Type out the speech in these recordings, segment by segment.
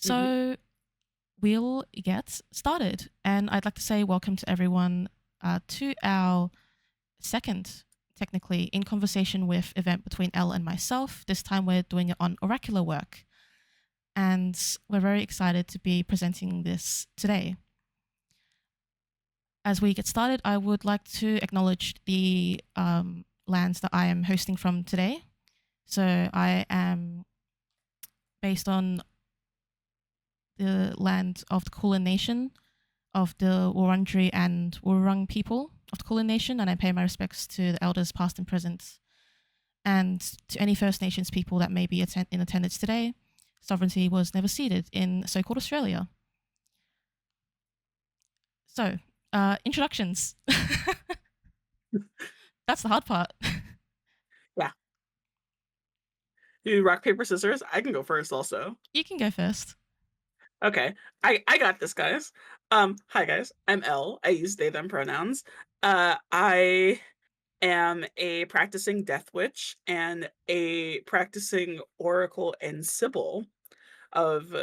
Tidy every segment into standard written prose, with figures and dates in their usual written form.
hmm So we'll get started. And I'd like to say welcome to everyone to our second, technically, in conversation with event between Elle and myself. This time we're doing it on oracular work. And we're very excited to be presenting this today. As we get started, I would like to acknowledge the lands that I am hosting from today. So I am based on the land of the Kulin Nation, of the Wurundjeri and Wurrung people of the Kulin Nation, and I pay my respects to the elders past and present, and to any First Nations people that may be in attendance today. Sovereignty was never ceded in so-called Australia. So, introductions. That's the hard part. Yeah. Do rock, paper, scissors? I can go first also. You can go first. Okay. I got this, guys. Hi guys. I'm Elle. I use they them pronouns. I am a practicing death witch and a practicing oracle and sibyl of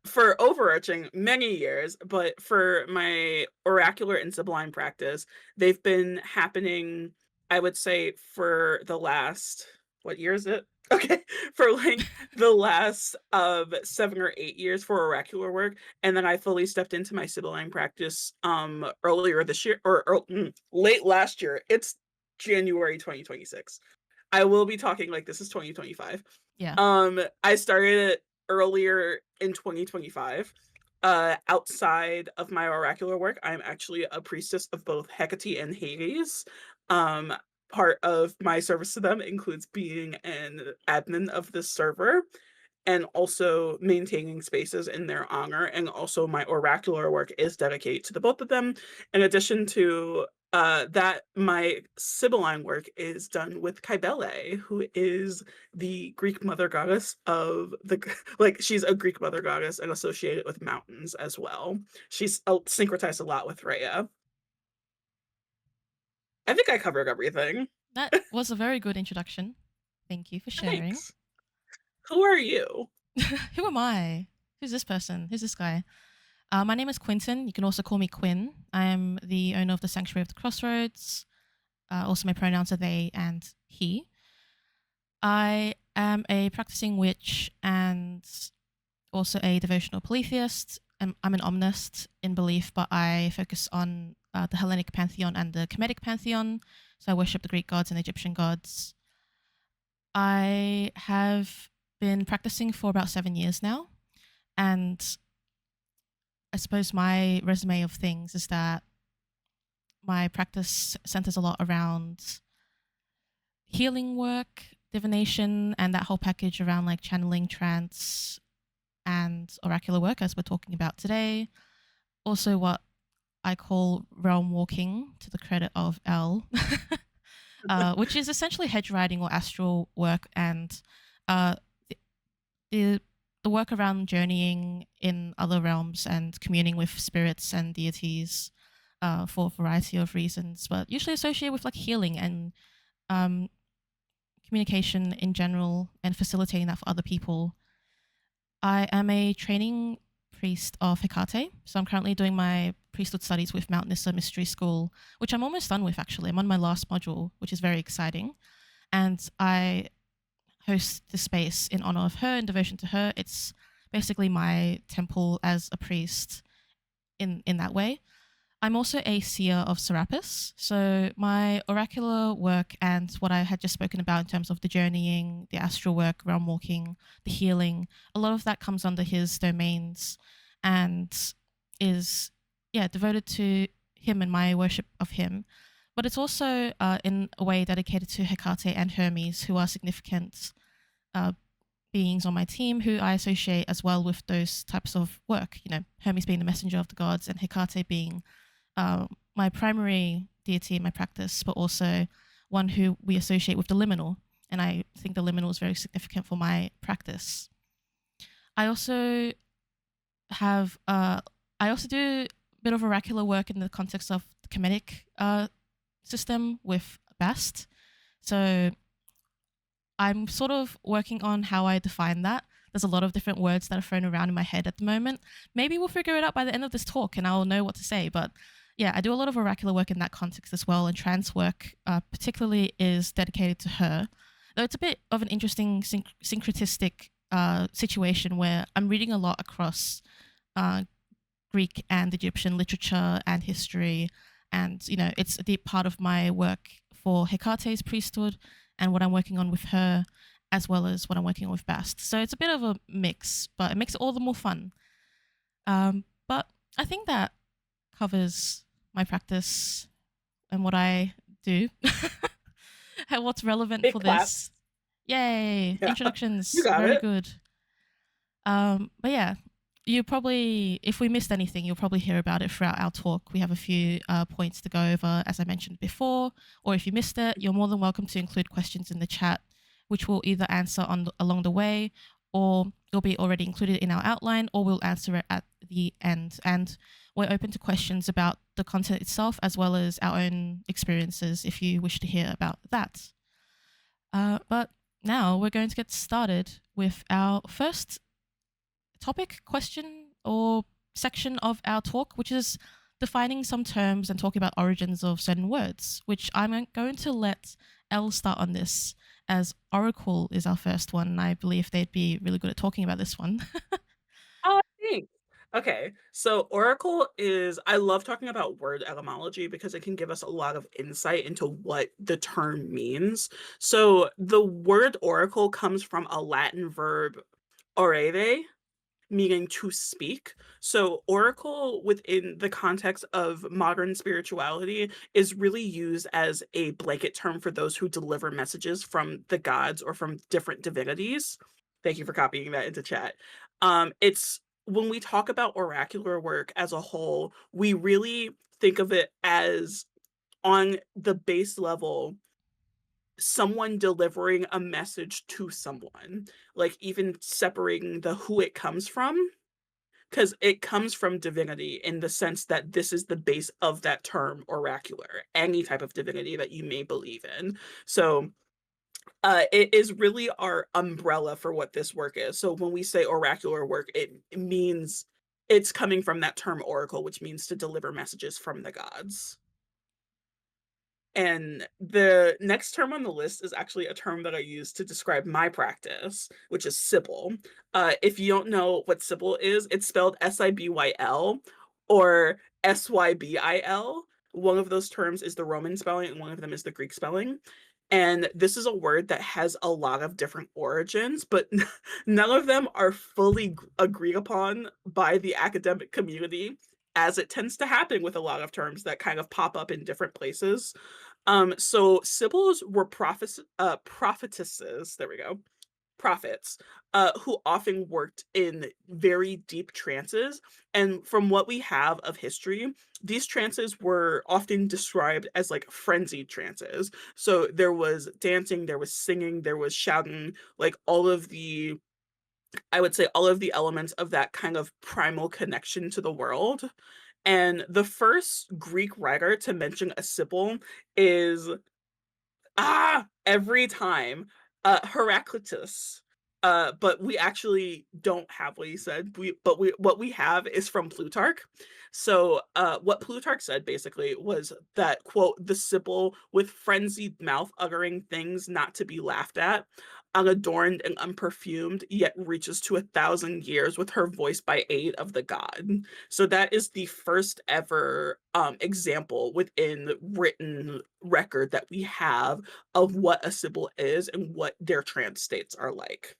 for overarching many years, but for my oracular and sublime practice, they've been happening, I would say, for the last, what year is it? Okay, for like the last of 7 or 8 years for oracular work, and then I fully stepped into my sibylline practice earlier this year or late last year. It's January 2026. I will be talking like this is 2025. Yeah. I started it earlier in 2025. Outside of my oracular work, I'm actually a priestess of both Hecate and Hades. Um, Part of my service to them includes being an admin of this server and also maintaining spaces in their honor. And also, my oracular work is dedicated to the both of them. In addition to that, my Sibylline work is done with Kybele, who is the Greek mother goddess of the like she's a Greek mother goddess and associated with mountains as well. She's syncretized a lot with Rhea. I think I covered everything. That was a very good introduction. Thank you for sharing. Thanks. Who are you? Who am I? Who's this person? Who's this guy? My name is Quinton. You can also call me Quinn. I am the owner of the Sanctuary of the Crossroads. Also, my pronouns are they and he. I am a practicing witch and also a devotional polytheist. I'm an omnist in belief, but I focus on the Hellenic pantheon and the Kemetic pantheon. So I worship the Greek gods and Egyptian gods. I have been practicing for about 7 years now. And I suppose my resume of things is that my practice centers a lot around healing work, divination, and that whole package around like channeling, trance, and oracular work, as we're talking about today. Also, what I call realm walking, to the credit of Elle, which is essentially hedge riding or astral work, and uh, the the work around journeying in other realms and communing with spirits and deities for a variety of reasons, but usually associated with like healing and um, communication in general and facilitating that for other people. I am a training priest of Hecate, so I'm currently doing my priesthood studies with Mount Nissa Mystery School, which I'm almost done with actually. I'm on my last module, which is very exciting. And I host the space in honor of her, in devotion to her. It's basically my temple as a priest in that way. I'm also a seer of Serapis. So my oracular work and what I had just spoken about in terms of the journeying, the astral work, realm walking, the healing, a lot of that comes under his domains and is, yeah, devoted to him and my worship of him. But it's also in a way dedicated to Hecate and Hermes, who are significant uh, beings on my team who I associate as well with those types of work. You know, Hermes being the messenger of the gods and Hecate being my primary deity in my practice, but also one who we associate with the liminal. And I think the liminal is very significant for my practice. I also have, I also do a bit of oracular work in the context of the Kemetic system with Bast. So I'm sort of working on how I define that. There's a lot of different words that are thrown around in my head at the moment. Maybe we'll figure it out by the end of this talk and I'll know what to say. But yeah, I do a lot of oracular work in that context as well. And trance work, particularly, is dedicated to her. Though it's a bit of an interesting syncretistic situation where I'm reading a lot across uh, Greek and Egyptian literature and history. And, it's a deep part of my work for Hecate's priesthood and what I'm working on with her, as well as what I'm working on with Bast. So it's a bit of a mix, but it makes it all the more fun. But I think that covers my practice and what I do and what's relevant Big for claps. this. Yay! Yeah, you Introductions, got very it. good. But yeah, you probably, if we missed anything, you'll probably hear about it throughout our talk. We have a few points to go over, as I mentioned before, or if you missed it, you're more than welcome to include questions in the chat, which we'll either answer along the way, or it'll be already included in our outline, or we'll answer it at the end. And we're open to questions about the content itself, as well as our own experiences, if you wish to hear about that. But now we're going to get started with our first topic, question, or section of our talk, which is defining some terms and talking about origins of certain words, which I'm going to let Elle start on this, as Oracle is our first one. And I believe they'd be really good at talking about this one. Oh, thanks. Okay, so Oracle is I love talking about word etymology because it can give us a lot of insight into what the term means. So the word oracle comes from a Latin verb orare, meaning to speak. So, oracle within the context of modern spirituality is really used as a blanket term for those who deliver messages from the gods or from different divinities. Thank you for copying that into chat. It's when we talk about oracular work as a whole, we really think of it as on the base level someone delivering a message to someone, like even separating the who it comes from, because it comes from divinity in the sense that this is the base of that term oracular, any type of divinity that you may believe in. So it is really our umbrella for what this work is. So when we say oracular work, it means it's coming from that term oracle, which means to deliver messages from the gods. And the next term on the list is actually a term that I use to describe my practice, which is Sibyl. If you don't know what Sibyl is, it's spelled Sibyl or Sybil. One of those terms is the Roman spelling, and one of them is the Greek spelling. And this is a word that has a lot of different origins, but none of them are fully agreed upon by the academic community, as it tends to happen with a lot of terms that kind of pop up in different places. So Sibyls were prophetesses, there we go, prophets, who often worked in very deep trances. And from what we have of history, these trances were often described as like frenzied trances. So there was dancing, there was singing, there was shouting, like all of the, I would say, all of the elements of that kind of primal connection to the world. And the first Greek writer to mention a Sibyl is every time, Heraclitus. But we actually don't have what he said. We what we have is from Plutarch. So, what Plutarch said basically was that, quote, "The Sibyl with frenzied mouth uttering things not to be laughed at, unadorned and unperfumed, yet reaches to 1,000 years with her voice by aid of the god." So that is the first ever example within written record that we have of what a Sibyl is and what their trance states are like.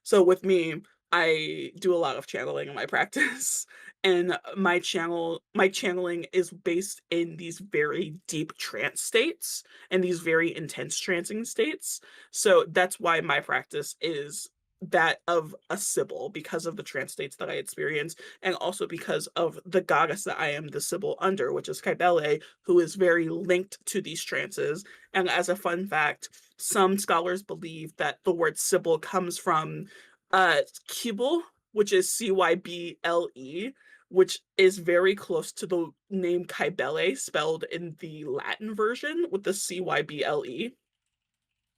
So with me, I do a lot of channeling in my practice, and my channeling is based in these very deep trance states and these very intense trancing states. So that's why my practice is that of a Sibyl, because of the trance states that I experience, and also because of the goddess that I am the Sibyl under, which is Kybele, who is very linked to these trances. And as a fun fact, some scholars believe that the word Sibyl comes from Kibble, which is Cyble, which is very close to the name Kybele spelled in the Latin version with the Cyble.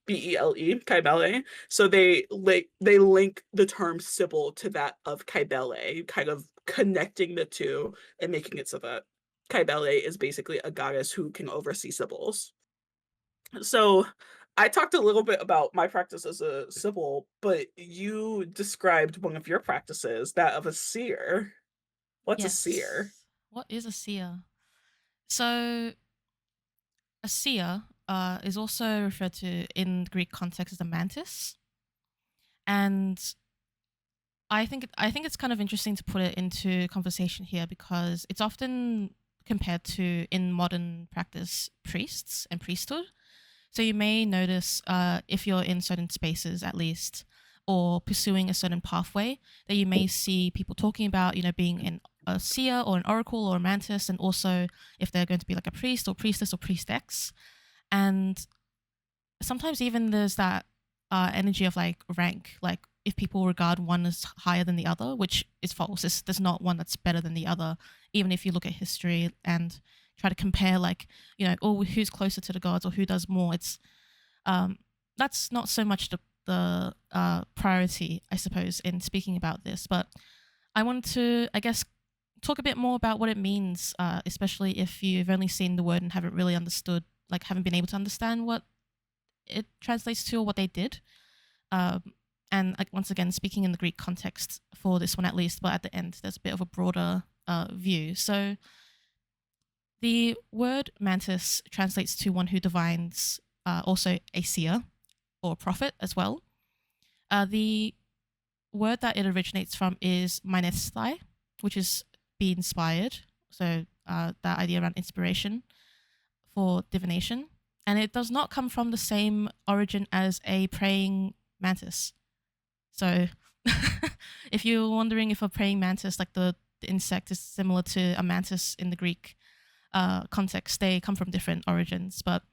Bele, Kybele. So they link the term Sybil to that of Kybele, kind of connecting the two and making it so that Kybele is basically a goddess who can oversee Sibyls. So I talked a little bit about my practice as a Sybil, but you described one of your practices, that of a seer. What's a seer? Yes. What is a seer? So a seer is also referred to in Greek context as a mantis, and I think it's kind of interesting to put it into conversation here because it's often compared to in modern practice priests and priesthood. So you may notice if you're in certain spaces at least or pursuing a certain pathway that you may see people talking about, being a seer or an oracle or a mantis, and also if they're going to be like a priest or priestess or priestess. And sometimes even there's that energy of like rank, like if people regard one as higher than the other, which is false. There's not one that's better than the other. Even if you look at history and try to compare, like oh, who's closer to the gods or who does more, it's um, that's not so much the priority, I suppose, in speaking about this. But I wanted to, I guess, talk a bit more about what it means, especially if you've only seen the word and haven't really understood, like haven't been able to understand what it translates to or what they did. Um, and like, once again, speaking in the Greek context for this one at least, but at the end, there's a bit of a broader view. So the word mantis translates to one who divines, also a seer or prophet as well. The word that it originates from is mainesthai, which is be inspired. So that idea around inspiration for divination. And it does not come from the same origin as a praying mantis. So if you're wondering if a praying mantis, like the insect, is similar to a mantis in the Greek context, they come from different origins. But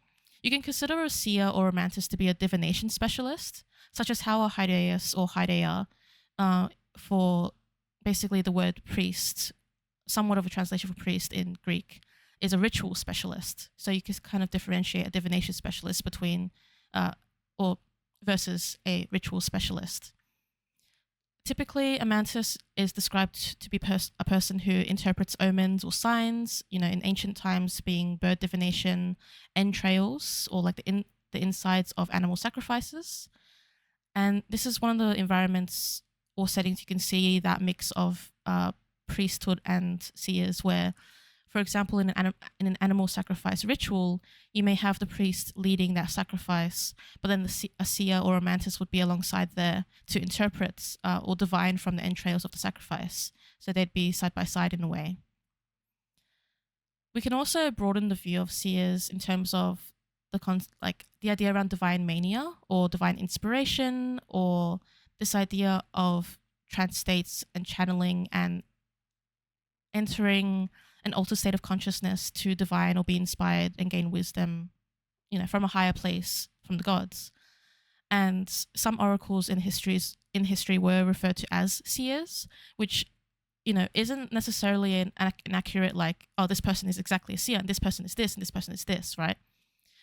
you can consider a seer or a mantis to be a divination specialist, such as how a Hydeus or Hydea, for basically the word priest, somewhat of a translation for priest in Greek, is a ritual specialist. So you can kind of differentiate a divination specialist between, or versus a ritual specialist. Typically, a mantis is described to be a person who interprets omens or signs, in ancient times being bird divination, entrails, or like the insides of animal sacrifices. And this is one of the environments or settings you can see that mix of priesthood and seers, where, for example, in an animal sacrifice ritual, you may have the priest leading that sacrifice, but then a seer or a mantis would be alongside there to interpret or divine from the entrails of the sacrifice. So they'd be side by side in a way. We can also broaden the view of seers in terms of like the idea around divine mania or divine inspiration, or this idea of trance states and channeling and entering an altered state of consciousness to divine or be inspired and gain wisdom, from a higher place from the gods. And some oracles in history were referred to as seers, which isn't necessarily an accurate, like, oh, this person is exactly a seer and this person is this and this person is this, right?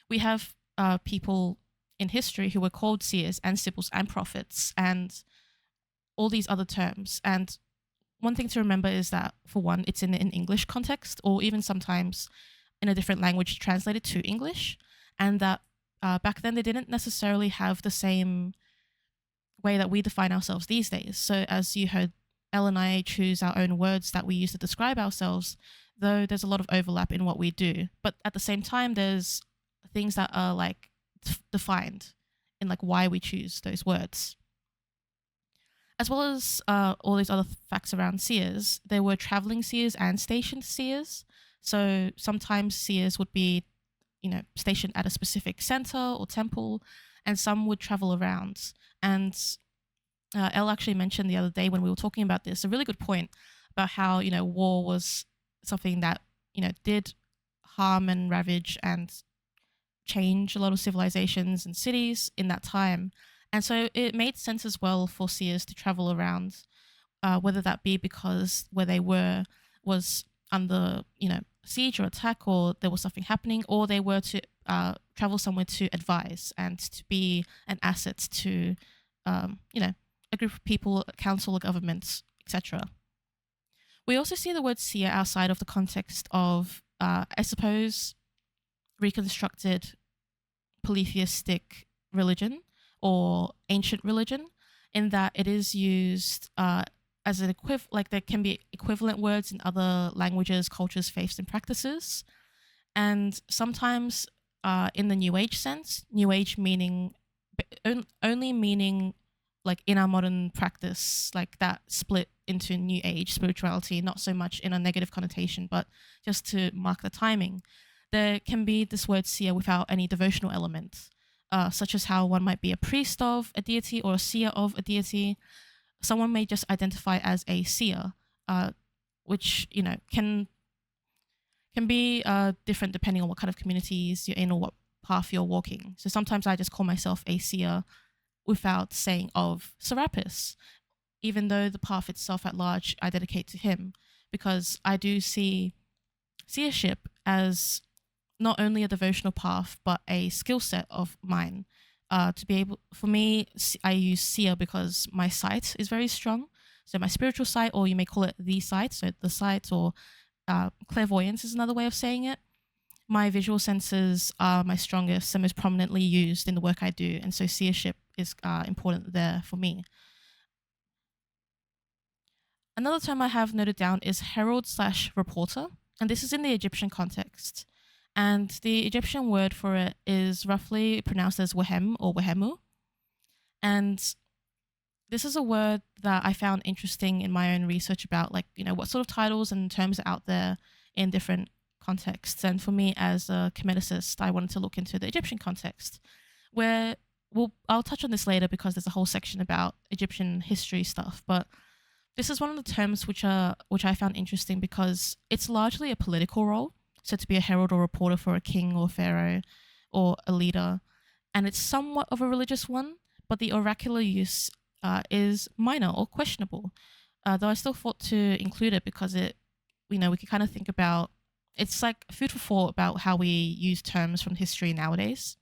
We have people in history who were called seers and sibyls and prophets and all these other terms. And one thing to remember is that, for one, it's in an English context or even sometimes in a different language translated to English. And that back then they didn't necessarily have the same way that we define ourselves these days. So as you heard Elle and I choose our own words that we use to describe ourselves, though there's a lot of overlap in what we do. But at the same time, there's things that are like defined in like why we choose those words. As well as all these other facts around seers, there were traveling seers and stationed seers. So sometimes seers would be, stationed at a specific center or temple, and some would travel around. And Elle actually mentioned the other day when we were talking about this a really good point about how, war was something that, did harm and ravage and change a lot of civilizations and cities in that time. And so it made sense as well for seers to travel around, whether that be because where they were was under, siege or attack, or there was something happening, or they were to travel somewhere to advise and to be an asset to, you know, a group of people, a council, a government, etc. We also see the word seer outside of the context of, I suppose, reconstructed polytheistic religion or ancient religion, in that it is used as an like there can be equivalent words in other languages, cultures, faiths, and practices. And sometimes in the New Age sense, New Age meaning only meaning like in our modern practice, like that split into New Age spirituality, not so much in a negative connotation, but just to mark the timing. There can be this word seer without any devotional element, such as how one might be a priest of a deity or a seer of a deity. Someone may just identify as a seer, which can be different depending on what kind of communities you're in or what path you're walking. So sometimes I just call myself a seer without saying of Serapis, even though the path itself at large I dedicate to him, because I do see seership as not only a devotional path but a skill set of mine. To be able, for me, I use seer because my sight is very strong. So my spiritual sight, or you may call it the sight. So the sight, or clairvoyance is another way of saying it. My visual senses are my strongest and most prominently used in the work I do, and so seership is important there for me. Another term I have noted down is herald slash reporter, and this is in the Egyptian context. And the Egyptian word for it is roughly pronounced as wahem or wahemu. And this is a word that I found interesting in my own research about, like, what sort of titles and terms are out there in different contexts. And for me, as a Kemeticist, I wanted to look into the Egyptian context, where I'll touch on this later because there's a whole section about Egyptian history stuff. But this is one of the terms which I found interesting because it's largely a political role. So to be a herald or reporter for a king or pharaoh or a leader, and it's somewhat of a religious one, but the oracular use is minor or questionable. Though I still thought to include it because we can kind of think about, it's like food for thought about how we use terms from history nowadays.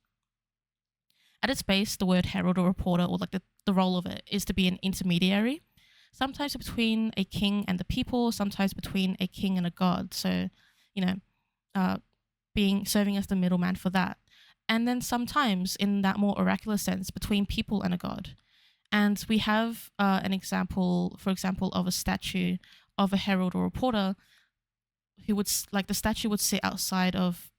At its base, the word herald or reporter, or like the role of it, is to be an intermediary, sometimes between a king and the people, sometimes between a king and a god. So, you know, uh, being serving as the middleman for that. And then sometimes, in that more oracular sense, between people and a god. And we have an example, for example, of a statue of a herald or reporter who would, like, the statue would sit outside of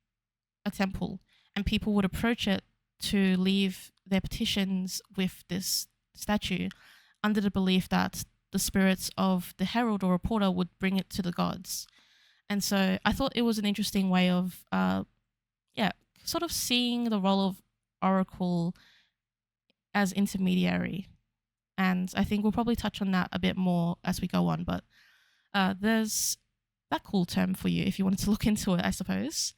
a temple, and people would approach it to leave their petitions with this statue under the belief that the spirits of the herald or reporter would bring it to the gods. And so I thought it was an interesting way of, yeah, sort of seeing the role of oracle as intermediary. And I think we'll probably touch on that a bit more as we go on. But there's that cool term for you if you wanted to look into it, I suppose.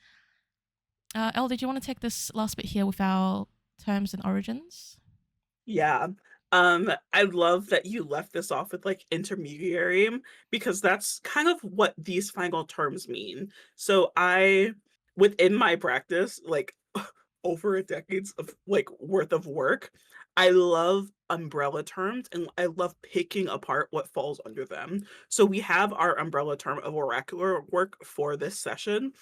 Elle, did you want to take this last bit here with our terms and origins? Yeah. I love that you left this off with, like, intermediary, because that's kind of what these final terms mean. So within my practice, like, over a decades of, like, worth of work, I love umbrella terms, and I love picking apart what falls under them. So we have our umbrella term of oracular work for this session,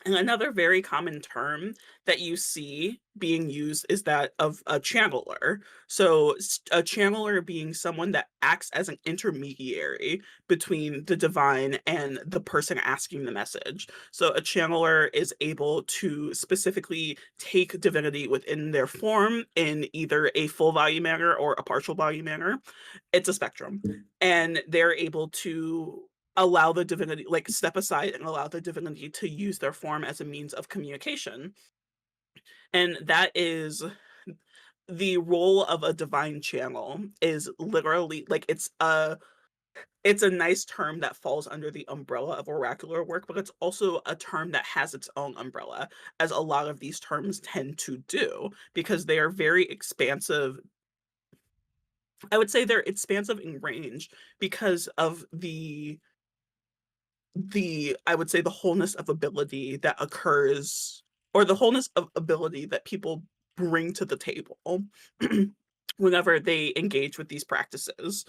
and another very common term that you see being used is that of a channeler. So, a channeler being someone that acts as an intermediary between the divine and the person asking the message. So, a channeler is able to specifically take divinity within their form in either a full value manner or a partial value manner. It's a spectrum. And they're able to allow the divinity, like, step aside and allow the divinity to use their form as a means of communication. And that is the role of a divine channel, is literally, like, it's a nice term that falls under the umbrella of oracular work, but it's also a term that has its own umbrella, as a lot of these terms tend to do, because they are very expansive. I would say they're expansive in range because of the I would say the wholeness of ability that occurs, or the wholeness of ability that people bring to the table whenever they engage with these practices.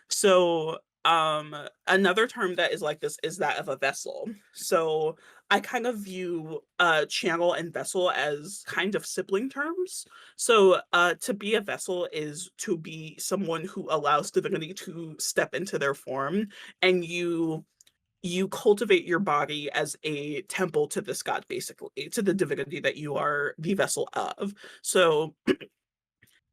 So, another term that is like this is that of a vessel. So, I kind of view channel and vessel as kind of sibling terms. So, to be a vessel is to be someone who allows divinity to step into their form, and you cultivate your body as a temple to this god, basically, to the divinity that you are the vessel of. So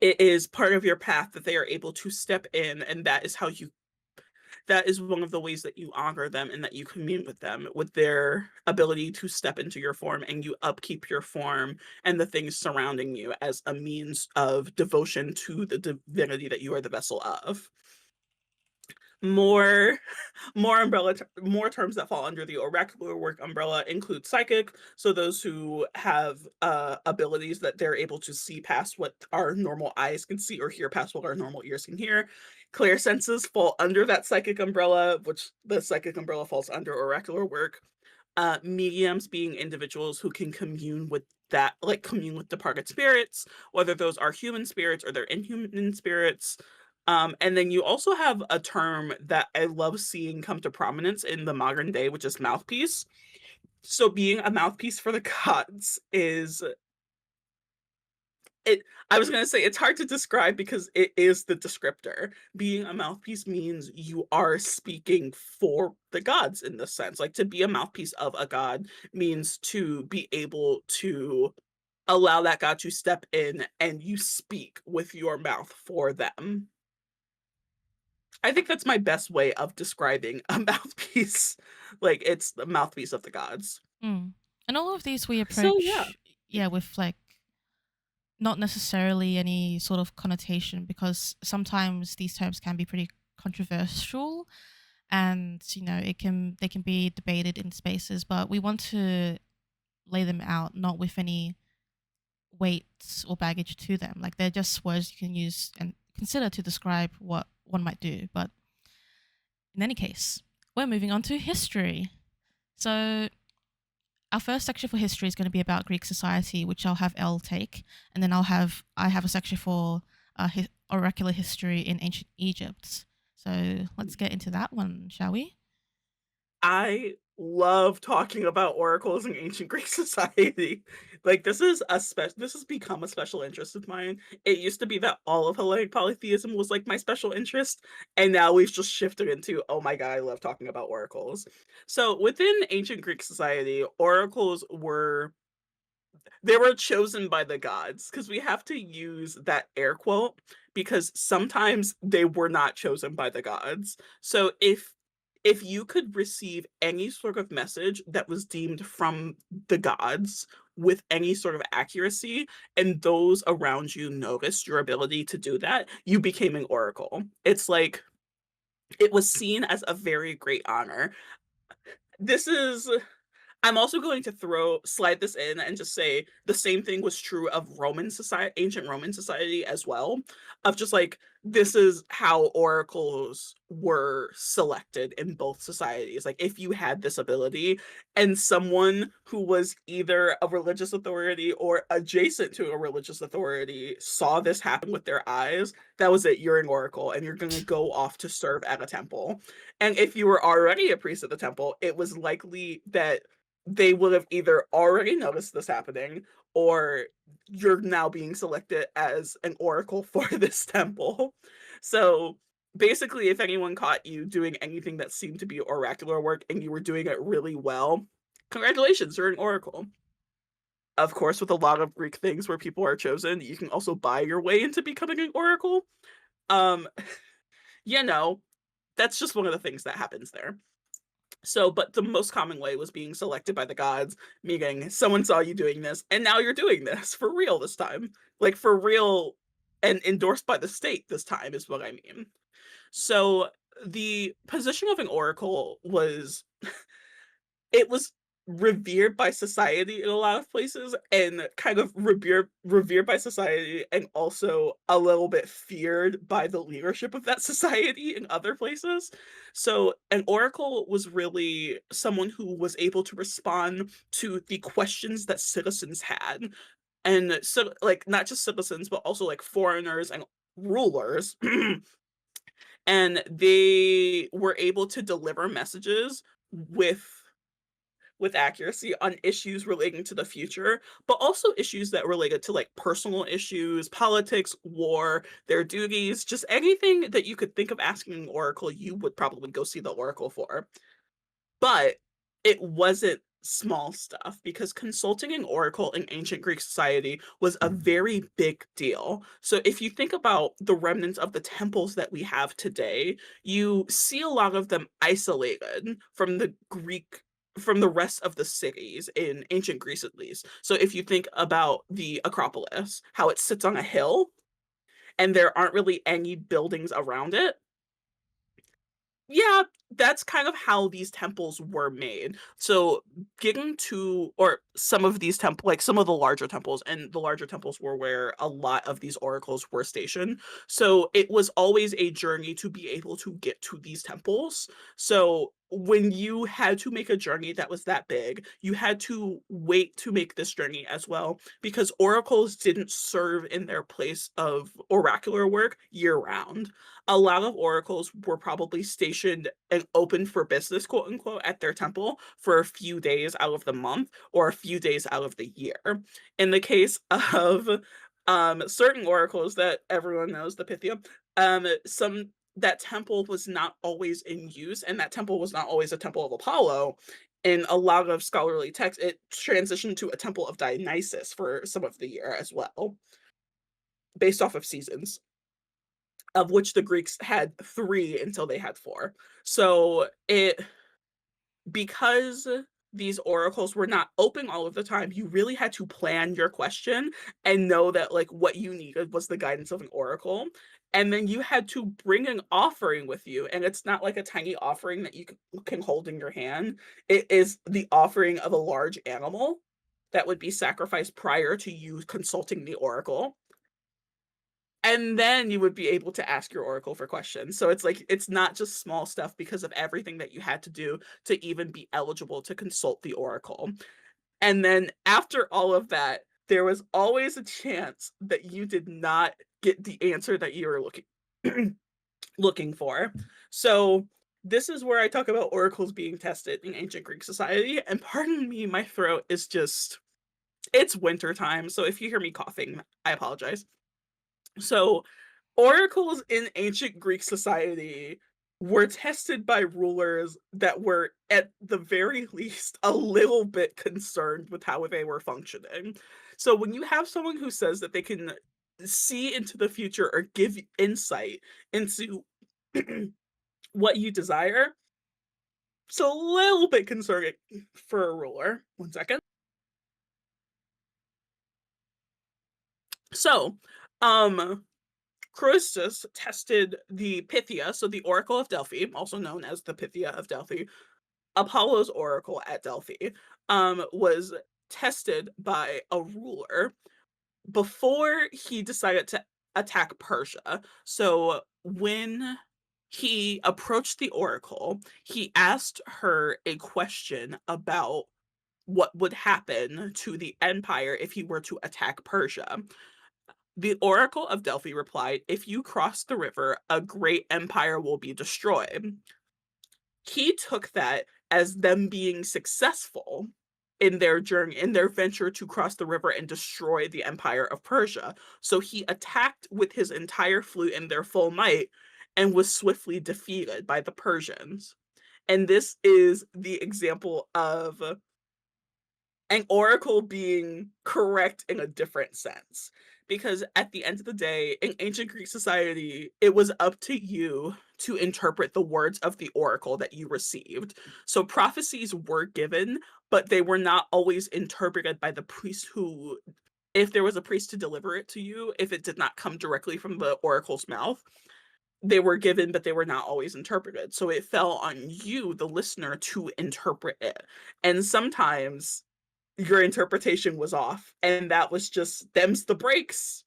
it is part of your path that they are able to step in, and that is one of the ways that you honor them and that you commune with them, with their ability to step into your form, and you upkeep your form and the things surrounding you as a means of devotion to the divinity that you are the vessel of. More more terms that fall under the oracular work umbrella include psychic, so those who have abilities that they're able to see past what our normal eyes can see, or hear past what our normal ears can hear. Clear senses fall under that psychic umbrella, which the psychic umbrella falls under oracular work. Mediums being individuals who can commune with departed spirits, whether those are human spirits or they're inhuman spirits. And then you also have a term that I love seeing come to prominence in the modern day, which is mouthpiece. So being a mouthpiece for the gods is it I was gonna say it's hard to describe because it is the descriptor. Being a mouthpiece means you are speaking for the gods in this sense. Like, to be a mouthpiece of a god means to be able to allow that god to step in and you speak with your mouth for them. I think that's my best way of describing a mouthpiece. Like, it's the mouthpiece of the gods. Mm. And all of these we So, yeah. approach, yeah, with like not necessarily any sort of connotation, because sometimes these terms can be pretty controversial, and they can be debated in spaces, but we want to lay them out not with any weight or baggage to them. Like, they're just words you can use and consider to describe what one might do. But in any case, we're moving on to history. So our first section for history is going to be about Greek society, which I'll have Elle take, and then I have a section for oracular history in ancient Egypt. So let's get into that one, shall we? I love talking about oracles in ancient Greek society. Like, this has become a special interest of mine. It used to be that all of Hellenic polytheism was like my special interest, and now we've just shifted into, oh my god, I love talking about oracles. So within ancient Greek society, oracles were they were chosen by the gods, because we have to use that air quote because sometimes they were not chosen by the gods. So if you could receive any sort of message that was deemed from the gods with any sort of accuracy, and those around you noticed your ability to do that, you became an oracle. It's like it was seen as a very great honor. This is I'm also going to throw slide this in and just say the same thing was true of Roman society, ancient Roman society as well. Of just like, this is how oracles were selected in both societies. Like, if you had this ability and someone who was either a religious authority or adjacent to a religious authority saw this happen with their eyes, that was it. You're an oracle and you're going to go off to serve at a temple. And if you were already a priest at the temple, it was likely that they would have either already noticed this happening, or you're now being selected as an oracle for this temple. So basically, if anyone caught you doing anything that seemed to be oracular work and you were doing it really well, congratulations, you're an oracle. Of course, with a lot of Greek things where people are chosen, you can also buy your way into becoming an oracle. Um, you know, that's just one of the things that happens there. So, but the most common way was being selected by the gods, meaning someone saw you doing this, and now you're doing this for real this time. Like, for real, and endorsed by the state this time is what I mean. So, the position of an oracle was it was revered by society in a lot of places and kind of revered by society and also a little bit feared by the leadership of that society in other places. So an oracle was really someone who was able to respond to the questions that citizens had. And so like not just citizens, but also like foreigners and rulers. And they were able to deliver messages with accuracy on issues relating to the future, but also issues that related to like personal issues, politics, war, their duties, just anything that you could think of asking an oracle, you would probably go see the oracle for. But it wasn't small stuff because consulting an oracle in ancient Greek society was a very big deal. So if you think about the remnants of the temples that we have today, you see a lot of them isolated from the rest of the cities in ancient Greece at least. So if you think about the Acropolis, how it sits on a hill and there aren't really any buildings around it, yeah, that's kind of how these temples were made. So getting to or some of these like some of the larger temples, and the larger temples were where a lot of these oracles were stationed. So it was always a journey to be able to get to these temples. So when you had to make a journey that was that big, you had to wait to make this journey as well because oracles didn't serve in their place of oracular work year round. A lot of oracles were probably stationed and open for business, quote unquote, at their temple for a few days out of the month or a few days out of the year. In the case of certain oracles that everyone knows, the Pythia, some that temple was not always in use, and that temple was not always a temple of Apollo. In a lot of scholarly texts, it transitioned to a temple of Dionysus for some of the year as well, based off of seasons, of which the Greeks had 3 until they had 4. So it because these oracles were not open all of the time, you really had to plan your question and know that like what you needed was the guidance of an oracle. And then you had to bring an offering with you. And it's not like a tiny offering that you can hold in your hand. It is the offering of a large animal that would be sacrificed prior to you consulting the oracle, and then you would be able to ask your oracle for questions. So it's like it's not just small stuff because of everything that you had to do to even be eligible to consult the oracle. And then after all of that, there was always a chance that you did not get the answer that you were looking for. So this is where I talk about oracles being tested in ancient Greek society. And pardon me, my throat is just it's winter time. So if you hear me coughing, I apologize. So oracles in ancient Greek society were tested by rulers that were, at the very least, a little bit concerned with how they were functioning. So when you have someone who says that they can see into the future or give insight into what you desire, it's a little bit concerning for a ruler. One second. So, um, Croesus tested the Pythia, so the Oracle of Delphi, also known as the Pythia of Delphi, Apollo's oracle at Delphi, was tested by a ruler before he decided to attack Persia. So when he approached the oracle, he asked her a question about what would happen to the empire if he were to attack Persia. The Oracle of Delphi replied, "If you cross the river, a great empire will be destroyed." He took that as them being successful in their journey, in their venture to cross the river and destroy the empire of Persia. So he attacked with his entire fleet in their full might and was swiftly defeated by the Persians. And this is the example of an oracle being correct in a different sense. Because at the end of the day, in ancient Greek society, it was up to you to interpret the words of the oracle that you received. So prophecies were given, but they were not always interpreted by the priest who, if there was a priest to deliver it to you, if it did not come directly from the oracle's mouth, they were given, but they were not always interpreted. So it fell on you, the listener, to interpret it. And sometimes your interpretation was off, and that was just them's the breaks.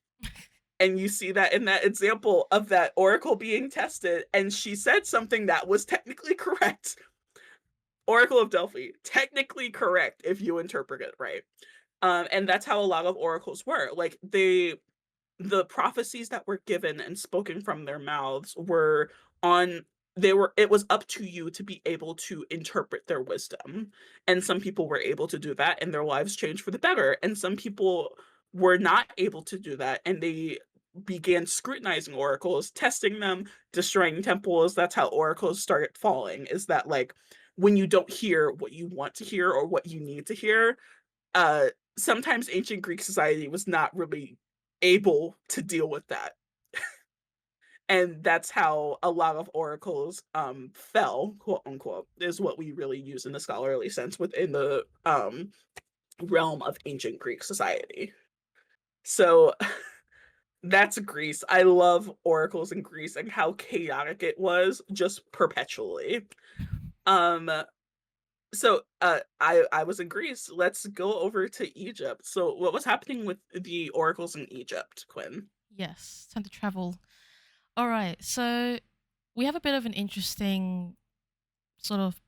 And you see that in that example of that oracle being tested, and she said something that was technically correct. Oracle of Delphi, technically correct if you interpret it right. And that's how a lot of oracles were. Like the prophecies that were given and spoken from their mouths were on they were it was up to you to be able to interpret their wisdom. And some people were able to do that and their lives changed for the better. And some people were not able to do that and they began scrutinizing oracles, testing them, destroying temples. That's how oracles started falling, is that like when you don't hear what you want to hear or what you need to hear, uh sometimes ancient Greek society was not really able to deal with that. And that's how a lot of oracles fell, quote unquote, is what we really use in the scholarly sense within the realm of ancient Greek society. So that's Greece. I love oracles in Greece and how chaotic it was just perpetually. Um I was in Greece. Let's go over to Egypt. So what was happening with the oracles in Egypt, Quinn? Yes, time to travel. All right, so we have a bit of an interesting sort of,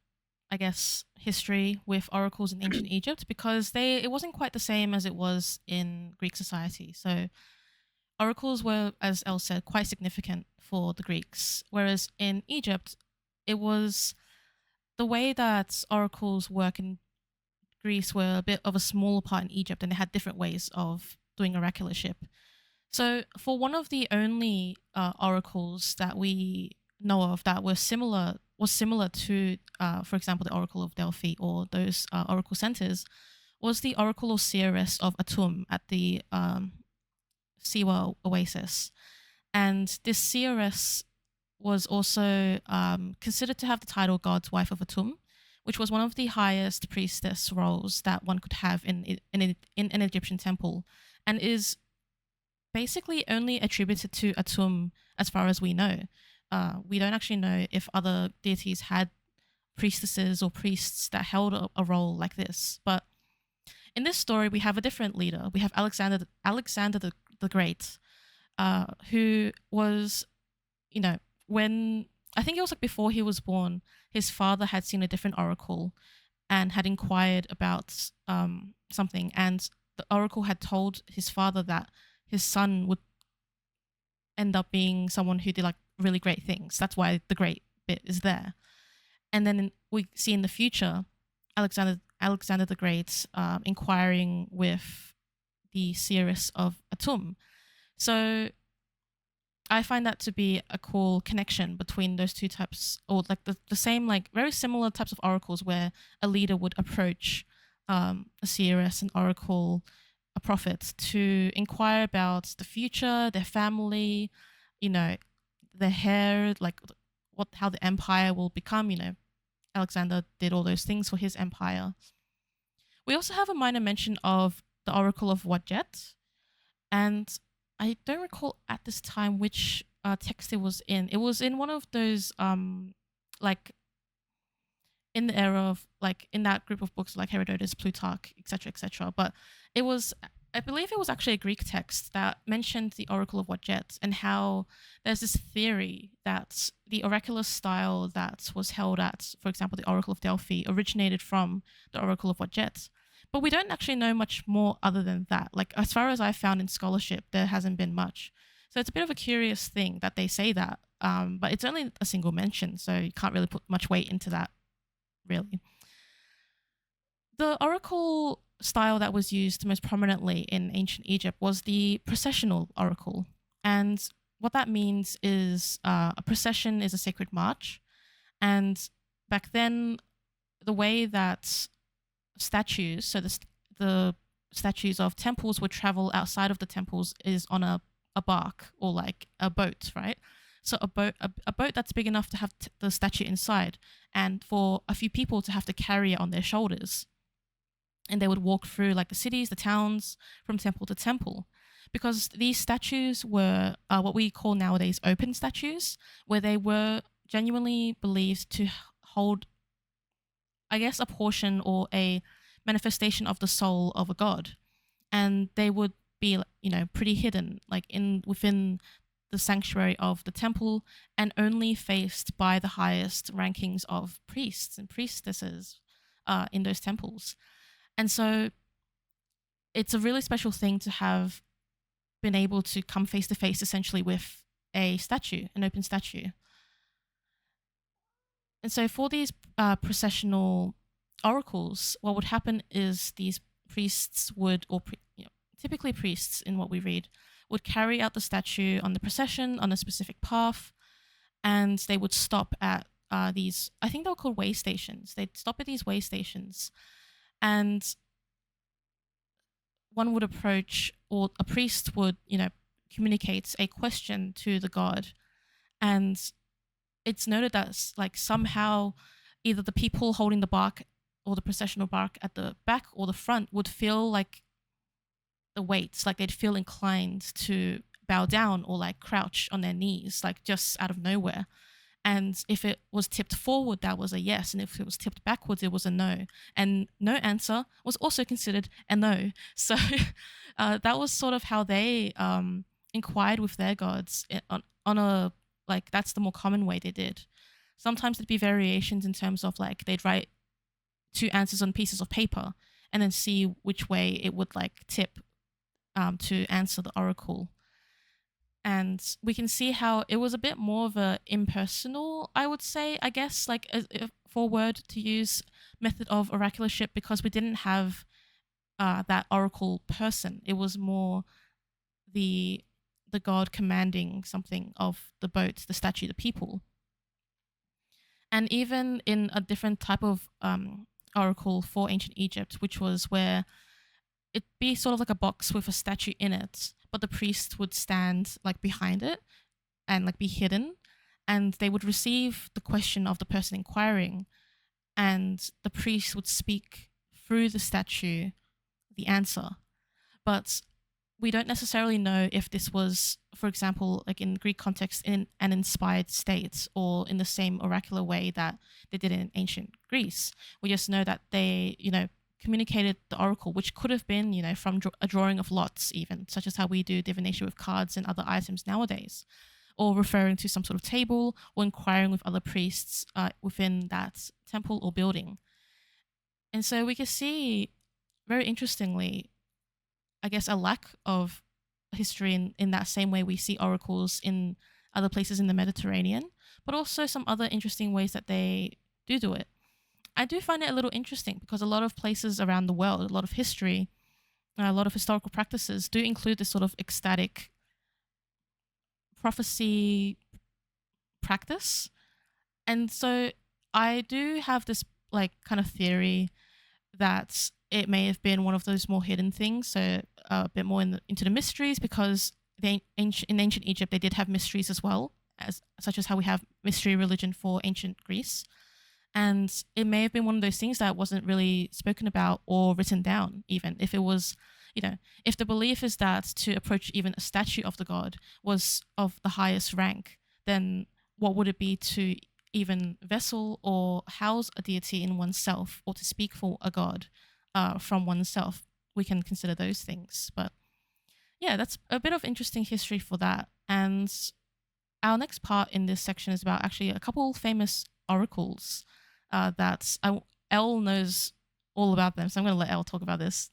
I guess, history with oracles in ancient Egypt because it wasn't quite the same as it was in Greek society. So oracles were, as Elle said, quite significant for the Greeks, whereas in Egypt, it was the way that oracles work in Greece were a bit of a smaller part in Egypt, and they had different ways of doing oracularship. So, for one of the only oracles that we know of that was similar to, for example, the Oracle of Delphi or those oracle centers, was the Oracle or Seeress of Atum at the Siwa Oasis. And this seeress was also considered to have the title God's Wife of Atum, which was one of the highest priestess roles that one could have in an Egyptian temple, and is basically only attributed to Atum as far as we know. We don't actually know if other deities had priestesses or priests that held a role like this. But in this story, we have a different leader. We have Alexander the Great, who was, you know, when I think it was like before he was born, his father had seen a different oracle and had inquired about something, and the oracle had told his father that his son would end up being someone who did like really great things. That's why the great bit is there. And then we see in the future Alexander the Great inquiring with the seeress of Atum. So I find that to be a cool connection between those two types, or like the same, like very similar types of oracles where a leader would approach a seeress, an oracle, a prophet to inquire about the future, their family, you know, their hair, like how the empire will become. Alexander did all those things for his empire. We also have a minor mention of the Oracle of Wadjet, and I don't recall at this time which text it was in. It was in one of those like in the era of like in that group of books like Herodotus, Plutarch, etc., etc. But it was, I believe, it was actually a Greek text that mentioned the Oracle of Wadjet and how there's this theory that the oracular style that was held at, for example, the Oracle of Delphi, originated from the Oracle of Wadjet. But we don't actually know much more other than that. Like, as far as I found in scholarship, there hasn't been much. So it's a bit of a curious thing that they say that, but it's only a single mention, so you can't really put much weight into that, really. The oracle style that was used most prominently in ancient Egypt was the processional oracle. And what that means is a procession is a sacred march. And back then, the way that statues, so the statues of temples would travel outside of the temples is on a bark or like a boat, right? So a boat that's big enough to have the statue inside, and for a few people to have to carry it on their shoulders. And they would walk through like the cities, the towns, from temple to temple. because these statues were what we call nowadays open statues, where they were genuinely believed to hold, I guess, a portion or a manifestation of the soul of a god, and they would be, pretty hidden, like in within the sanctuary of the temple, and only faced by the highest rankings of priests and priestesses in those temples. And so it's a really special thing to have been able to come face to face essentially with a statue, an open statue. And so for these processional oracles, what would happen is these priests would, typically priests in what we read, would carry out the statue on the procession on a specific path, and they would stop at these, I think they were called way stations. They'd stop at these way stations, and one would approach, or a priest would, communicate a question to the god, and it's noted that like somehow either the people holding the bark or the processional bark at the back or the front would feel like the weights, like they'd feel inclined to bow down or like crouch on their knees, like just out of nowhere. And if it was tipped forward, that was a yes. And if it was tipped backwards, it was a no. And no answer was also considered a no. So that was sort of how they inquired with their gods on a, like, that's the more common way they did. Sometimes there'd be variations in terms of like they'd write two answers on pieces of paper and then see which way it would like tip to answer the oracle. And we can see how it was a bit more of a impersonal, I would say, I guess, like a for word to use method of oracularship, because we didn't have that oracle person. It was more the god commanding something of the boat, the statue, the people. And even in a different type of oracle for ancient Egypt, which was where it'd be sort of like a box with a statue in it, but the priest would stand like behind it and like be hidden, and they would receive the question of the person inquiring, and the priest would speak through the statue the answer. But we don't necessarily know if this was, for example, like in Greek context, in an inspired state or in the same oracular way that they did in ancient Greece. We just know that they, communicated the oracle, which could have been, from a drawing of lots, even, such as how we do divination with cards and other items nowadays, or referring to some sort of table or inquiring with other priests within that temple or building. And so we can see, very interestingly, I guess, a lack of history in that same way we see oracles in other places in the Mediterranean, but also some other interesting ways that they do it. I do find it a little interesting because a lot of places around the world, a lot of history, a lot of historical practices do include this sort of ecstatic prophecy practice. And so I do have this like kind of theory that it may have been one of those more hidden things, so a bit more into the mysteries, because in ancient Egypt they did have mysteries as well, as such as how we have mystery religion for ancient Greece. And it may have been one of those things that wasn't really spoken about or written down, even if it was, if the belief is that to approach even a statue of the god was of the highest rank, then what would it be to even vessel or house a deity in oneself, or to speak for a god from oneself? We can consider those things. But yeah, that's a bit of interesting history for that. And our next part in this section is about actually a couple famous oracles that Elle knows all about them. So I'm going to let Elle talk about this.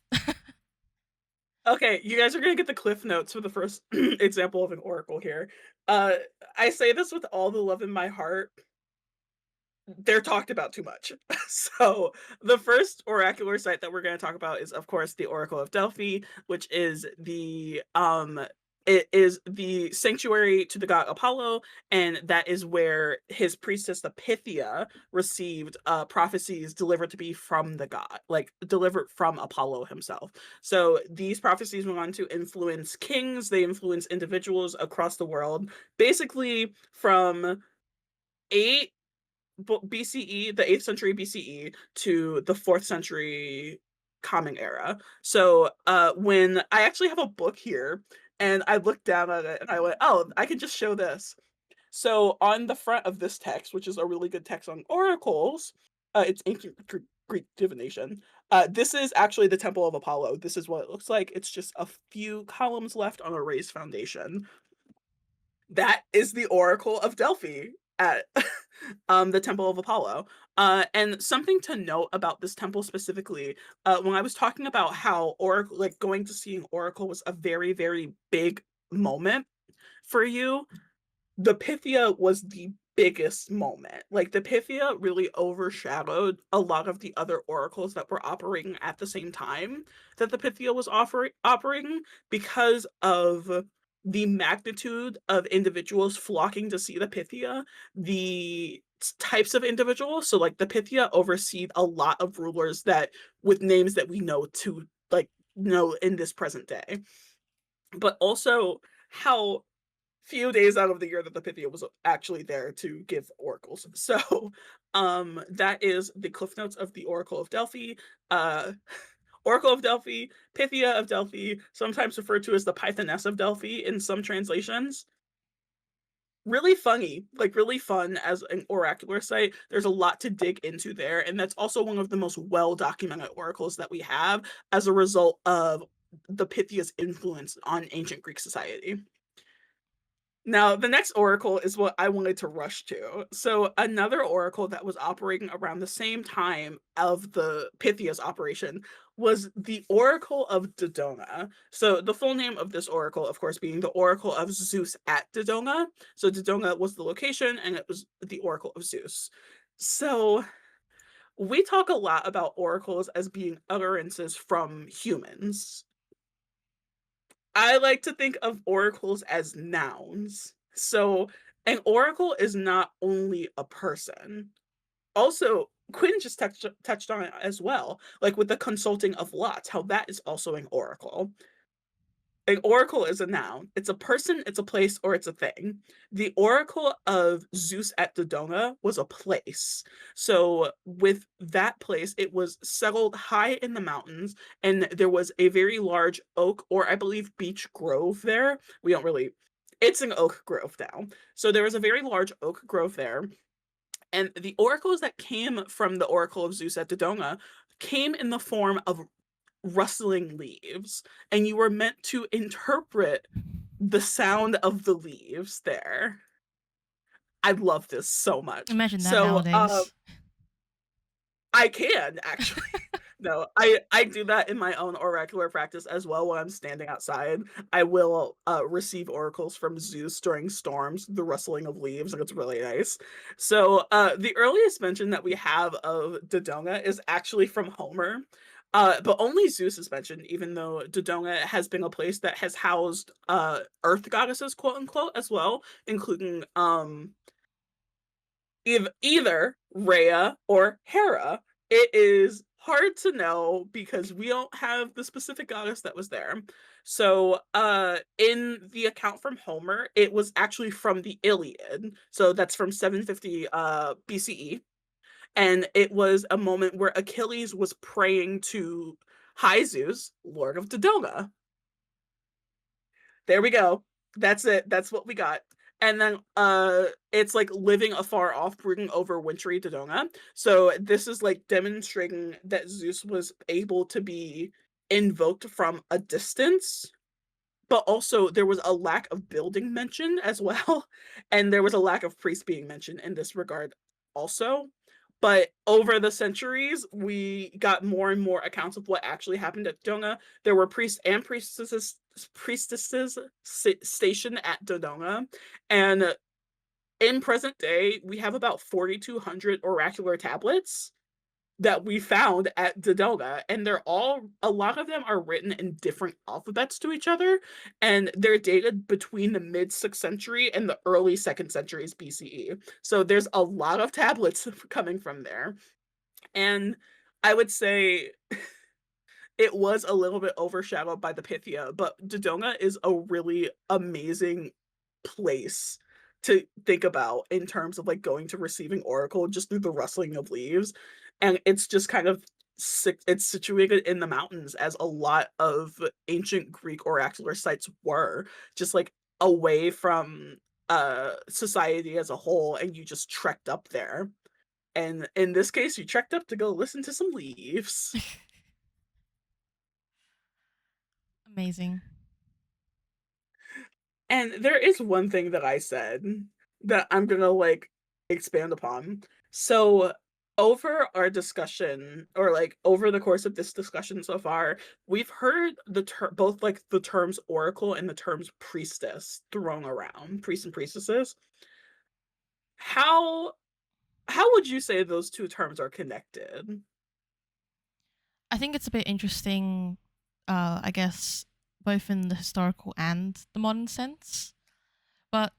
Okay, you guys are gonna get the cliff notes for the first example of an oracle here. Uh, I say this with all the love in my heart. They're talked about too much. So, the first oracular site that we're gonna talk about is, of course, the Oracle of Delphi, which is it is the sanctuary to the god Apollo, and that is where his priestess, the Pythia, received prophecies delivered to be from the god, like delivered from Apollo himself. So these prophecies went on to influence kings, they influence individuals across the world, basically from 8 BCE, the 8th century BCE to the 4th century Common Era. So when I actually have a book here, and I looked down at it and I went, "Oh, I can just show this." So on the front of this text, which is a really good text on oracles, it's ancient Greek divination. This is actually the Temple of Apollo. This is what it looks like. It's just a few columns left on a raised foundation. That is the Oracle of Delphi at the Temple of Apollo. And something to note about this temple specifically, when I was talking about how oracle, like going to see an oracle was a very, very big moment for you, the Pythia was the biggest moment. Like, the Pythia really overshadowed a lot of the other oracles that were operating at the same time that the Pythia was operating because of the magnitude of individuals flocking to see the Pythia, the types of individuals. So, like, the Pythia overseed a lot of rulers that with names that we know to like know in this present day, but also how few days out of the year that the Pythia was actually there to give oracles. So, that is the cliff notes of the Oracle of Delphi. Uh, Oracle of Delphi, Pythia of Delphi, sometimes referred to as the Pythoness of Delphi in some translations. Really funny, like really fun as an oracular site. There's a lot to dig into there, and that's also one of the most well documented oracles that we have as a result of the Pythia's influence on ancient Greek society. Now, the next oracle is what I wanted to rush to. So, another oracle that was operating around the same time of the Pythia's operation was the Oracle of Dodona. So, the full name of this oracle, of course, being the Oracle of Zeus at Dodona. So, Dodona was the location and it was the Oracle of Zeus. So, we talk a lot about oracles as being utterances from humans. I like to think of oracles as nouns. So, an oracle is not only a person. Also, Quinn just touched on it as well, like with the consulting of lots, how that is also an oracle. An oracle is a noun. It's a person, it's a place, or it's a thing. The oracle of Zeus at Dodona was a place. So, with that place, it was settled high in the mountains, and there was a very large oak, or I believe beech grove there. We don't really, it's an oak grove now. So, there was a very large oak grove there. And the oracles that came from the oracle of Zeus at Dodona came in the form of rustling leaves, and you were meant to interpret the sound of the leaves there. I love this so much. Imagine that So, nowadays. I can actually. No, I do that in my own oracular practice as well when I'm standing outside. I will, receive oracles from Zeus during storms, the rustling of leaves, and it's really nice. So, the earliest mention that we have of Dodona is actually from Homer, but only Zeus is mentioned, even though Dodona has been a place that has housed, earth goddesses, quote, unquote, as well, including, either Rhea or Hera. It is hard to know because we don't have the specific goddess that was there. So, in the account from Homer, it was actually from the Iliad. So that's from 750 BCE, and it was a moment where Achilles was praying to High Zeus, Lord of Dodona. There we go. That's it. That's what we got. And then it's like living afar off, brooding over wintry Dodona. So this is like demonstrating that Zeus was able to be invoked from a distance, but also there was a lack of building mentioned as well, and there was a lack of priest being mentioned in this regard also. But over the centuries, we got more and more accounts of what actually happened at Dodona. There were priests and priestesses stationed at Dodona, and in present day, we have about 4,200 oracular tablets that we found at Dodona, and they're all, a lot of them are written in different alphabets to each other, and they're dated between the mid 6th century and the early 2nd centuries BCE. So there's a lot of tablets coming from there. And I would say it was a little bit overshadowed by the Pythia, but Dodona is a really amazing place to think about in terms of like going to receiving oracle just through the rustling of leaves. And it's just kind of it's situated in the mountains, as a lot of ancient Greek oracular sites were, just, like, away from, society as a whole, and you just trekked up there. And in this case, you trekked up to go listen to some leaves. Amazing. And there is one thing that I said that I'm gonna, like, expand upon. So, over our discussion, or, like, over the course of this discussion so far, we've heard both, like, the terms oracle and the terms priestess thrown around, priests and priestesses. How how would you say those 2 terms are connected? I think it's a bit interesting, I guess, both in the historical and the modern sense. But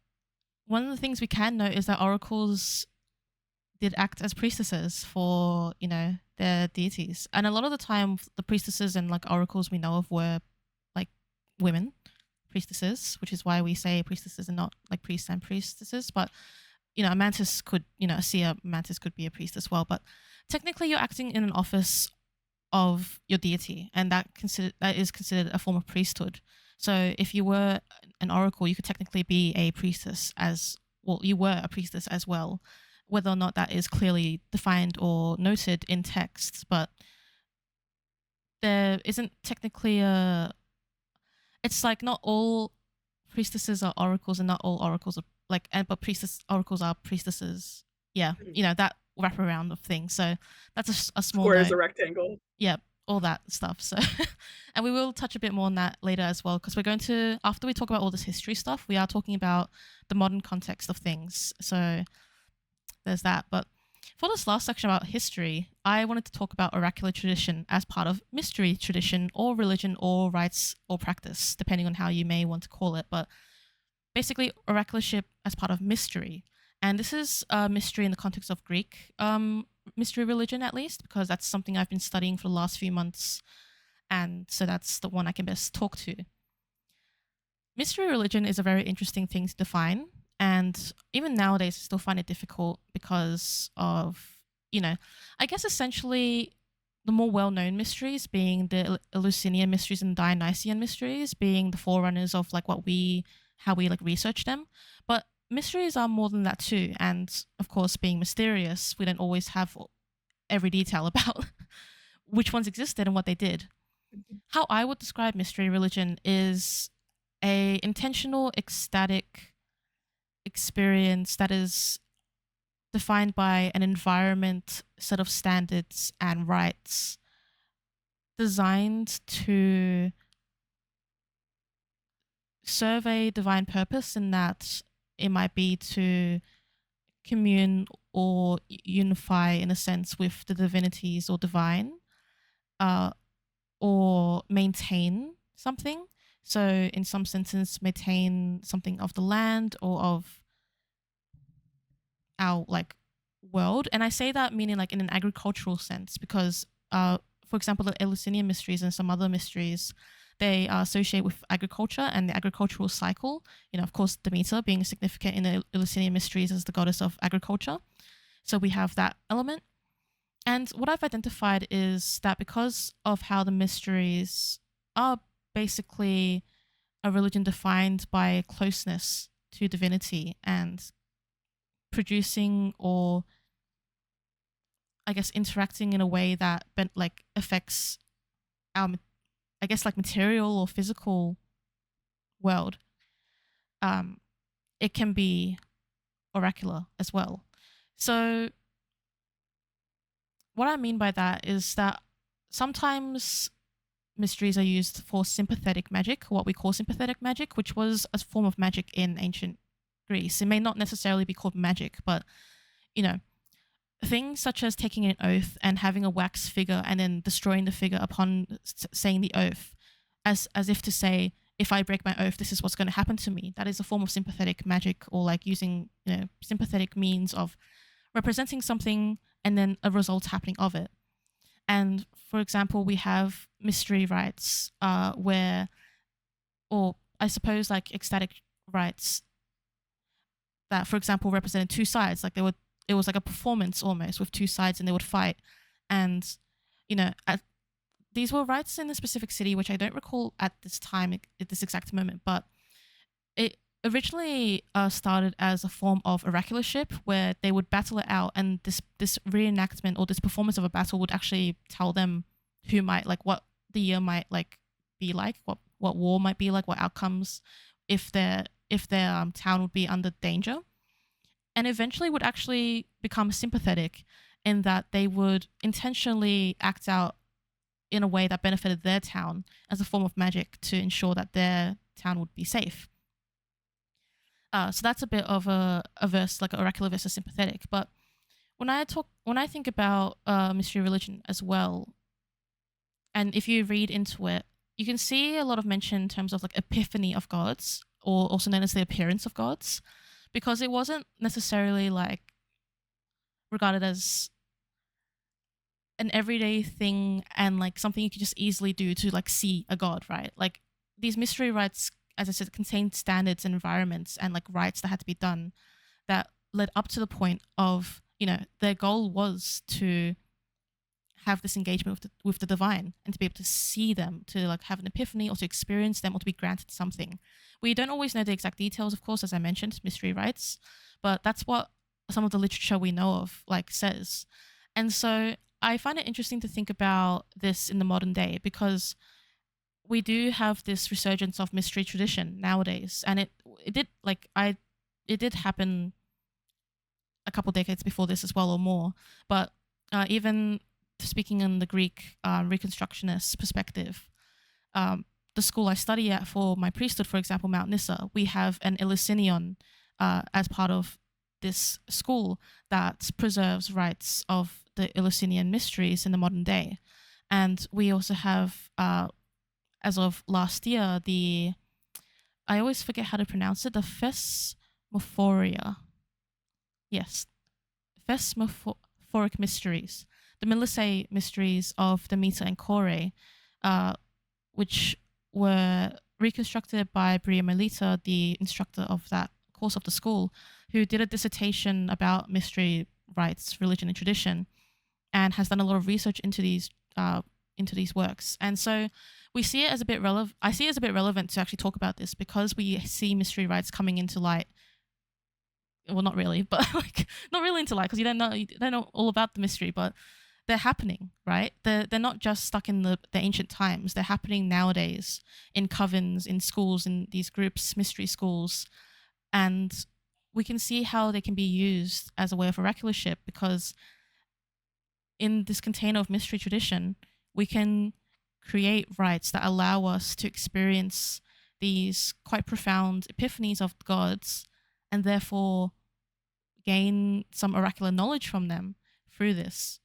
one of the things we can note is that oracles did act as priestesses for, their deities. And a lot of the time, the priestesses and like oracles we know of were like women priestesses, which is why we say priestesses and not like priests and priestesses. But a mantis could, a seer mantis could be a priest as well. But technically, you're acting in an office of your deity, and that is considered a form of priesthood. So if you were an oracle, you could technically be a priestess as well. You were a priestess as well, whether or not that is clearly defined or noted in text. But there isn't technically a. It's like not all priestesses are oracles, and not all oracles are like. And but priestess oracles are priestesses. Yeah, Mhm. that wraparound of things. So that's a small Square is note. a rectangle. Yeah, all that stuff. So, and we will touch a bit more on that later as well, because we're going to, after we talk about all this history stuff, we are talking about the modern context of things. So there's that. But for this last section about history, I wanted to talk about oracular tradition as part of mystery tradition or religion or rites or practice, depending on how you may want to call it. But basically, oracularship as part of mystery. And this is a mystery in the context of Greek mystery religion, at least, because that's something I've been studying for the last few months. And so that's the one I can best talk to. Mystery religion is a very interesting thing to define. And even nowadays, I still find it difficult because of, I guess essentially the more well known mysteries being the Eleusinian mysteries and Dionysian mysteries being the forerunners of like how we like research them. But mysteries are more than that too. And of course, being mysterious, we don't always have every detail about which ones existed and what they did. How I would describe mystery religion is a intentional ecstatic experience that is defined by an environment, set of standards and rites designed to serve a divine purpose, in that it might be to commune or unify in a sense with the divinities or divine, uh, or maintain something. So, in some senses, maintain something of the land or of our like world. And I say that meaning like in an agricultural sense because, for example, the Eleusinian mysteries and some other mysteries, they are associated with agriculture and the agricultural cycle. Of course, Demeter being significant in the Eleusinian mysteries as the goddess of agriculture. So we have that element. And what I've identified is that because of how the mysteries are basically a religion defined by closeness to divinity and producing or I guess interacting in a way that like affects our I guess like material or physical world, um, it can be oracular as well. So what I mean by that is that sometimes mysteries are used for sympathetic magic, what we call sympathetic magic, which was a form of magic in ancient Greece. It may not necessarily be called magic, but you know, things such as taking an oath and having a wax figure and then destroying the figure upon saying the oath, as if to say, if I break my oath, this is what's going to happen to me. That is a form of sympathetic magic, or like using sympathetic means of representing something and then a result happening of it. And for example, we have mystery rites, where, or I suppose like ecstatic rites that, for example, represented two sides. Like it was like a performance almost with two sides, and they would fight. And you know, these were rites in a specific city, which I don't recall at this time, at this exact moment, but it originally started as a form of oracularship where they would battle it out, and this reenactment or this performance of a battle would actually tell them who might like what the year might like be like, what war might be like, what outcomes if their town would be under danger, and eventually would actually become sympathetic in that they would intentionally act out in a way that benefited their town as a form of magic to ensure that their town would be safe. So that's a bit of a verse like oracular versus sympathetic. But when I think about mystery religion as well, and if you read into it, you can see a lot of mention in terms of like epiphany of gods, or also known as the appearance of gods, because it wasn't necessarily like regarded as an everyday thing and like something you could just easily do to like see a god, right? Like these mystery rites, as I said, contained standards and environments and like rites that had to be done that led up to the point of, their goal was to have this engagement with the divine and to be able to see them, to like have an epiphany or to experience them or to be granted something. We don't always know the exact details, of course, as I mentioned, mystery rites, but that's what some of the literature we know of like says. And so I find it interesting to think about this in the modern day because we do have this resurgence of mystery tradition nowadays, and it did like I it did happen a couple decades before this as well or more. But even speaking in the Greek Reconstructionist perspective, um, the school I study at for my priesthood, for example, Mount Nissa, we have an Eleusinion as part of this school that preserves rites of the Eleusinian mysteries in the modern day. And we also have, as of last year, I always forget how to pronounce it, the Thesmophoria. Yes, Thesmophoric mysteries, the Melissae mysteries of Demeter and Kore, uh, which were reconstructed by Bria Melita, the instructor of that course of the school, who did a dissertation about mystery rites, religion, and tradition, and has done a lot of research into these works. And so we see it as a bit relevant. I see it as a bit relevant to actually talk about this because we see mystery rites coming into light. Well, not really, but like not really into light because you don't know all about the mystery, but they're happening, right? They're not just stuck in the ancient times. They're happening nowadays in covens, in schools, in these groups, mystery schools, and we can see how they can be used as a way of oracularship because in this container of mystery tradition, we can create rites that allow us to experience these quite profound epiphanies of gods and therefore gain some oracular knowledge from them through this.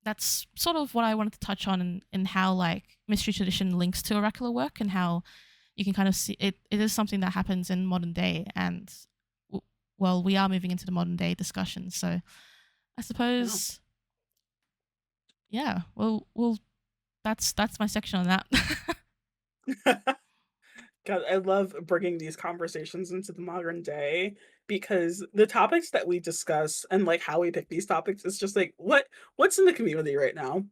That's sort of what I wanted to touch on in how like mystery tradition links to oracular work and how you can kind of see it. It is something that happens in modern day, and well, we are moving into the modern day discussion. So I Yeah. suppose, yeah. Well, that's my section on that. God, I love bringing these conversations into the modern day because the topics that we discuss and like how we pick these topics is just like what's in the community right now?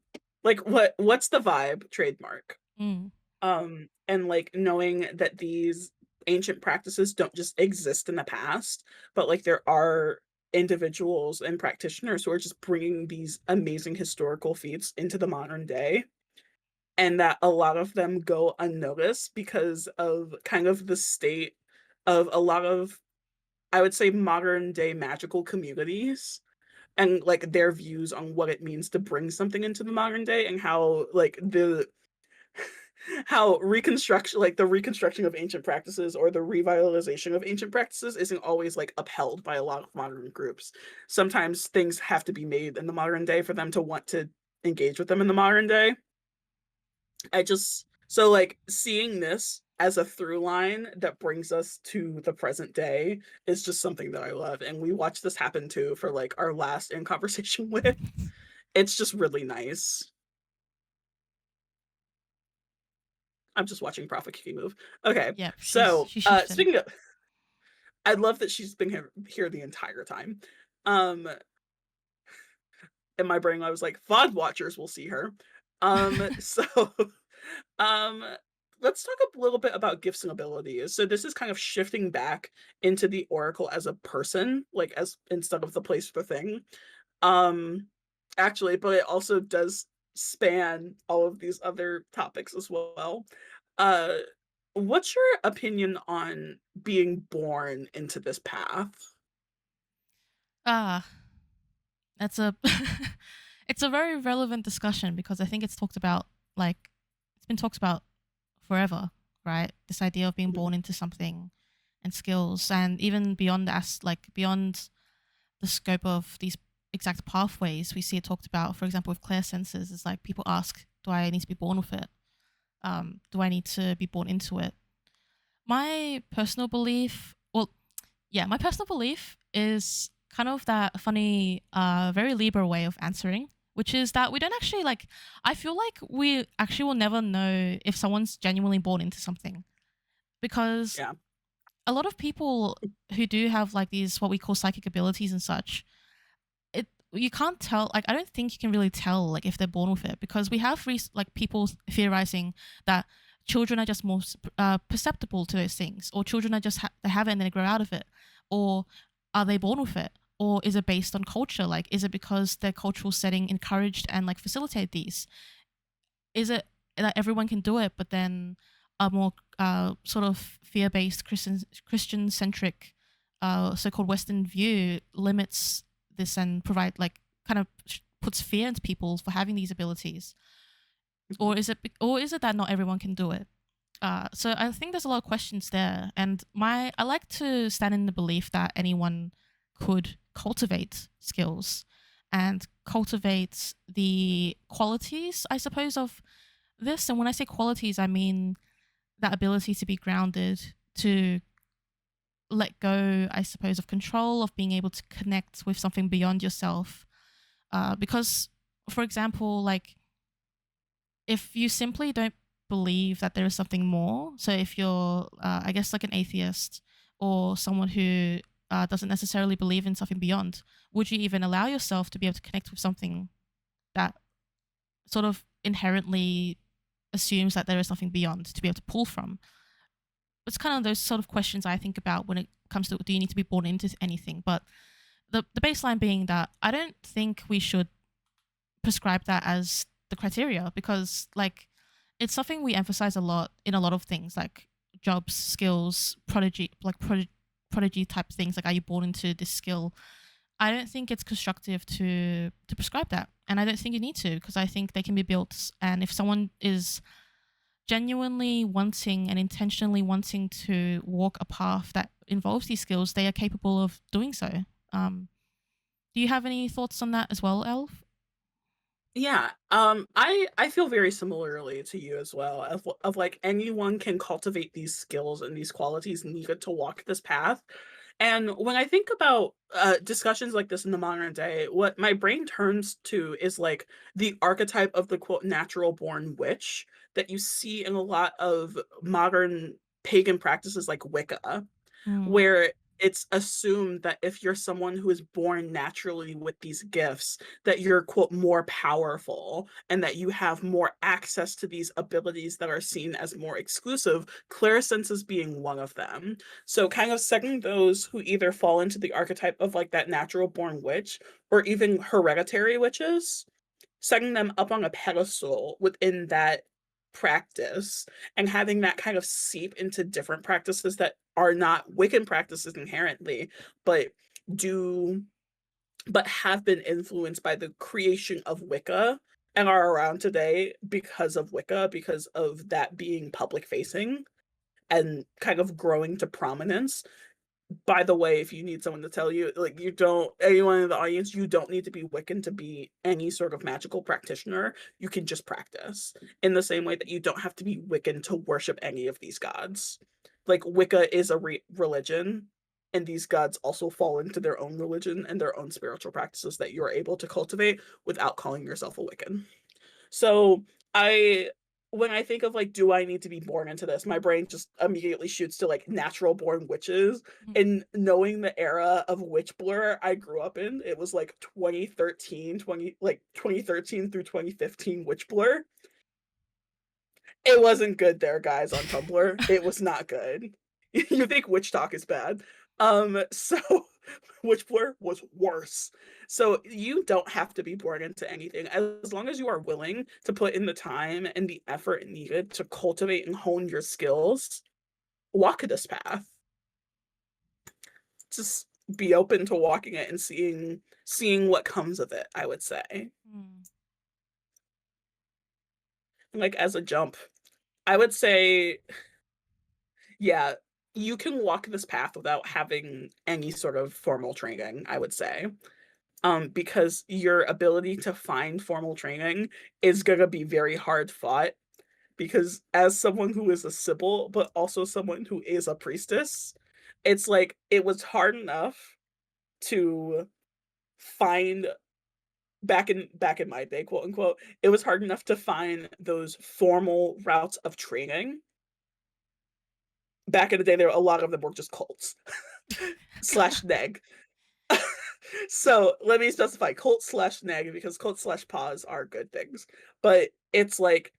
Like what's the vibe trademark? Mm, And like knowing that these ancient practices don't just exist in the past, but like there are individuals and practitioners who are just bringing these amazing historical feats into the modern day and that a lot of them go unnoticed because of kind of the state of a lot of, I would say, modern day magical communities and like their views on what it means to bring something into the modern day and how like the how reconstruction like the reconstruction of ancient practices or the revitalization of ancient practices isn't always like upheld by a lot of modern groups. Sometimes things have to be made in the modern day for them to want to engage with them in the modern day. I just so like seeing this as a through line that brings us to the present day is just something that I love. And we watched this happen too for like our last in conversation with. It's just really nice. I'm just watching Prophet Kiki move. Okay. yep, So she's shifting. speaking of I love that she's been here the entire time. Um in my brain, I was like, "VOD watchers will see her." So, um, let's talk a little bit about gifts and abilities. So this is kind of shifting back into the Oracle as a person, like, as instead of the place for thing. Um, actually, but it also does span all of these other topics as well. Uh, what's your opinion on being born into this path? Ah, that's a it's a very relevant discussion because I think it's talked about like it's been talked about forever, right? This idea of being Mhm. born into something and skills, and even beyond that, like beyond the scope of these exact pathways, we see it talked about. For example, with clear senses, it's like people ask, "Do I need to be born with it? Do I need to be born into it?" My personal belief, well, yeah, my personal belief is kind of that funny, very Libra way of answering, which is that we don't actually like. I feel like we actually will never know if someone's genuinely born into something because Yeah. a lot of people who do have like these what we call psychic abilities and such, it you can't tell. Like, I don't think you can really tell like if they're born with it because we have like people theorizing that children are just more perceptible to those things, or children are just they have it and they grow out of it, or are they born with it, or is it based on culture? Like, is it because their cultural setting encouraged and like facilitate these? Is it that everyone can do it, but then a more sort of fear-based Christian-centric so-called Western view limits this and provide like kind of puts fear into people for having these abilities, Mhm. or is it that not everyone can do it? So I think there's a lot of questions there, and I like to stand in the belief that anyone could cultivate skills and cultivate the qualities, I suppose, of this. And when I say qualities, I mean that ability to be grounded, to let go, I suppose, of control, of being able to connect with something beyond yourself. Because, for example, like if you simply don't believe that there is something more, so if you're, I guess, like an atheist or someone who doesn't necessarily believe in something beyond, would you even allow yourself to be able to connect with something that sort of inherently assumes that there is something beyond to be able to pull from? It's kind of those sort of questions I think about when it comes to do you need to be born into anything? But the baseline being that I don't think we should prescribe that as the criteria because like it's something we emphasize a lot in a lot of things like jobs, skills, prodigy type things. Like, are you born into this skill? I don't think it's constructive to prescribe that, and I don't think you need to because I think they can be built. And if someone is genuinely wanting and intentionally wanting to walk a path that involves these skills, they are capable of doing so. Um, do you have any thoughts on that as well, Elf? Yeah, I feel very similarly to you as well, of like anyone can cultivate these skills and these qualities needed to walk this path. And when I think about discussions like this in the modern day, what my brain turns to is like the archetype of the quote natural born witch that you see in a lot of modern pagan practices like Wicca, Mm, where it's assumed that if you're someone who is born naturally with these gifts, that you're quote more powerful and that you have more access to these abilities that are seen as more exclusive, clairsenses being one of them. So kind of setting those who either fall into the archetype of like that natural born witch or even hereditary witches, setting them up on a pedestal within that practice and having that kind of seep into different practices that are not Wiccan practices inherently, but do but have been influenced by the creation of Wicca and are around today because of Wicca, because of that being public facing and kind of growing to prominence. By the way, if you need someone to tell you, like, you don't anyone in the audience, you don't need to be Wiccan to be any sort of magical practitioner. You can just practice in the same way that you don't have to be Wiccan to worship any of these gods. Like, Wicca is a religion, and these gods also fall into their own religion and their own spiritual practices that you're able to cultivate without calling yourself a Wiccan. So I when I think of, like, do I need to be born into this, my brain just immediately shoots to, like, natural born witches, Mhm. and knowing the era of witch blur I grew up in, it was, like, 2013 through 2015 witch blur. It wasn't good there, guys, on Tumblr. It was not good. You think witch talk is bad. So witch blur was worse. So you don't have to be born into anything. As long as you are willing to put in the time and the effort needed to cultivate and hone your skills, walk this path. Just be open to walking it and seeing what comes of it, I would say. Mm. Like as a jump, I would say, yeah, you can walk this path without having any sort of formal training, I would say. Because your ability to find formal training is gonna be very hard fought because as someone who is a Sibyl, but also someone who is a priestess, it's like it was hard enough to find back in my day, quote unquote, it was hard enough to find those formal routes of training. Back in the day, there a lot of them were just cults slash neg. So let me specify cult slash neg because cult slash pause are good things. But it's like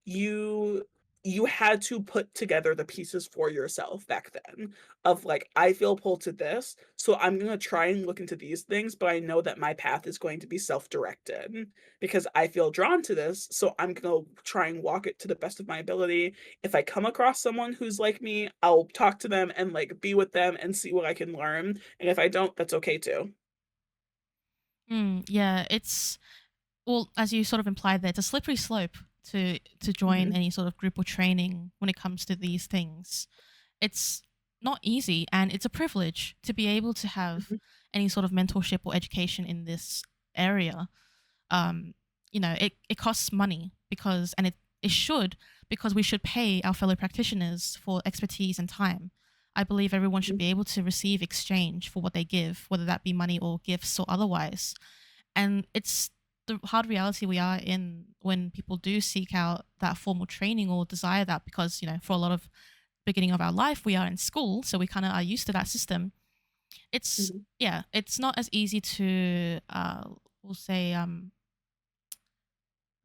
you you had to put together the pieces for yourself back then of like I feel pulled to this, so I'm going to try and look into these things, but I know that my path is going to be self-directed because I feel drawn to this, so I'm going to try and walk it to the best of my ability. If I come across someone who's like me, I'll talk to them and like be with them and see what I can learn, and if I don't, that's okay too. Yeah, it's well, as you sort of implied there, it's a slippery slope to join Mhm, any sort of group or training when it comes to these things. It's not easy, and it's a privilege to be able to have mhm, any sort of mentorship or education in this area. um, it costs money because, and it should, because we should pay our fellow practitioners for expertise and time. I believe everyone should mhm, be able to receive exchange for what they give, whether that be money or gifts or otherwise. And it's the hard reality we are in when people do seek out that formal training or desire that because, for a lot of beginning of our life, we are in school, so we kind of are used to that system. It's, mhm, yeah, it's not as easy to, we'll say,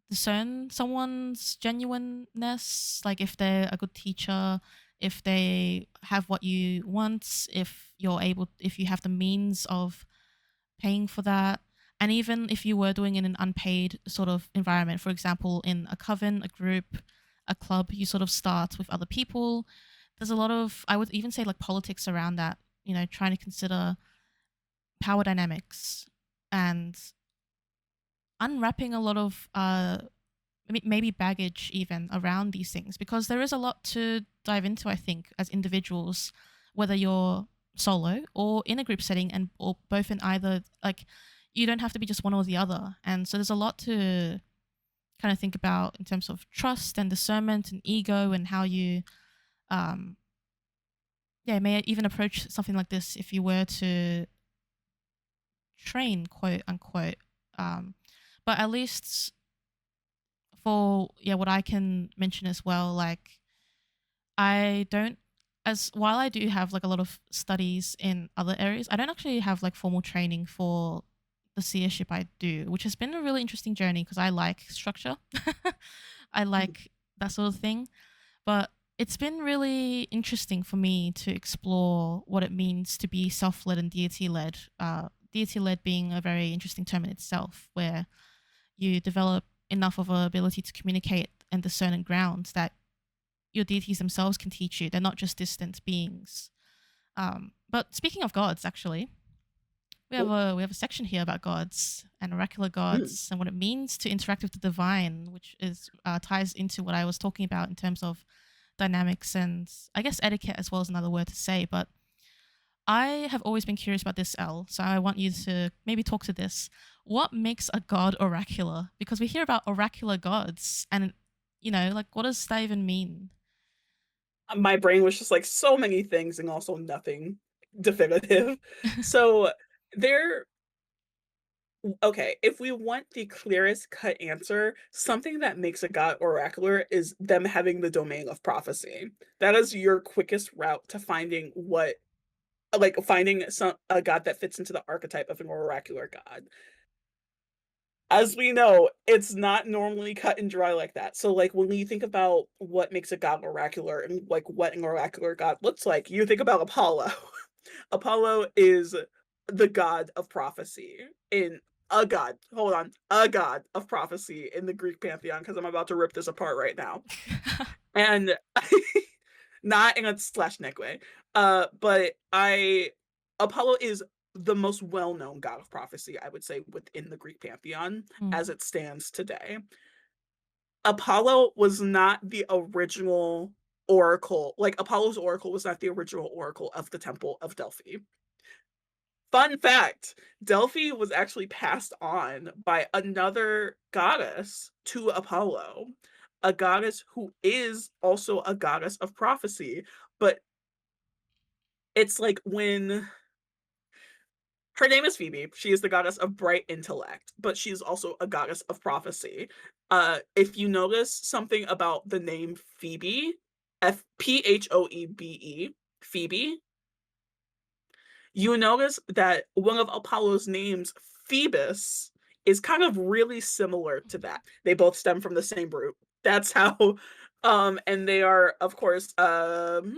discern someone's genuineness, like if they're a good teacher, if they have what you want, if you have the means of paying for that. And even if you were doing it in an unpaid sort of environment, for example, in a coven, a group, a club, you sort of start with other people. There's a lot of, I would even say, like politics around that, trying to consider power dynamics and unwrapping a lot of maybe baggage even around these things because there is a lot to dive into, I think, as individuals, whether you're solo or in a group setting and or both in either, like you don't have to be just one or the other. And so there's a lot to kind of think about in terms of trust and discernment and ego and how you um yeah, may even approach something like this if you were to train, quote unquote. um but at least for, yeah, what I can mention as well, like I don't, as while I do have like a lot of studies in other areas, I don't actually have like formal training for the seership I do, which has been a really interesting journey because I like structure. I mhm, like that sort of thing. But it's been really interesting for me to explore what it means to be self led and deity led. Deity led being a very interesting term in itself, where you develop enough of a ability to communicate and discern and ground that your deities themselves can teach you. They're not just distant beings. But speaking of gods, actually, cool. we have a section here about gods and oracular Mm, gods and what it means to interact with the divine, which is ties into what I was talking about in terms of dynamics and I guess etiquette as well as another word to say. But I have always been curious about this, L. So I want you to maybe talk to this. What makes a god oracular? Because we hear about oracular gods, and like what does that even mean? my brain was just like so many things and also nothing definitive. So there Okay, if we want the clearest cut answer, something that makes a god oracular is them having the domain of prophecy. That is your quickest route to finding what like finding a god that fits into the archetype of an oracular god. As we know, it's not normally cut and dry like that. So, like, when you think about what makes a god oracular and, like, what an oracular god looks like, you think about Apollo. Apollo is the god of prophecy in a god of prophecy in the Greek pantheon, because I'm about to rip this apart right now. And not in a slash neck way. But I Apollo is the most well-known god of prophecy, I would say, within the Greek pantheon as Mm. it stands today. Apollo was not the original oracle. Like Apollo's oracle was not the original oracle of the Temple of Delphi. Fun fact, Delphi was actually passed on by another goddess to Apollo, a goddess who is also a goddess of prophecy, but it's like when her name is Phoebe. She is the goddess of bright intellect, but she's also a goddess of prophecy. If you notice something about the name Phoebe, Phoebe, Phoebe, you notice that one of Apollo's names, Phoebus, is kind of really similar to that. They both stem from the same root. That's how, and they are, of course, cousins.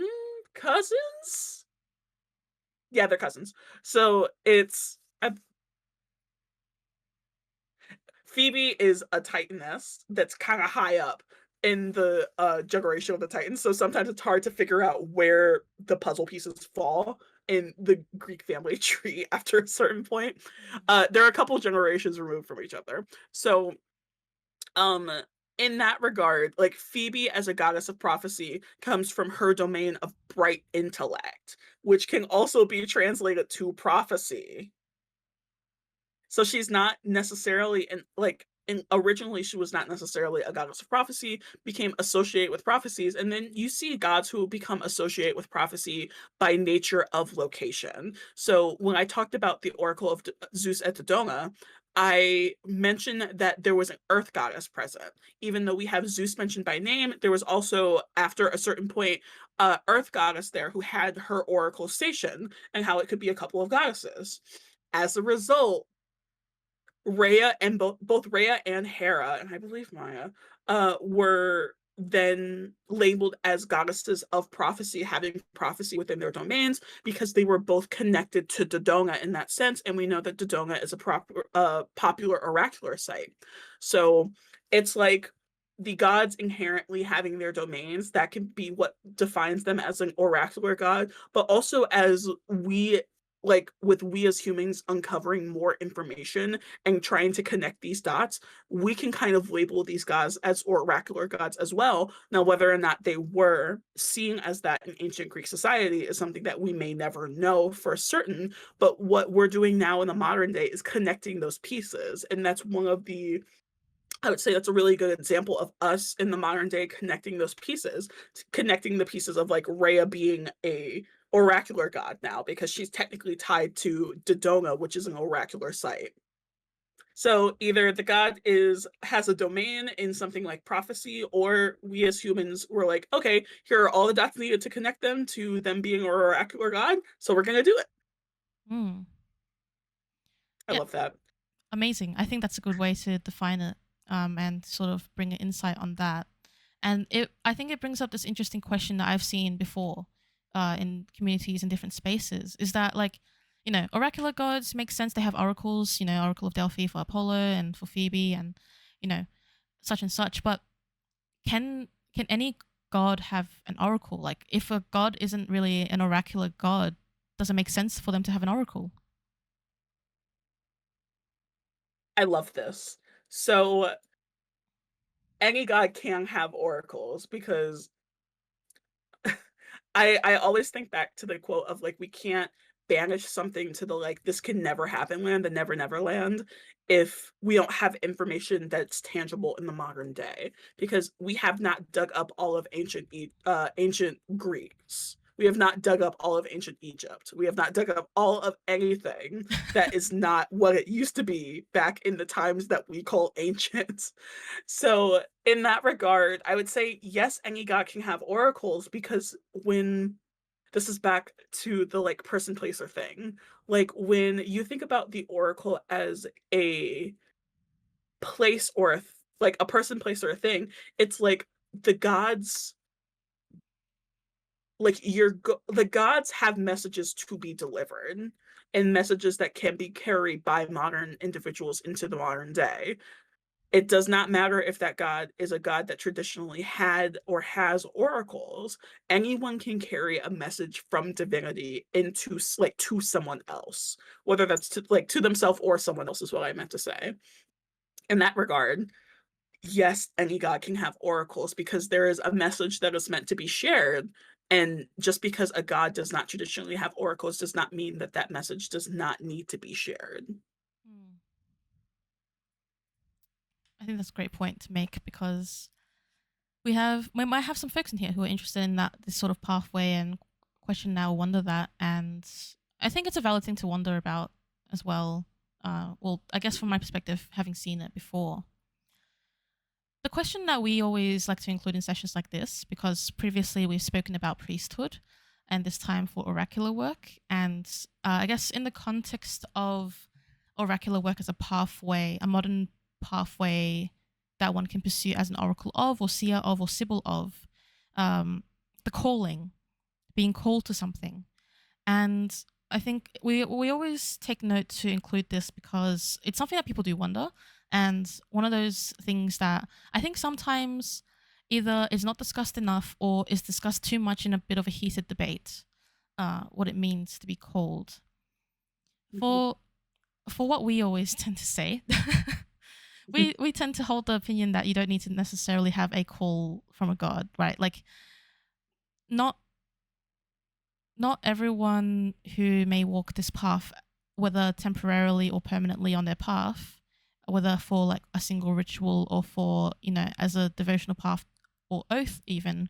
Yeah, they're cousins. So it's Phoebe is a Titaness that's kind of high up in the generation of the Titans. So sometimes it's hard to figure out where the puzzle pieces fall in the Greek family tree after a certain point. There are a couple generations removed from each other. So um in that regard, like Phoebe as a goddess of prophecy comes from her domain of bright intellect, which can also be translated to prophecy. So she's not necessarily originally she was not necessarily a goddess of prophecy, became associated with prophecies, and then you see gods who become associated with prophecy by nature of location. So when I talked about the oracle of Zeus at Dodona, I mentioned that there was an earth goddess present. Even though we have Zeus mentioned by name, there was also, after a certain point, a earth goddess there who had her oracle station, and how it could be a couple of goddesses. As a result, Rhea and both Rhea and Hera, and I believe Maya, were then labeled as goddesses of prophecy, having prophecy within their domains because they were both connected to Dodona in that sense, and we know that Dodona is a popular oracular site. So it's like the gods inherently having their domains that can be what defines them as an oracular god, but also as we as humans uncovering more information and trying to connect these dots, we can kind of label these gods as oracular gods as well. Now, whether or not they were seen as that in ancient Greek society is something that we may never know for certain. But what we're doing now in the modern day is connecting those pieces. And that's one of the I would say that's a really good example of us in the modern day connecting those pieces, connecting the pieces of like Rhea being a oracular god now because she's technically tied to Dodona, which is an oracular site. So either the god is has a domain in something like prophecy, or we as humans were like, okay, here are all the dots needed to connect them to them being an oracular god, so we're gonna do it. Mm. I Yeah, love that. amazing. I think that's a good way to define it, and sort of bring an insight on that. And I think it brings up this interesting question that I've seen before, in communities in different spaces. Is that like, oracular gods make sense? They have oracles. Oracle of Delphi for Apollo and for Phoebe, and you know, such and such. But can any god have an oracle? Like, if a god isn't really an oracular god, does it make sense for them to have an oracle? I love this. So any god can have oracles because I always think back to the quote of like we can't banish something to the like this can never happen land, the never land, if we don't have information that's tangible in the modern day because we have not dug up all of ancient Greeks. We have not dug up all of ancient Egypt. We have not dug up all of anything that is not what it used to be back in the times that we call ancient. So, in that regard, I would say, yes, any god can have oracles because when this is back to the, like, person, place, or thing. Like, when you think about the oracle as a place or like, a person, place, or a thing, it's like the gods like, the gods have messages to be delivered and messages that can be carried by modern individuals into the modern day. It does not matter if that god is a god that traditionally had or has oracles. Anyone can carry a message from divinity into like to someone else, whether that's to like to themselves or someone else is what I meant to say. In that regard, yes, any god can have oracles because there is a message that is meant to be shared. And just because a god does not traditionally have oracles does not mean that that message does not need to be shared. Hmm. I think that's a great point to make because we might have some folks in here who are interested in that this sort of pathway and question now, wonder that, and I think it's a valid thing to wonder about as well. Well, I guess from my perspective, having seen it before, the question that we always like to include in sessions like this, because previously we've spoken about priesthood, and this time for oracular work, and I guess in the context of oracular work as a pathway, a modern pathway that one can pursue as an oracle of, or seer of, or sibyl of, the calling, being called to something. And I think we always take note to include this because it's something that people do wonder. And one of those things that I think sometimes either is not discussed enough or is discussed too much in a bit of a heated debate, what it means to be called. Mhm. For for what we always tend to say, we tend to hold the opinion that you don't need to necessarily have a call from a god, right? Like not not everyone who may walk this path, whether temporarily or permanently on their path, whether for like a single ritual or for, as a devotional path or oath, even,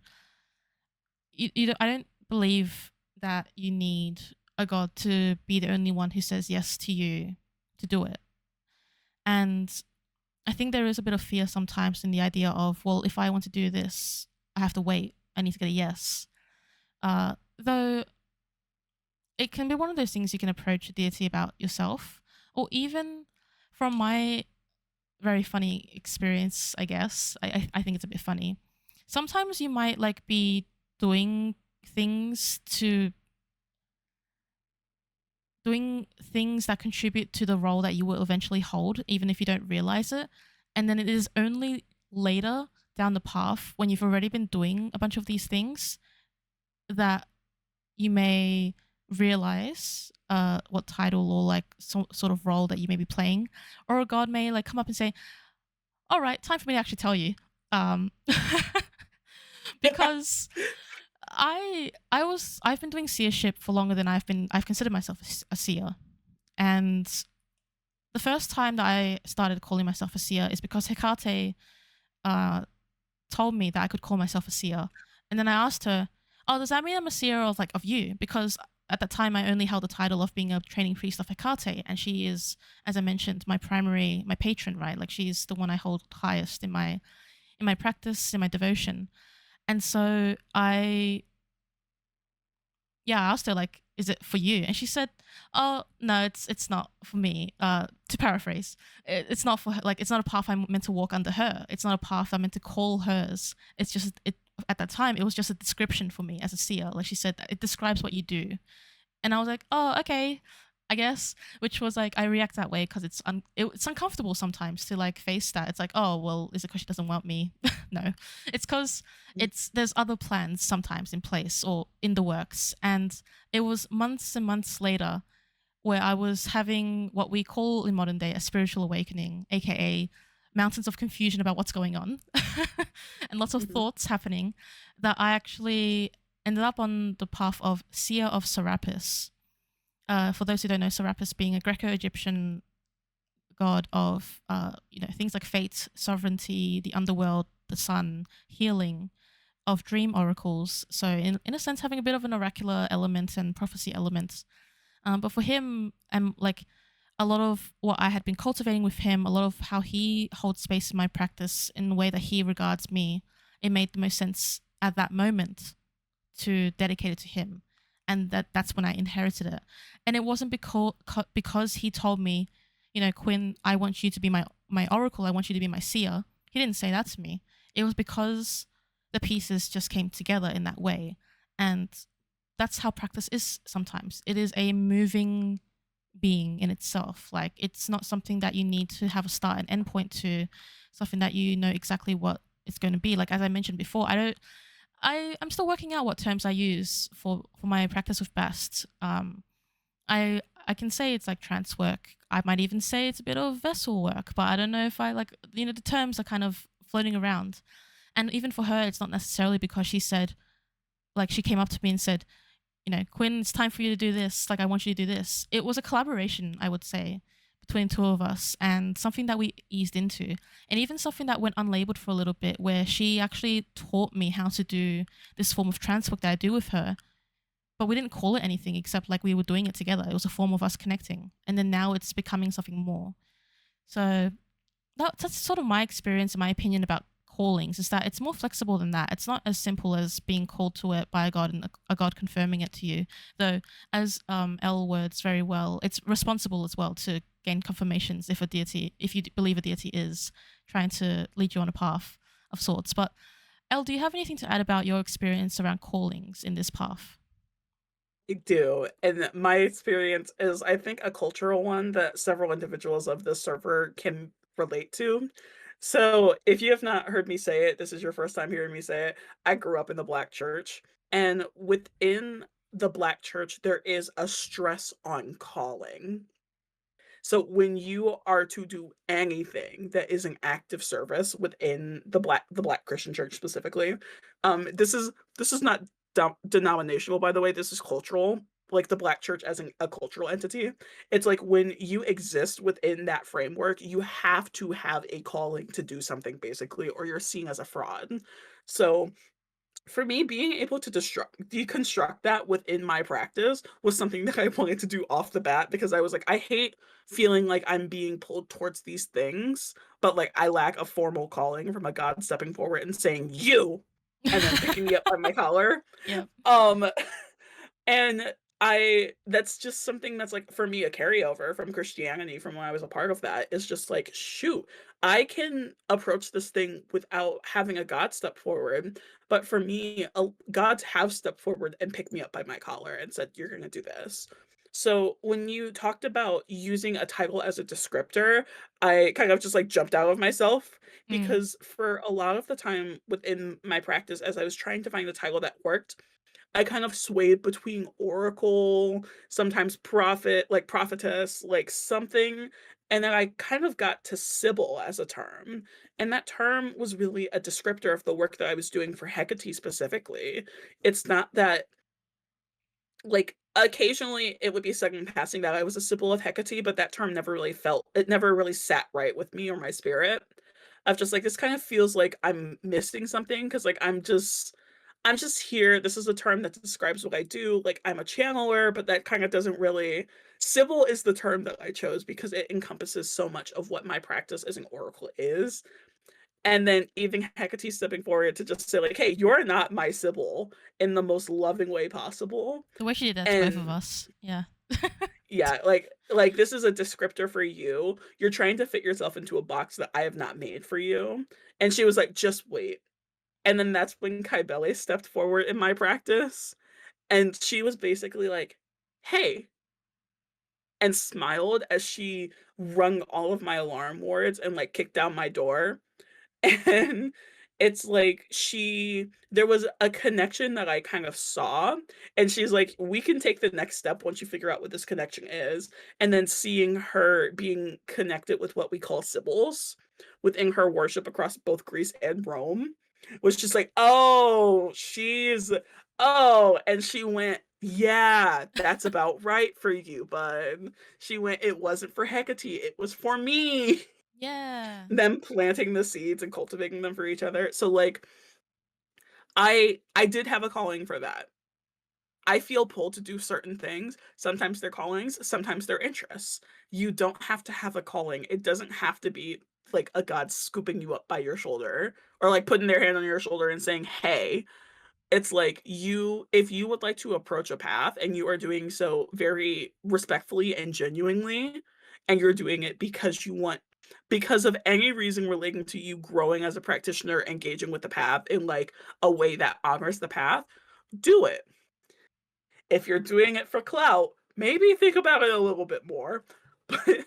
I don't believe that you need a God to be the only one who says yes to you to do it. And I think there is a bit of fear sometimes in the idea of, well, if I want to do this, I have to wait. I need to get a yes. Though it can be one of those things you can approach a deity about yourself, or even from my very funny experience, I guess. I think it's a bit funny. Sometimes you might like be doing things to doing things that contribute to the role that you will eventually hold, even if you don't realize it. And then it is only later down the path when you've already been doing a bunch of these things that you may realize what title or like sort of role that you may be playing, or a god may like come up and say, "All right, time for me to actually tell you," um, because I've been doing seership for longer than I've considered myself a seer, and the first time that I started calling myself a seer is because Hecate uh, told me that I could call myself a seer. And then I asked her, "Oh, does that mean I'm a seer of of you?" Because at that time I only held the title of being a training priest of Hecate, and she is, as I mentioned, my patron, right? Like she's the one I hold highest in my practice, in my devotion. And so I asked her like, "Is it for you?" And she said, "Oh no, it's not for me." To paraphrase, it's not for her. Like it's not a path I'm meant to walk under her. It's not a path I'm meant to call hers. It's just it at that time it was just a description for me as a seer. Like she said, it describes what you do, and I was like, "Oh, okay." I guess, which was like I react that way because it's uncomfortable sometimes to like face that. It's like, oh well, is it because she doesn't want me? No, it's because there's other plans sometimes in place or in the works, and it was months and months later where I was having what we call in modern day a spiritual awakening, aka mountains of confusion about what's going on, and lots of Mhm. thoughts happening, that I actually ended up on the path of Seer of Serapis. For those who don't know, Serapis being a Greco-Egyptian god of things like fate, sovereignty, the underworld, the sun, healing, of dream oracles. So in a sense, having a bit of an oracular element and prophecy element. But for him, and like a lot of what I had been cultivating with him, a lot of how he holds space in my practice in the way that he regards me, it made the most sense at that moment to dedicate it to him. And that's when I inherited it. And it wasn't because he told me, Quinn, I want you to be my oracle. I want you to be my seer. He didn't say that to me. It was because the pieces just came together in that way. And that's how practice is sometimes. It is a moving being in itself. Like it's not something that you need to have a start and end point to, something that you know exactly what it's going to be. Like as I mentioned before, I'm still working out what terms I use for my practice with best. I can say it's like trance work. I might even say it's a bit of vessel work, but I don't know if I like the terms are kind of floating around. And even for her, it's not necessarily because she said, like she came up to me and said, Quinn, it's time for you to do this. Like, I want you to do this. It was a collaboration, I would say, between the two of us and something that we eased into. And even something that went unlabeled for a little bit, where she actually taught me how to do this form of trance work that I do with her. But we didn't call it anything except like we were doing it together. It was a form of us connecting. And then now it's becoming something more. So that's sort of my experience, in my opinion, about callings, is that it's more flexible than that. It's not as simple as being called to it by a god and a god confirming it to you. Though, as L words very well, it's responsible as well to gain confirmations if you believe a deity is trying to lead you on a path of sorts. But L, do you have anything to add about your experience around callings in this path? I do, and my experience is, I think, a cultural one that several individuals of the server can relate to. So, if you have not heard me say it, this is your first time hearing me say it. I grew up in the Black church, and within the Black church, there is a stress on calling. So when you are to do anything that is an active service within the Black Christian church specifically, this is not denominational, by the way, this is cultural, like the Black church as a cultural entity. It's like when you exist within that framework, you have to have a calling to do something basically, or you're seen as a fraud. So for me, being able to deconstruct that within my practice was something that I wanted to do off the bat because I was like, I hate feeling like I'm being pulled towards these things, but like I lack a formal calling from a God stepping forward and saying, "You," and then picking me up by my collar. Yep. Um, and I that's just something that's, like, for me, a carryover from Christianity from when I was a part of that. It's just like, "Shoot, I can approach this thing without having a God step forward." But for me, gods have stepped forward and picked me up by my collar and said, "You're gonna do this." So, when you talked about using a title as a descriptor, I kind of just, like, jumped out of myself Mm. because for a lot of the time within my practice, as I was trying to find a title that worked, I kind of swayed between oracle, sometimes prophet, like prophetess, like something, and then I kind of got to sibyl as a term, and that term was really a descriptor of the work that I was doing for Hecate specifically. It's not that like, occasionally, it would be said in passing that I was a sibyl of Hecate, but that term never really sat right with me or my spirit. Of just like, this kind of feels like I'm missing something because like, I'm just here. This is a term that describes what I do. Like, I'm a channeler, but that kind of doesn't really Sibyl is the term that I chose because it encompasses so much of what my practice as an oracle is. And then even Hecate stepping forward to just say, like, "Hey, you're not my Sibyl," in the most loving way possible. The way she did that to both of And us. Yeah. yeah, like, "This is a descriptor for you. You're trying to fit yourself into a box that I have not made for you." And she was like, "Just wait." And then that's when Kybele stepped forward in my practice, and she was basically like, "Hey," and smiled as she rung all of my alarm words and, like, kicked down my door. And it's like there was a connection that I kind of saw, and she's like, "We can take the next step once you figure out what this connection is." And then seeing her being connected with what we call sibyls within her worship across both Greece and Rome was just like, oh, and she went, "Yeah, that's about right for you, bud." She went, "It wasn't for Hecate, it was for me." Yeah. Them planting the seeds and cultivating them for each other. So, like, I did have a calling for that. I feel pulled to do certain things. Sometimes they're callings, sometimes they're interests. You don't have to have a calling. It doesn't have to be like a god scooping you up by your shoulder or like putting their hand on your shoulder and saying, "Hey." It's like you if you would like to approach a path and you are doing so very respectfully and genuinely, and you're doing it because you want because of any reason relating to you growing as a practitioner, engaging with the path in like a way that honors the path, do it. If you're doing it for clout, maybe think about it a little bit more. But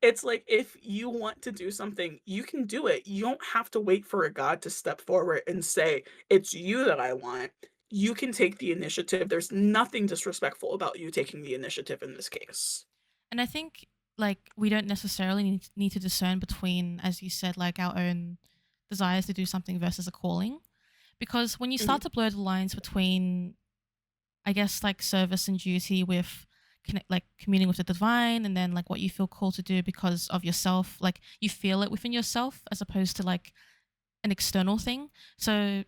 it's like if you want to do something, you can do it. You don't have to wait for a god to step forward and say, "It's you that I want." You can take the initiative. There's nothing disrespectful about you taking the initiative in this case. And I think like we don't necessarily need to discern between, as you said, like our own desires to do something versus a calling. Because when you start Mhm, to blur the lines between, I guess, like service and duty with like communing with the divine, and then like what you feel called to do because of yourself, like you feel it within yourself as opposed to like an external thing. So,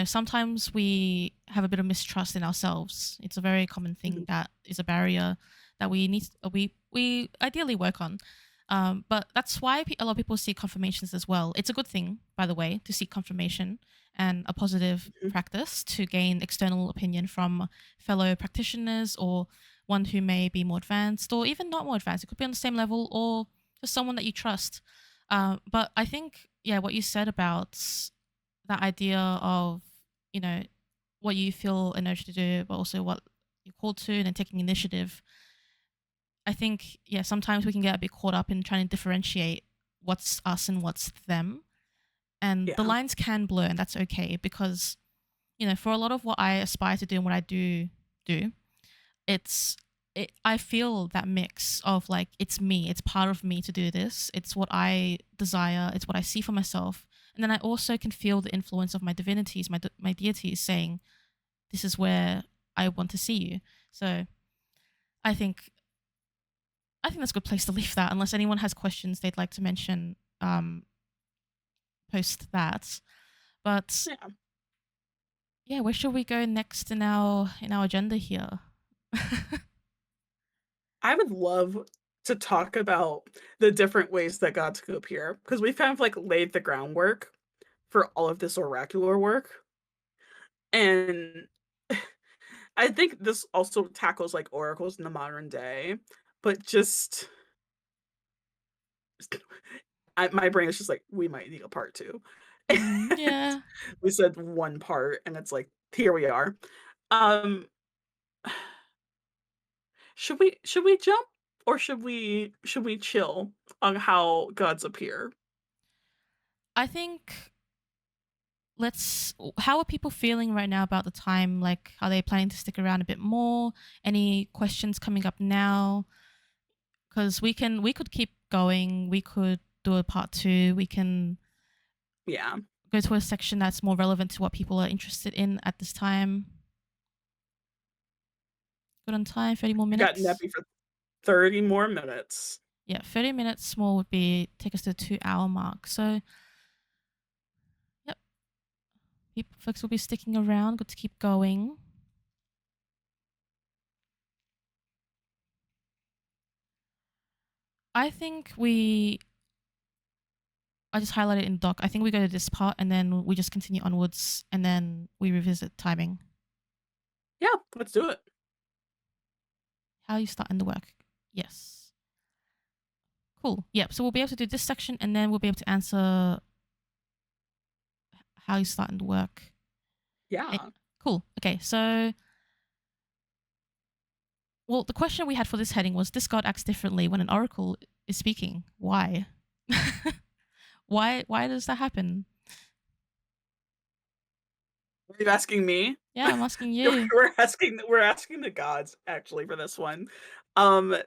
sometimes we have a bit of mistrust in ourselves. It's a very common thing mhm, that is a barrier that we ideally work on. But that's why a lot of people seek confirmations as well. It's a good thing, by the way, to seek confirmation and a positive mhm. practice to gain external opinion from fellow practitioners or one who may be more advanced or even not more advanced. It could be on the same level or just someone that you trust. But I think, yeah, what you said about that idea of, you know, what you feel an urge to do, but also what you're called to, and then taking initiative. I think, yeah, sometimes we can get a bit caught up in trying to differentiate what's us and what's them. And the Yeah, lines can blur, and that's okay because, for a lot of what I aspire to do and what I do, it's I feel that mix of like it's me, it's part of me to do this. It's what I desire, it's what I see for myself. And then I also can feel the influence of my divinities, my deities saying this is where I want to see you. So, I think that's a good place to leave that unless anyone has questions they'd like to mention post that. But yeah. yeah, where should we go next in our agenda here? I would love to talk about the different ways that gods could appear because we've kind of like laid the groundwork for all of this oracular work. And I think this also tackles like oracles in the modern day, but just my brain is just like, we might need a part two. Yeah. We said one part, and it's like, here we are. Um, should we jump or should we chill on how gods appear? I think let's how are people feeling right now about the time? Like, are they planning to stick around a bit more? Any questions coming up now? Because we could keep going. We could do a part two. We can Yeah, go to a section that's more relevant to what people are interested in at this time. Good on time, 30 more we got minutes. Neppy for 30 more minutes. Yeah, 30 minutes more would be take us to the 2 hour mark. So, yep, people, folks will be sticking around. Good to keep going. I think I just highlighted in doc. I think we go to this part and then we just continue onwards and then we revisit timing. Yeah, let's do it. How you start in the work. Yes. Cool. Yep. So we'll be able to do this section and then we'll be able to answer how you start in the work. Eh, Yeah. cool. Okay. So, well, the question we had for this heading was this god acts differently when an oracle is speaking. Why? Why does that happen? Are you asking me? Yeah, I'm asking you. We're asking the gods actually for this one.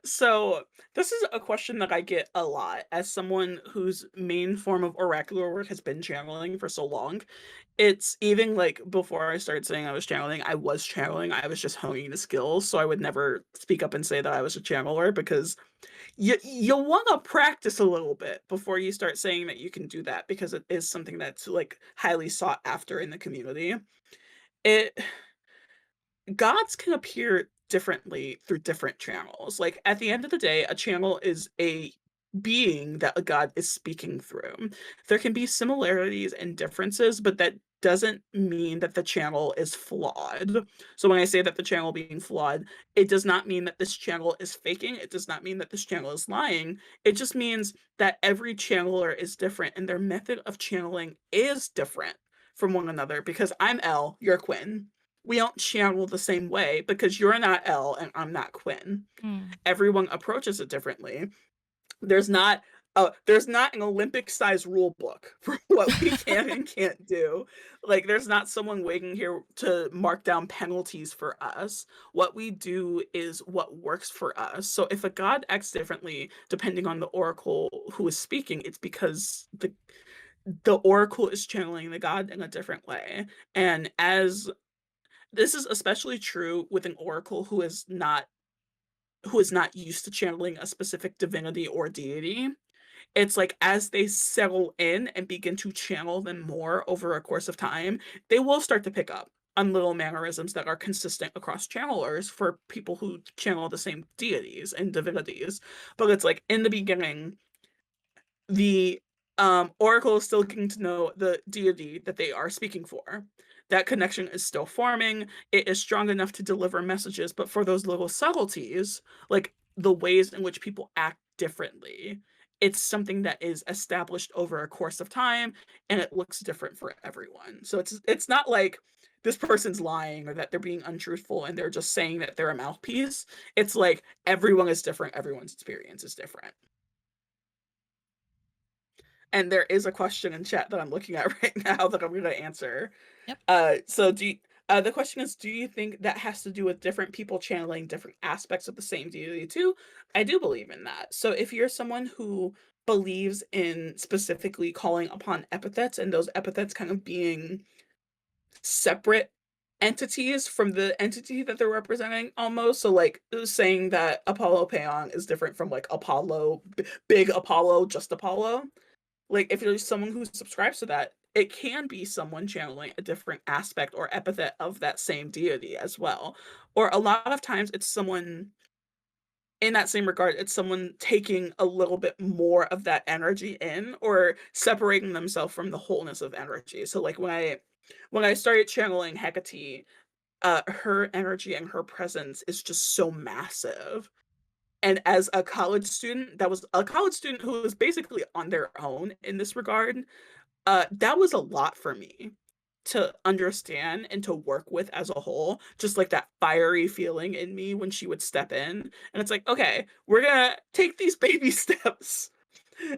So this is a question that I get a lot as someone whose main form of oracular work has been channeling for so long. It's even like before I started saying I was channeling, I was channeling. I was just honing the skills, so I would never speak up and say that I was a channeler because you'll want to practice a little bit before you start saying that you can do that because it is something that's like highly sought after in the community. It gods can appear differently through different channels. Like at the end of the day, a channel is a being that a god is speaking through. There can be similarities and differences, but that doesn't mean that the channel is flawed. So when I say that the channel being flawed, it does not mean that this channel is faking. It does not mean that this channel is lying. It just means that every channeler is different and their method of channeling is different from one another because I'm Elle, you're Quinn. We don't channel the same way because you're not Elle and I'm not Quinn. Mm. Everyone approaches it differently. There's not an Olympic size rule book for what we can and can't do. Like there's not someone waiting here to mark down penalties for us. What we do is what works for us. So if a god acts differently depending on the oracle who is speaking, it's because the oracle is channeling the god in a different way. And as this is especially true with an oracle who is not used to channeling a specific divinity or deity. It's like as they settle in and begin to channel them more over a course of time, they will start to pick up on little mannerisms that are consistent across channelers for people who channel the same deities and divinities. But it's like in the beginning, the oracle is still getting to know the deity that they are speaking for. That connection is still forming. It is strong enough to deliver messages, but for those little subtleties, like the ways in which people act differently, it's something that is established over a course of time and it looks different for everyone. So it's not like this person's lying or that they're being untruthful and they're just saying that they're a mouthpiece. It's like everyone is different, everyone's experience is different. And there is a question in chat that I'm looking at right now that I'm going to answer. Yep. The question is, do you think that has to do with different people channeling different aspects of the same deity too? I do believe in that. So if you're someone who believes in specifically calling upon epithets and those epithets kind of being separate entities from the entity that they're representing almost, so like saying that Apollo Peon is different from like Apollo, big Apollo, just Apollo, like if there's someone who subscribes to that, it can be someone channeling a different aspect or epithet of that same deity as well. Or a lot of times it's someone in that same regard, it's someone taking a little bit more of that energy in or separating themselves from the wholeness of energy. So like when I started channeling Hecate, her energy and her presence is just so massive. And as a college student, that was a college student who was basically on their own in this regard, that was a lot for me to understand and to work with as a whole, just like that fiery feeling in me when she would step in. And it's like, okay, we're gonna take these baby steps.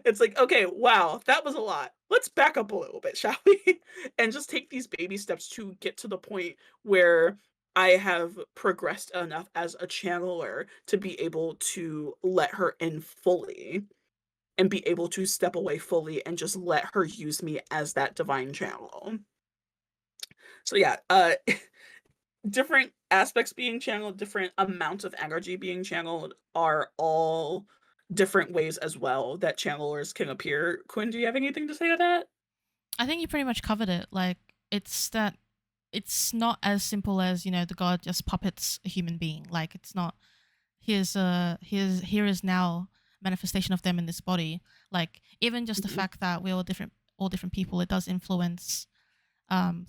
It's like, okay, wow, that was a lot. Let's back up a little bit, shall we? And just take these baby steps to get to the point where I have progressed enough as a channeler to be able to let her in fully and be able to step away fully and just let her use me as that divine channel. So yeah, different aspects being channeled, different amounts of energy being channeled are all different ways as well that channelers can appear. Quinn, do you have anything to say to that? I think you pretty much covered it. Like it's that it's not as simple as, the god just puppets a human being. Like it's not here is now manifestation of them in this body. Like even just the Mhm. fact that we're all different people, it does influence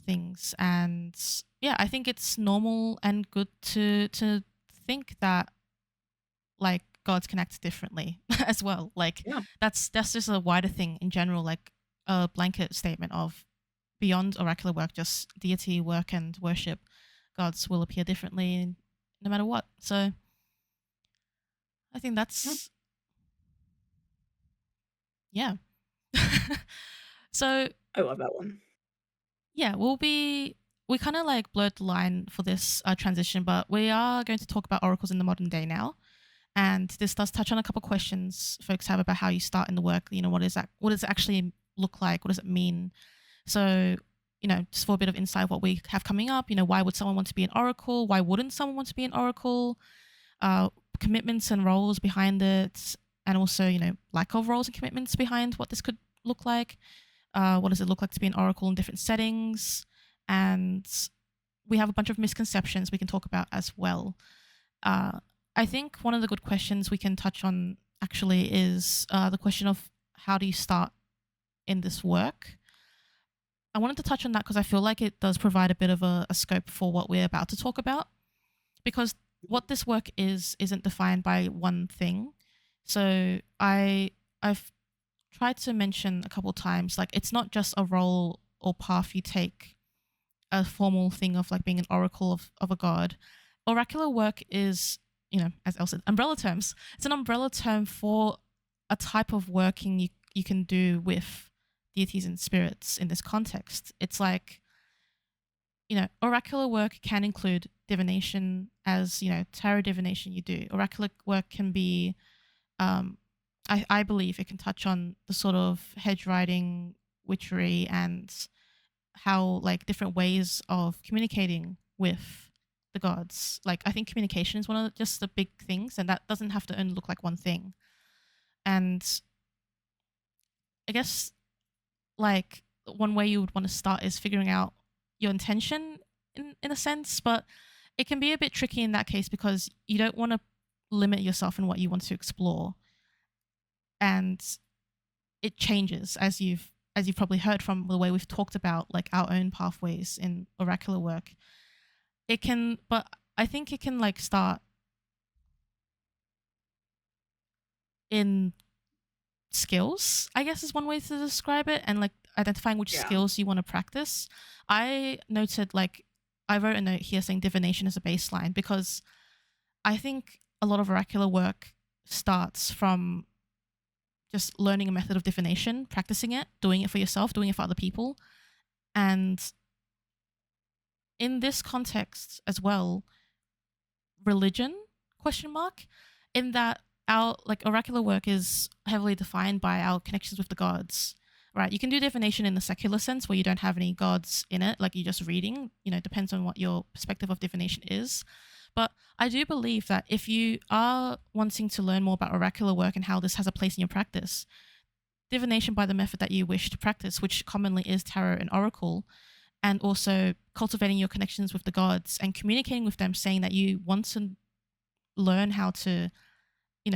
things. And yeah, I think it's normal and good to think that like gods can act differently as well. Like Yeah. that's just a wider thing in general, like a blanket statement of beyond oracular work, just deity work and worship. Gods will appear differently no matter what. So I think Yeah. that's yeah. So I love that one. yeah, we'll be we kind of like blurred the line for this transition, but we are going to talk about oracles in the modern day now. And this does touch on a couple questions folks have about how you start in the work. You know, what is that? What does it actually look like? What does it mean? So, just for a bit of insight, what we have coming up, why would someone want to be an oracle? Why wouldn't someone want to be an oracle? Uh, Commitments and roles behind it, and also, lack of roles and commitments behind what this could look like. What does it look like to be an oracle in different settings? And we have a bunch of misconceptions we can talk about as well. Uh, I think one of the good questions we can touch on actually is the question of how do you start in this work? I wanted to touch on that because I feel like it does provide a bit of a scope for what we're about to talk about. Because what this work isn't defined by one thing. So I've tried to mention a couple times, like it's not just a role or path you take, a formal thing of like being an oracle of a god. Oracular work is, as Elle said, umbrella terms. It's an umbrella term for a type of working you can do with deities and spirits in this context. It's like, oracular work can include divination, as, tarot divination you do. Oracular work can be, I believe it can touch on the sort of hedge writing, witchery, and how like different ways of communicating with the gods. Like I think communication is one of just the big things, and that doesn't have to only look like one thing. And I guess like one way you would want to start is figuring out your intention in a sense, but it can be a bit tricky in that case because you don't want to limit yourself in what you want to explore. And it changes as you've probably heard from the way we've talked about like our own pathways in oracular work. It can, but I think it can like start in skills, I guess is one way to describe it, and like identifying which Yeah. skills you want to practice. I noted like I wrote a note here saying divination as a baseline because I think a lot of oracular work starts from just learning a method of divination, practicing it, doing it for yourself, doing it for other people. And in this context as well, religion question mark, in that our like oracular work is heavily defined by our connections with the gods, right? You can do divination in the secular sense where you don't have any gods in it, like you're just reading, depends on what your perspective of divination is. But I do believe that if you are wanting to learn more about oracular work and how this has a place in your practice, divination by the method that you wish to practice, which commonly is tarot and oracle, and also cultivating your connections with the gods and communicating with them, saying that you want to learn how to,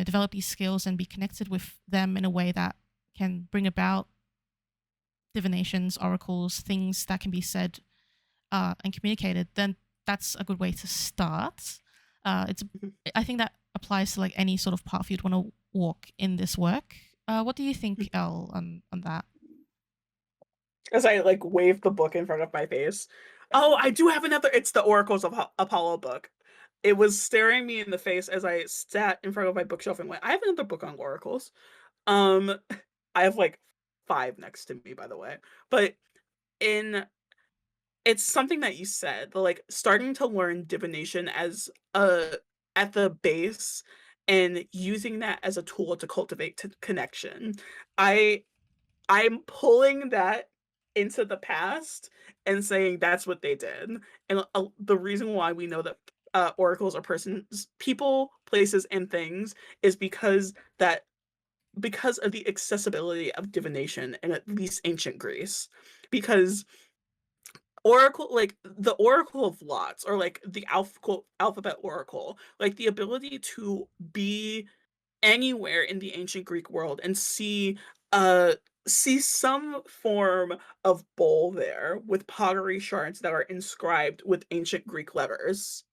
develop these skills and be connected with them in a way that can bring about divinations, oracles, things that can be said and communicated, then that's a good way to start. It's Mhm. I think that applies to like any sort of path you'd want to walk in this work. What do you think, Elle, on that? As I like wave the book in front of my face. Oh, I do have another. It's the Oracles of Apollo book. It was staring me in the face as I sat in front of my bookshelf and went, I have another book on oracles. Um, I have like five next to me, by the way. But in it's something that you said, the like starting to learn divination as a at the base and using that as a tool to cultivate connection. I I'm pulling that into the past and saying that's what they did. And the reason why we know that oracles are persons, people, places, and things is because of the accessibility of divination in at least ancient Greece. Because Oracle, like the Oracle of Lots, or like the alphabet Oracle, like the ability to be anywhere in the ancient Greek world and uh see some form of bowl there with pottery shards that are inscribed with ancient Greek letters,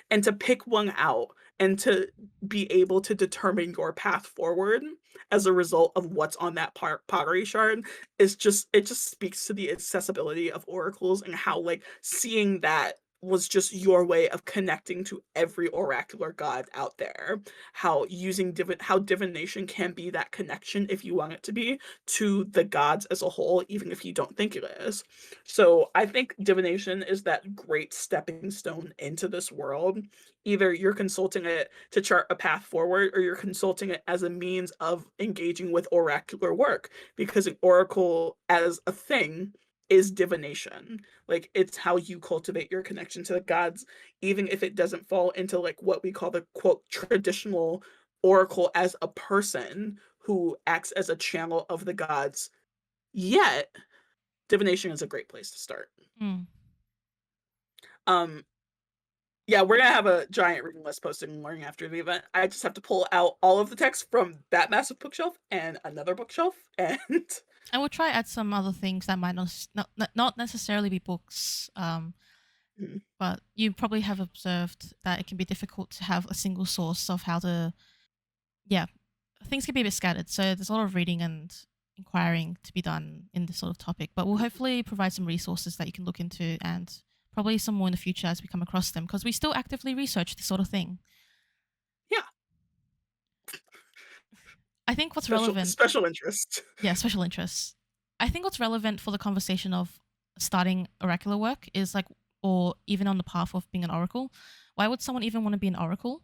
and to pick one out and to be able to determine your path forward as a result of what's on that pottery shard is just, it just speaks to the accessibility of oracles and how like seeing that was just your way of connecting to every oracular god out there. How using how divination can be that connection if you want it to be to the gods as a whole, even if you don't think it is. So I think divination is that great stepping stone into this world. Either you're consulting it to chart a path forward, or you're consulting it as a means of engaging with oracular work, because an oracle as a thing is divination. Like, it's how you cultivate your connection to the gods, even if it doesn't fall into like what we call the quote traditional oracle as a person who acts as a channel of the gods. Yet, divination is a great place to start. Mm. Um, yeah, we're gonna have a giant reading list posted in Learning after the event. I just have to pull out all of the text from that massive bookshelf and another bookshelf, and I will try add some other things that might not necessarily be books. But you probably have observed that it can be difficult to have a single source of how to, yeah, things can be a bit scattered. So there's a lot of reading and inquiring to be done in this sort of topic. But we'll hopefully provide some resources that you can look into, and probably some more in the future as we come across them, because we still actively research this sort of thing. yeah, I think what's special relevant, special interest. yeah, special interests. I think what's relevant for the conversation of starting oracular work is like, or even on the path of being an oracle, why would someone even want to be an oracle?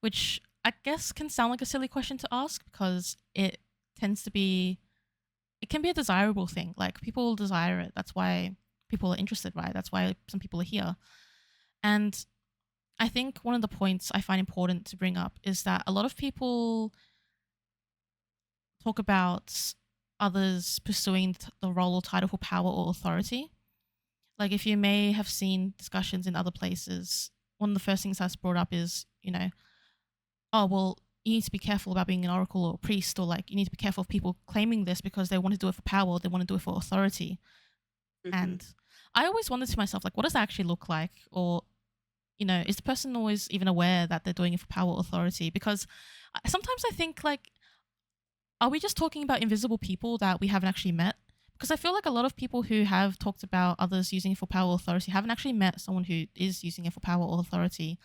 Which I guess can sound like a silly question to ask, because it tends to be, it can be a desirable thing. Like, people desire it. That's why people are interested, right? That's why some people are here. And I think one of the points I find important to bring up is that a lot of people talk about others pursuing the role or title for power or authority. Like, if you may have seen discussions in other places, one of the first things that's brought up is, oh, well, you need to be careful about being an oracle or a priest, or like, you need to be careful of people claiming this because they want to do it for power, or they want to do it for authority. Mhm. And I always wondered to myself, like, what does that actually look like? Or, is the person always even aware that they're doing it for power or authority? Because sometimes I think, like, are we just talking about invisible people that we haven't actually met? Because I feel like a lot of people who have talked about others using it for power or authority haven't actually met someone who is using it for power or authority.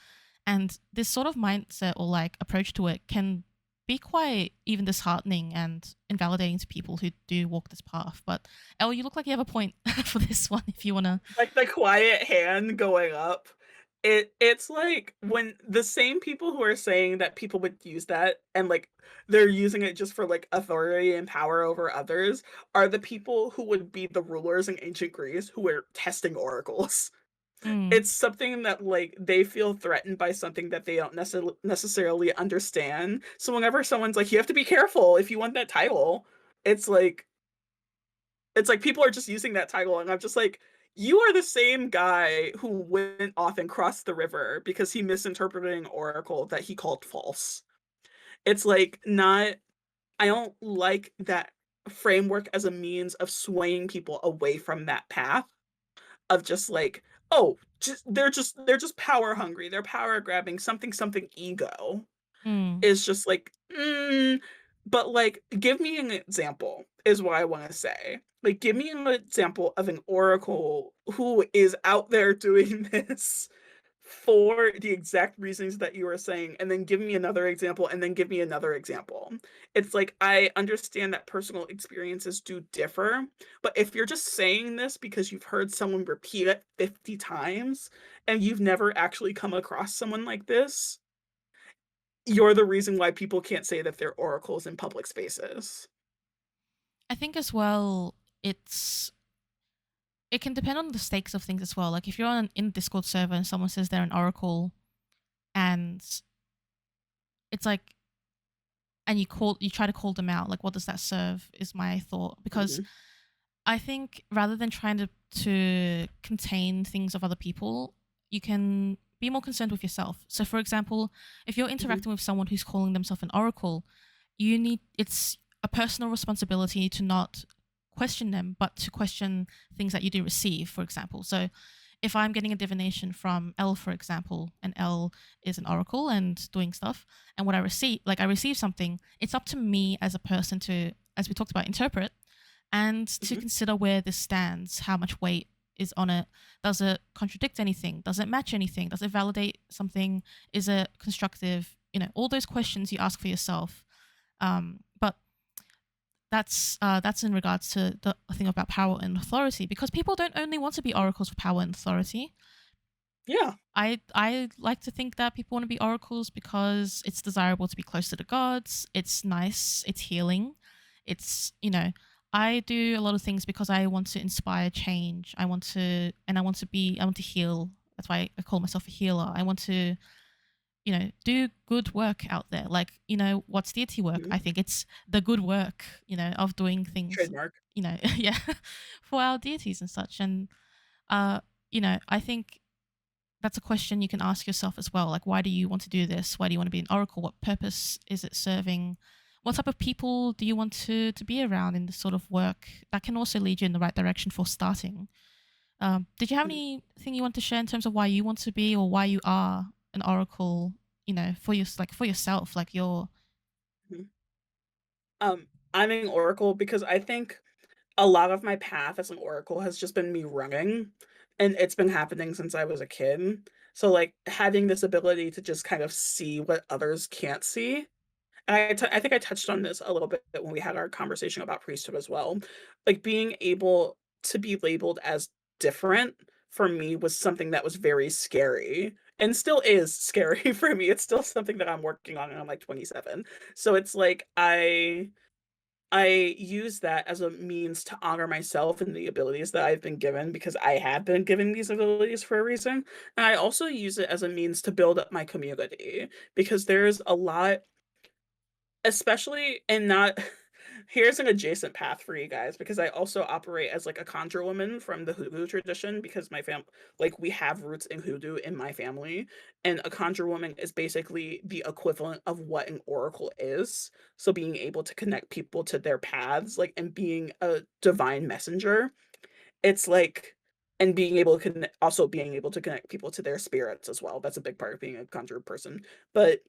And this sort of mindset or like approach to it can be quite even disheartening and invalidating to people who do walk this path. But Elle, you look like you have a point for this one if you want to. Like the quiet hand going up. It's like when the same people who are saying that people would use that and like they're using it just for like authority and power over others are the people who would be the rulers in ancient Greece who were testing oracles. Mm, It's something that like they feel threatened by something that they don't necessarily understand. So whenever someone's like, you have to be careful if you want that title, it's like it's like people are just using that title, and I'm just like, you are the same guy who went off and crossed the river because he misinterpreted an oracle that he called false. It's like not I don't like that framework as a means of swaying people away from that path of just like, oh, they're just power hungry. They're power grabbing something ego mm. is just like, but like, give me an example, is what I want to say. Like, give me an example of an oracle who is out there doing this for the exact reasons that you were saying, and then give me another example, and then give me another example. It's like, I understand that personal experiences do differ, but if you're just saying this because you've heard someone repeat it 50 times and you've never actually come across someone like this, you're the reason why people can't say that they're oracles in public spaces. I think as well, it can depend on the stakes of things as well. Like, if you're on in a Discord server and someone says they're an oracle, and it's like, and you try to call them out, like, what does that serve? Is my thought, because Mhm, I think rather than trying to contain things of other people, you can be more concerned with yourself. So, for example, if you're mhm, interacting with someone who's calling themselves an oracle, it's a personal responsibility to not question them, but to question things that you do receive. For example, so if I'm getting a divination from L, for example, and L is an oracle and doing stuff, and what I receive something, it's up to me as a person to, as we talked about, interpret and to mhm, consider where this stands, how much weight is on it? Does it contradict anything? Does it match anything? Does it validate something? Is it constructive? All those questions you ask for yourself. But that's in regards to the thing about power and authority, because people don't only want to be oracles for power and authority. Yeah. I like to think that people want to be oracles because it's desirable to be close to the gods. It's nice. It's healing. I do a lot of things because I want to inspire change. I want to heal. That's why I call myself a healer. I want to, do good work out there. Like, what's deity work? Mhm. I think it's the good work, of doing things, Trademark. yeah, for our deities and such. And, I think that's a question you can ask yourself as well. Like, why do you want to do this? Why do you want to be an oracle? What purpose is it serving? What type of people do you want to be around in this sort of work? That can also lead you in the right direction for starting. Did you have Mhm. anything you want to share in terms of why you want to be or why you are an oracle? For yourself, like your. Mhm. I'm an oracle because I think a lot of my path as an oracle has just been me running, and it's been happening since I was a kid. So, like, having this ability to just kind of see what others can't see. And I think I touched on this a little bit when we had our conversation about priesthood as well. Like, being able to be labeled as different for me was something that was very scary and still is scary for me. It's still something that I'm working on, and I'm like 27. So it's like I use that as a means to honor myself and the abilities that I've been given because I have been given these abilities for a reason. And I also use it as a means to build up my community because there's a lot, especially and not here's an adjacent path for you guys because I also operate as like a conjure woman from the hoodoo tradition because like we have roots in hoodoo in my family, and a conjure woman is basically the equivalent of what an oracle is. So being able to connect people to their paths, like, and being a divine messenger, it's like, and being able to also being able to connect people to their spirits as well. That's a big part of being a conjure person. But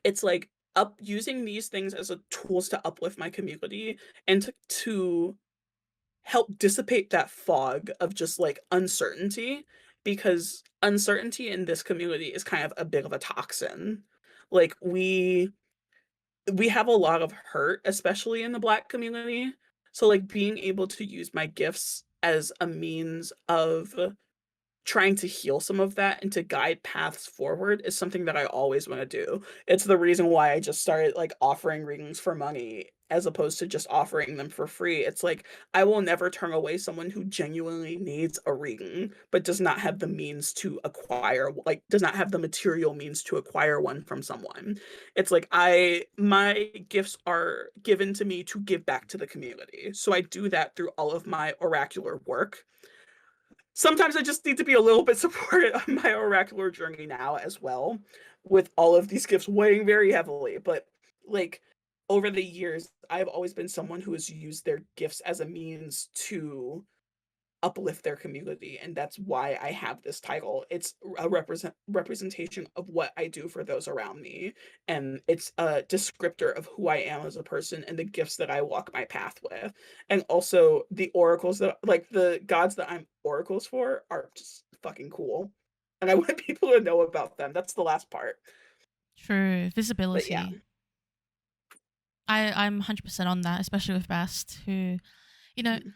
it's like up using these things as a tools to uplift my community and to help dissipate that fog of just like uncertainty, because uncertainty in this community is kind of a bit of a toxin. Like we have a lot of hurt, especially in the Black community. So like being able to use my gifts as a means of trying to heal some of that and to guide paths forward is something that I always wanna do. It's the reason why I just started, like, offering readings for money as opposed to just offering them for free. It's like, I will never turn away someone who genuinely needs a reading, but does not have the means to acquire like, does not have the material means to acquire one from someone. It's like my gifts are given to me to give back to the community, so I do that through all of my oracular work. Sometimes I just need to be a little bit supported on my oracular journey now as well, with all of these gifts weighing very heavily. But like over the years, I've always been someone who has used their gifts as a means to uplift their community, and that's why I have this title. It's a representation of what I do for those around me, and it's a descriptor of who I am as a person and the gifts that I walk my path with. And also the oracles that like the gods that I'm oracles for are just fucking cool. And I want people to know about them. That's the last part. True But yeah. visibility. I'm 100% on that, especially with Bast, who, you know, Mhm.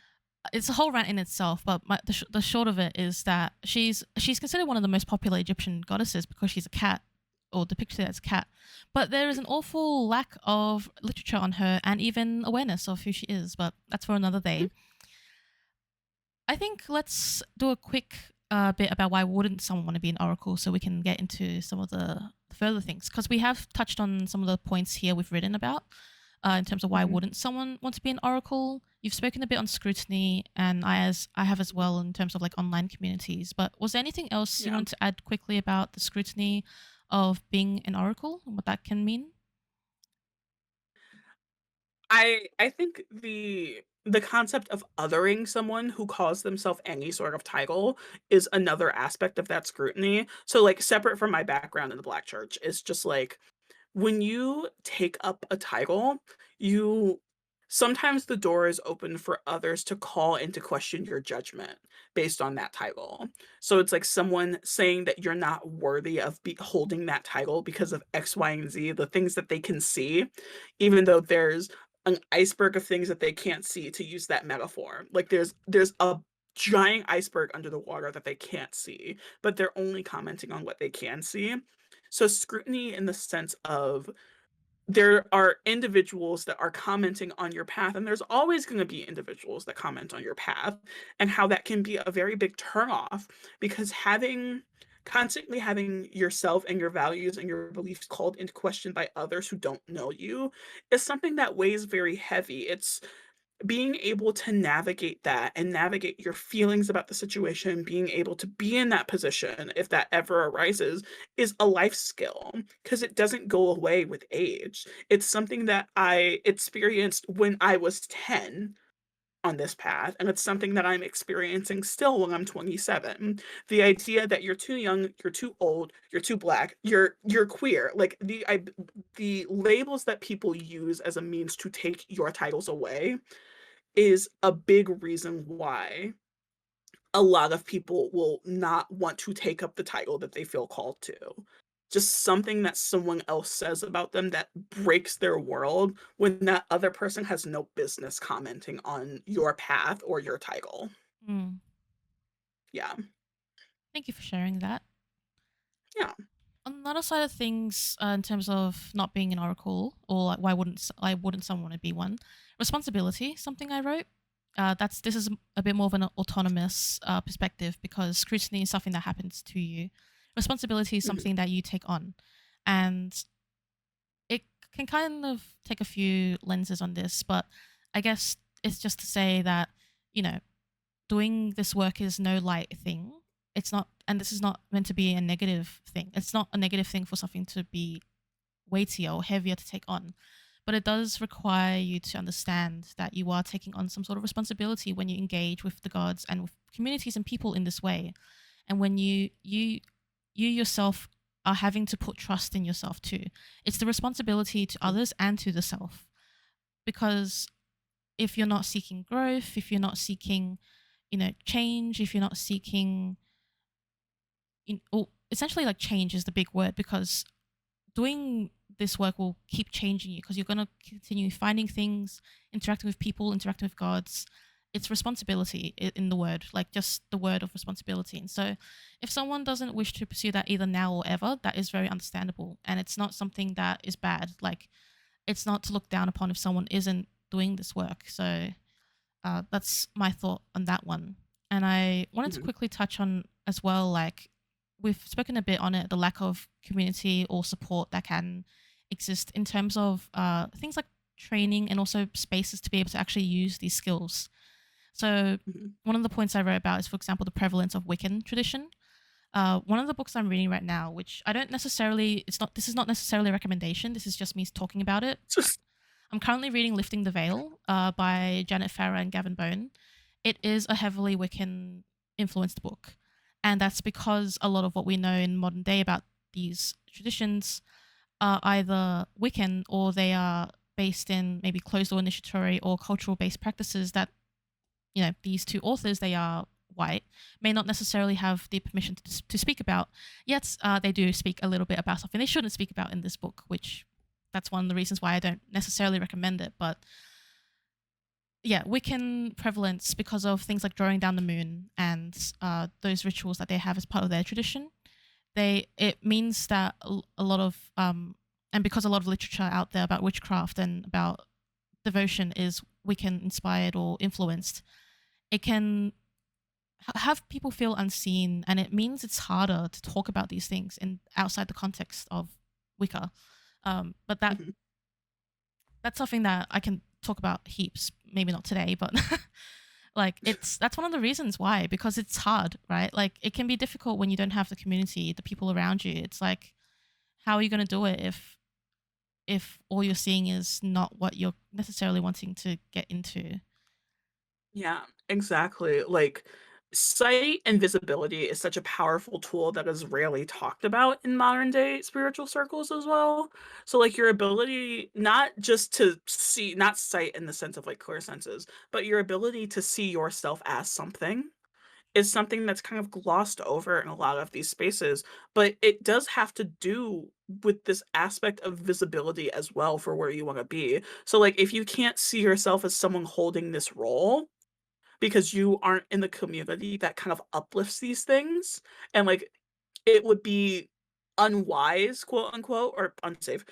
it's a whole rant in itself. But the short of it is that she's considered one of the most popular Egyptian goddesses because she's a cat, or depicted as a cat. But there is an awful lack of literature on her and even awareness of who she is. But that's for another Mhm. day. I think let's do a quick bit about why wouldn't someone want to be an oracle, so we can get into some of the further things, because we have touched on some of the points here we've written about in terms of why Mhm. wouldn't someone want to be an oracle. You've spoken a bit on scrutiny, and I have as well in terms of like online communities. But was there anything else you Yeah. wanted to add quickly about the scrutiny of being an oracle and what that can mean? I think the concept of othering someone who calls themselves any sort of title is another aspect of that scrutiny. So, like, separate from my background in the Black church, it's just like when you take up a title, you sometimes the door is open for others to call into question your judgment based on that title. So it's like someone saying that you're not worthy of holding that title because of X, Y, and Z, the things that they can see, even though there's an iceberg of things that they can't see, to use that metaphor. Like there's a giant iceberg under the water that they can't see, but they're only commenting on what they can see. So scrutiny in the sense of there are individuals that are commenting on your path, and there's always going to be individuals that comment on your path, and how that can be a very big turnoff, because constantly having yourself and your values and your beliefs called into question by others who don't know you is something that weighs very heavy. It's being able to navigate that and navigate your feelings about the situation, being able to be in that position if that ever arises, is a life skill, because it doesn't go away with age. It's something that I experienced when I was 10 on this path, and it's something that I'm experiencing still when I'm 27. The idea that you're too young, you're too old, you're too black, you're queer, like the labels that people use as a means to take your titles away is a big reason why a lot of people will not want to take up the title that they feel called to. Just something that someone else says about them that breaks their world when that other person has no business commenting on your path or your title. Mm. Yeah. Thank you for sharing that. Yeah. On the other side of things, in terms of not being an oracle, or like why wouldn't someone want to be one? Responsibility, something I wrote. This is a bit more of an autonomous perspective, because scrutiny is something that happens to you. Responsibility is Mhm. something that you take on, and it can kind of take a few lenses on this. But I guess it's just to say that, you know, doing this work is no light thing. It's not, and this is not meant to be a negative thing. It's not a negative thing for something to be weightier or heavier to take on. But it does require you to understand that you are taking on some sort of responsibility when you engage with the gods and with communities and people in this way. And when you yourself are having to put trust in yourself too. It's the responsibility to others and to the self. Because if you're not seeking growth, if you're not seeking, change, if you're not seeking, or essentially like change is the big word, because doing this work will keep changing you, because you're going to continue finding things, interacting with people, interacting with gods. It's responsibility in the word, like just the word of responsibility. And so if someone doesn't wish to pursue that either now or ever, that is very understandable. And it's not something that is bad. Like, it's not to look down upon if someone isn't doing this work. So that's my thought on that one. And I wanted to Mhm. quickly touch on as well, like we've spoken a bit on it, the lack of community or support that can exist in terms of things like training and also spaces to be able to actually use these skills. So Mhm. one of the points I wrote about is, for example, the prevalence of Wiccan tradition. One of the books I'm reading right now, which I don't necessarily, this is not necessarily a recommendation. This is just me talking about it. Just I'm currently reading Lifting the Veil by Janet Farrar and Gavin Bone. It is a heavily Wiccan influenced book. And that's because a lot of what we know in modern day about these traditions are either Wiccan, or they are based in maybe closed door initiatory or cultural based practices that, these two authors, they are white, may not necessarily have the permission to speak about. Yet they do speak a little bit about something they shouldn't speak about in this book, which that's one of the reasons why I don't necessarily recommend it. But yeah, Wiccan prevalence, because of things like drawing down the moon and those rituals that they have as part of their tradition. It means that a lot of and because a lot of literature out there about witchcraft and about devotion is Wiccan inspired or influenced, it can have people feel unseen, and it means it's harder to talk about these things in outside the context of Wicca. But Mhm. that's something that I can talk about heaps. Maybe not today, but like that's one of the reasons why, because it's hard, right? Like it can be difficult when you don't have the community, the people around you. It's like, how are you going to do it if all you're seeing is not what you're necessarily wanting to get into? Yeah, exactly. Like sight and visibility is such a powerful tool that is rarely talked about in modern day spiritual circles as well. So like your ability not just to see, not sight in the sense of like clear senses, but your ability to see yourself as something is something that's kind of glossed over in a lot of these spaces, but it does have to do with this aspect of visibility as well for where you want to be. So like if you can't see yourself as someone holding this role, because you aren't in the community that kind of uplifts these things, and like it would be unwise, quote unquote, or unsafe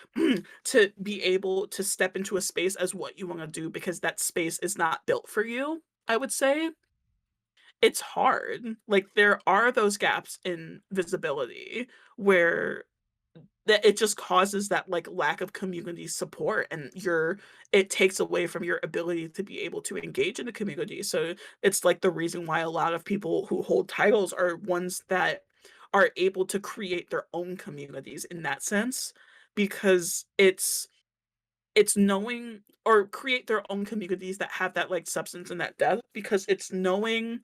to be able to step into a space as what you want to do because that space is not built for you, I would say. It's hard. Like there are those gaps in visibility where that it just causes that like lack of community support, and it takes away from your ability to be able to engage in the community. So it's like the reason why a lot of people who hold titles are ones that are able to create their own communities in that sense, because it's knowing, or create their own communities that have that like substance and that depth, because it's knowing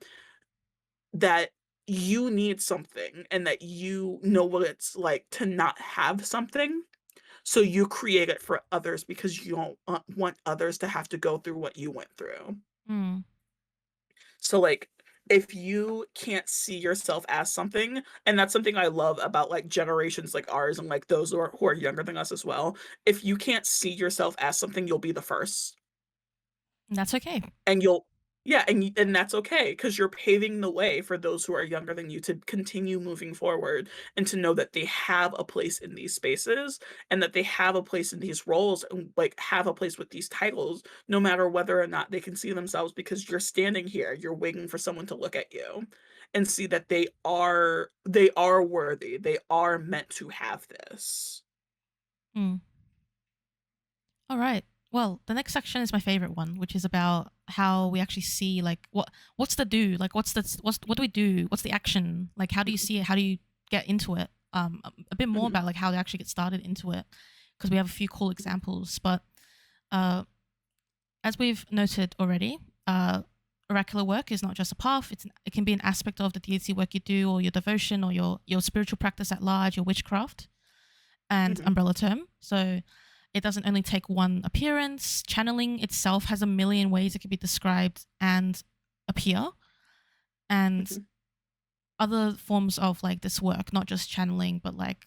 that you need something and that you know what it's like to not have something, so you create it for others because you don't want others to have to go through what you went through. Mm. So, like, if you can't see yourself as something, and that's something I love about, like, generations like ours and, like, those who are younger than us as well, if you can't see yourself as something, you'll be the first. That's okay. And you'll yeah, and that's okay, because 'cause you're paving the way for those who are younger than you to continue moving forward and to know that they have a place in these spaces, and that they have a place in these roles, and, like, have a place with these titles, no matter whether or not they can see themselves, because you're standing here, you're waiting for someone to look at you and see that they are worthy, they are meant to have this. Mm. All right. Well, the next section is my favorite one, which is about how we actually see like what's the do, like what's what do we do, what's the action, like how do you see it, how do you get into it, a bit more Mhm, about like how to actually get started into it, because we have a few cool examples. But uh, as we've noted already, oracular work is not just a path; it can be an aspect of the deity work you do, or your devotion, or your spiritual practice at large, your witchcraft and mhm, umbrella term. So it doesn't only take one appearance. Channeling itself has a million ways it could be described and appear. And mhm. other forms of like this work, not just channeling, but like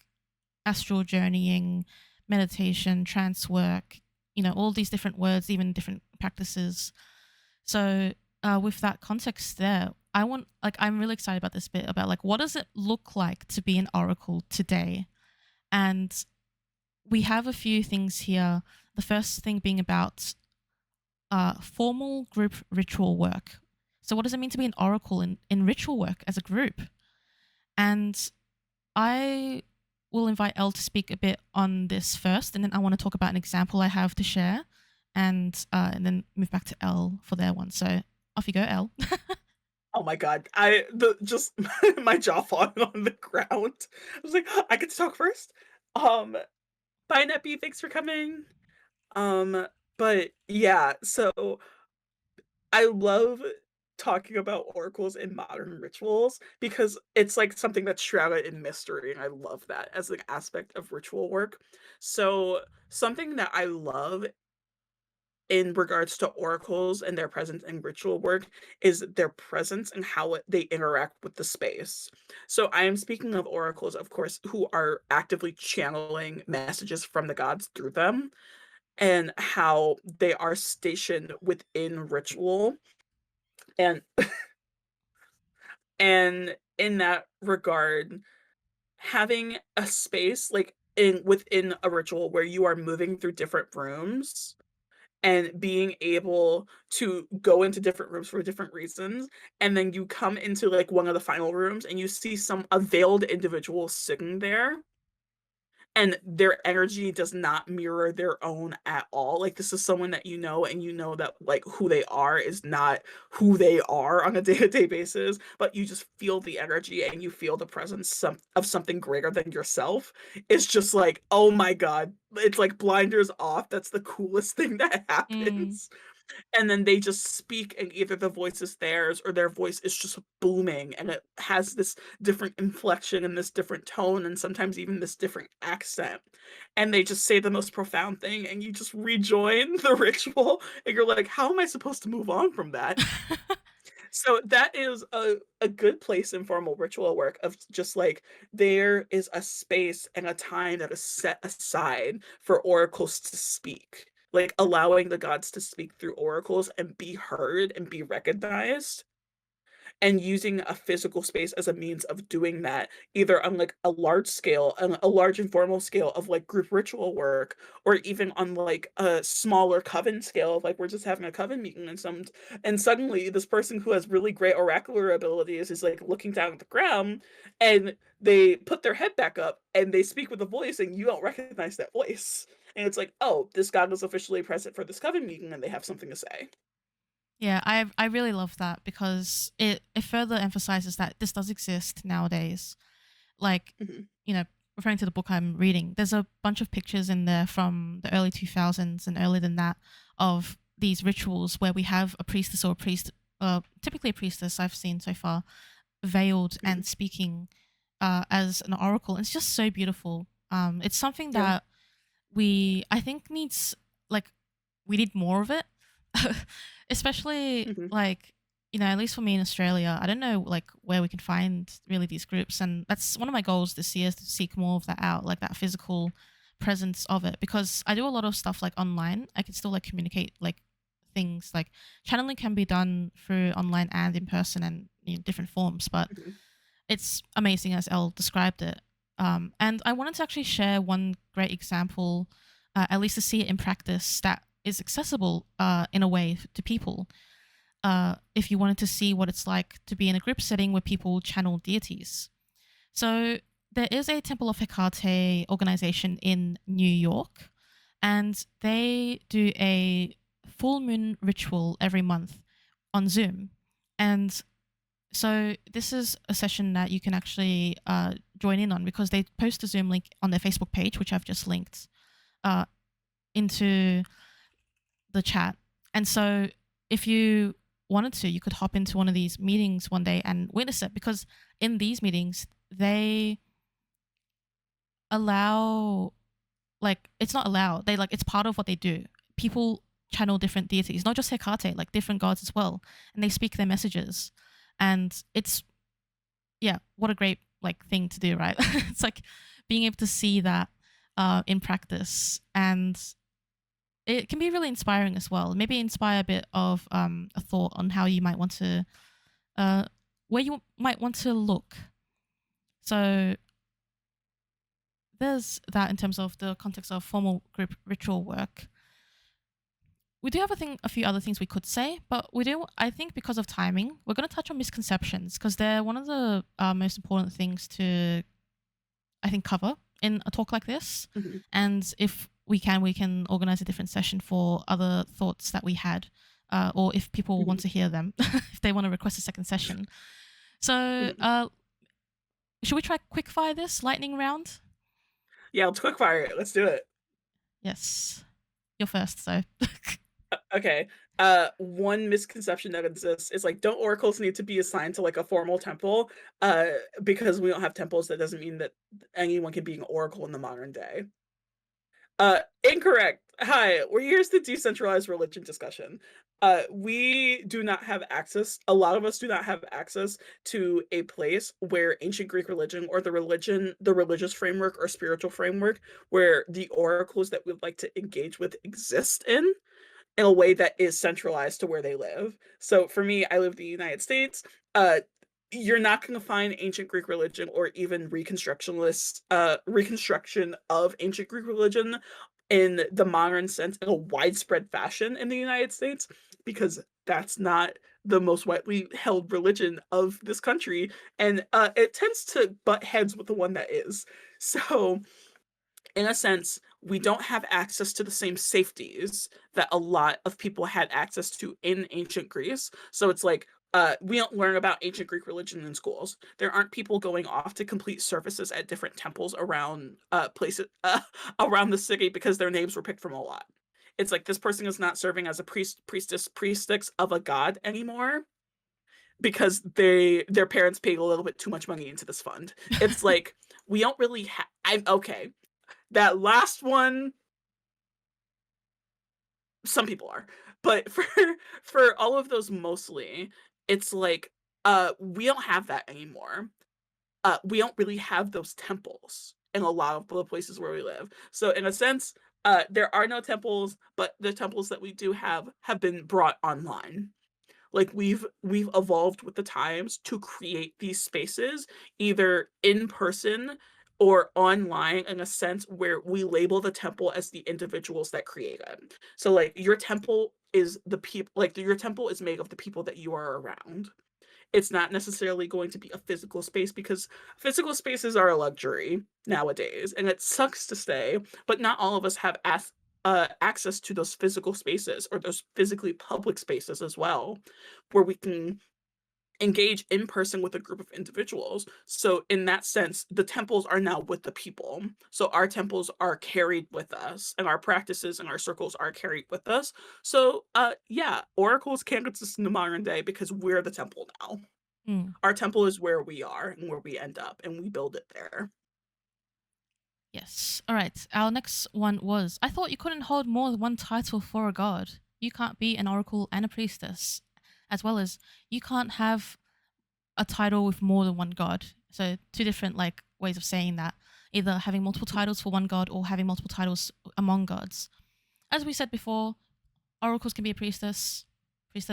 astral journeying, meditation, trance work, all these different words, even different practices. So with that context there, I'm really excited about this bit about like what does it look like to be an oracle today? And we have a few things here. The first thing being about formal group ritual work. So, what does it mean to be an oracle in ritual work as a group? And I will invite Elle to speak a bit on this first, and then I want to talk about an example I have to share, and then move back to Elle for their one. So, off you go, Elle. Oh my god, I the just my jaw falling on the ground. I was like, "I get to talk first." Um, Bye, Neppy, thanks for coming. Um, but yeah, so I love talking about oracles in modern rituals because it's like something that's shrouded in mystery, and I love that as an aspect of ritual work. So, something that I love in regards to oracles and their presence in ritual work is their presence and how they interact with the space. So I am speaking of oracles, of course, who are actively channeling messages from the gods through them, and how they are stationed within ritual, and in that regard, having a space like in within a ritual where you are moving through different rooms and being able to go into different rooms for different reasons, and then you come into like one of the final rooms and you see some a veiled individual sitting there, and their energy does not mirror their own at all. Like this is someone that you know, and you know that like who they are is not who they are on a day-to-day basis, but you just feel the energy and you feel the presence of something greater than yourself. It's just like, oh my god, it's like blinders off. That's the coolest thing that Mm. happens. and then they just speak, and either the voice is theirs or their voice is just booming, and it has this different inflection and this different tone and sometimes even this different accent, and they just say the most profound thing, and you just rejoin the ritual, and you're like, how am I supposed to move on from that? So that is a good place in formal ritual work of just like there is a space and a time that is set aside for oracles to speak, like allowing the gods to speak through oracles and be heard and be recognized, and using a physical space as a means of doing that, either on like a large scale, on a large informal scale of like group ritual work, or even on like a smaller coven scale of like we're just having a coven meeting and suddenly this person who has really great oracular abilities is like looking down at the ground and they put their head back up and they speak with a voice and you don't recognize that voice. And it's like, oh, this god was officially present for this coven meeting and they have something to say. Yeah, I really love that because it further emphasizes that this does exist nowadays. Like, Mhm, you know, referring to the book I'm reading, there's a bunch of pictures in there from the early 2000s and earlier than that of these rituals where we have a priestess or a priest, typically a priestess I've seen so far, veiled mhm. and speaking as an oracle. And it's just so beautiful. It's something Yeah. that I think needs, like, we need more of it. Especially Mhm, like, at least for me in Australia, I don't know like where we can find really these groups, and that's one of my goals this year is to seek more of that out, like that physical presence of it, because I do a lot of stuff like online. I can still like communicate like things like channeling can be done through online and in person and different forms, but mhm, it's amazing as Elle described it. And I wanted to actually share one great example, at least to see it in practice, that is accessible in a way to people. If you wanted to see what it's like to be in a group setting where people channel deities. So there is a Temple of Hecate organization in New York, and they do a full moon ritual every month on Zoom. And so this is a session that you can actually join in on because they post a Zoom link on their Facebook page, which I've just linked uh, into the chat. And so if you wanted to, you could hop into one of these meetings one day and witness it because in these meetings, they allow, like, it's not allowed. They like, it's part of what they do. People channel different deities, not just Hecate, like different gods as well. And they speak their messages. And it's yeah, what a great like thing to do, right? It's like being able to see that in practice, and it can be really inspiring as well. Maybe inspire a bit of a thought on how you might want to, uh, where you might want to look. So there's that in terms of the context of formal group ritual work. We do have a few other things we could say, but we do. I think because of timing, we're going to touch on misconceptions because they're one of the most important things to I think, cover in a talk like this. mhm, And if we can organize a different session for other thoughts that we had, or if people want mhm, to hear them, if they want to request a second session. So, mhm. should we try quick fire this lightning round? Yeah, let's quick fire it. Let's do it. Yes, you're first. So, Okay. One misconception that exists is like, don't oracles need to be assigned to like a formal temple? Uh, because we don't have temples, that doesn't mean that anyone can be an oracle in the modern day. Incorrect. Hi, here's the decentralized religion discussion. We do not have access, a lot of us do not have access to a place where ancient Greek religion or the religious framework or spiritual framework where the oracles that we'd like to engage with exist in a way that is centralized to where they live. So for me, I live in the United States. Uh, you're not going to find ancient Greek religion or even reconstruction of ancient Greek religion in the modern sense in a widespread fashion in the United States because that's not the most widely held religion of this country, and it tends to butt heads with the one that is. So in a sense, we don't have access to the same safeties that a lot of people had access to in ancient Greece. So it's like, we don't learn about ancient Greek religion in schools. There aren't people going off to complete services at different temples around places around the city because their names were picked from a lot. It's like this person is not serving as a priestess of a god anymore because their parents paid a little bit too much money into this fund. It's like we don't really have. I'm okay. That last one, some people are, but for all of those mostly, it's like we don't have that anymore. We don't really have those temples in a lot of the places where we live. So in a sense, there are no temples, but the temples that we do have been brought online. Like we've evolved with the times to create these spaces either in person or online in a sense where we label the temple as the individuals that create it. So like your temple is the people, like your temple is made of the people that you are around. It's not necessarily going to be a physical space because physical spaces are a luxury nowadays and it sucks to say, but not all of us have access to those physical spaces or those physically public spaces as well, where we can engage in person with a group of individuals. So, in that sense, the temples are now with the people. So, our temples are carried with us, and our practices and our circles are carried with us. So, yeah, oracles can exist in the modern day because we're the temple now. Mm. Our temple is where we are and where we end up, and we build it there. Yes. All right. Our next one was I thought you couldn't hold more than one title for a god. You can't be an oracle and a priestess, as well as you can't have a title with more than one god. So two different like ways of saying that. Either having multiple titles for one god or having multiple titles among gods. As we said before, oracles can be a priestess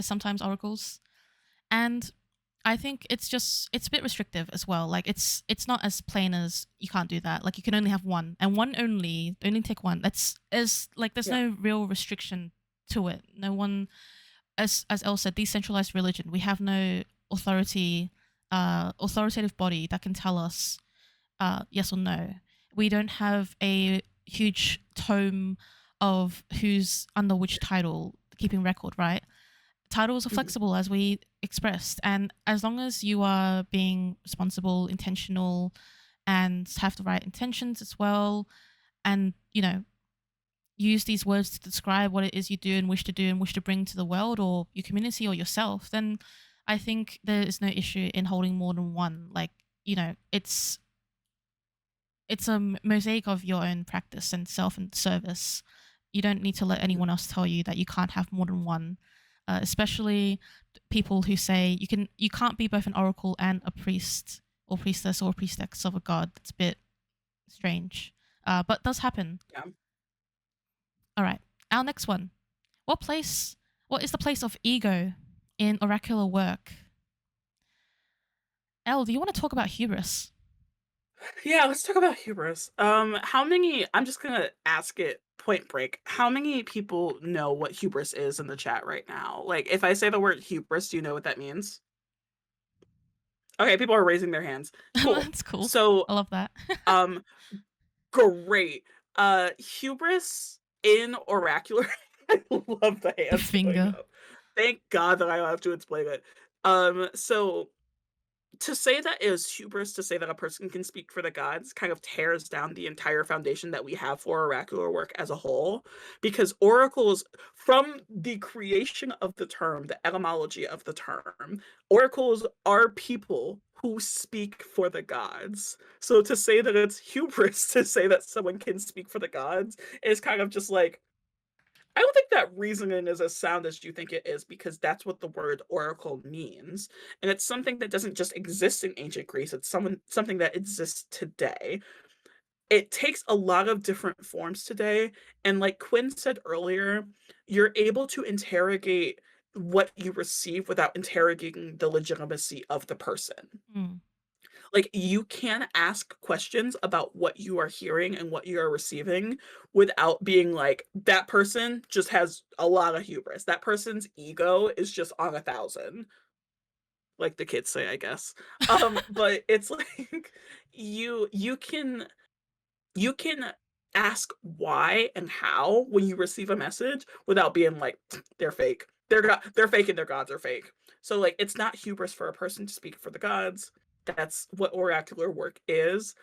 sometimes oracles. And I think it's a bit restrictive as well. Like it's not as plain as you can't do that. Like you can only have one and one only take one. That's is like there's Yeah. no real restriction to it. No one, as El said, decentralized religion. We have no authoritative body that can tell us yes or no. We don't have a huge tome of who's under which title keeping record, right? Titles are Mhm. flexible as we expressed, and as long as you are being responsible, intentional, and have the right intentions as well, and use these words to describe what it is you do and wish to bring to the world or your community or yourself, then I think there is no issue in holding more than one. Like, it's a mosaic of your own practice and self and service. You don't need to let Mhm. anyone else tell you that you can't have more than one. Especially people who say you can't be both an oracle and a priest or priestess or a priestess of a god. It's a bit strange, but does happen. Yeah. All right, our next one. What place? What is the place of ego in oracular work? Elle, do you want to talk about hubris? Yeah, let's talk about hubris. How many, I'm just gonna ask it point break. How many people know what hubris is in the chat right now? Like, if I say the word hubris, do you know what that means? Okay, people are raising their hands. Cool. That's cool. So, I love that. um, great. Hubris in Oracular. I love the The hands going finger. up. Thank God that I don't have to explain it. So to say that it is hubris to say that a person can speak for the gods kind of tears down the entire foundation that we have for oracular work as a whole, because oracles, from the creation of the term, the etymology of the term, oracles are people who speak for the gods. So to say that it's hubris to say that someone can speak for the gods is kind of just like, I don't think that reasoning is as sound as you think it is because that's what the word oracle means. And it's something that doesn't just exist in ancient Greece, it's something that exists today. It takes a lot of different forms today. And like Quinn said earlier, you're able to interrogate what you receive without interrogating the legitimacy of the person. Hmm. Like you can ask questions about what you are hearing and what you are receiving without being like that person just has a lot of hubris. That person's ego is just on 1,000, like the kids say, I guess. But it's like you can ask why and how when you receive a message without being like they're fake. They're fake and their gods are fake. So like it's not hubris for a person to speak for the gods. That's what oracular work is.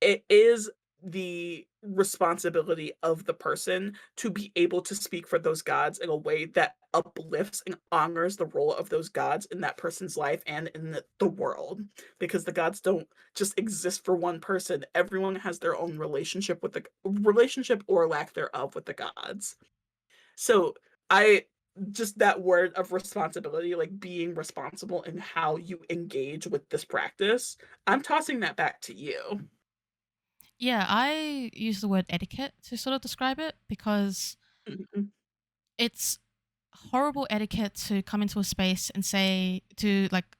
It is the responsibility of the person to be able to speak for those gods in a way that uplifts and honors the role of those gods in that person's life and in the world, because the gods don't just exist for one person. Everyone has their own relationship with the relationship or lack thereof with the gods. So I just that word of responsibility, like being responsible in how you engage with this practice, I'm tossing that back to you. Yeah, I use the word etiquette to sort of describe it because Mhm. it's horrible etiquette to come into a space and say to like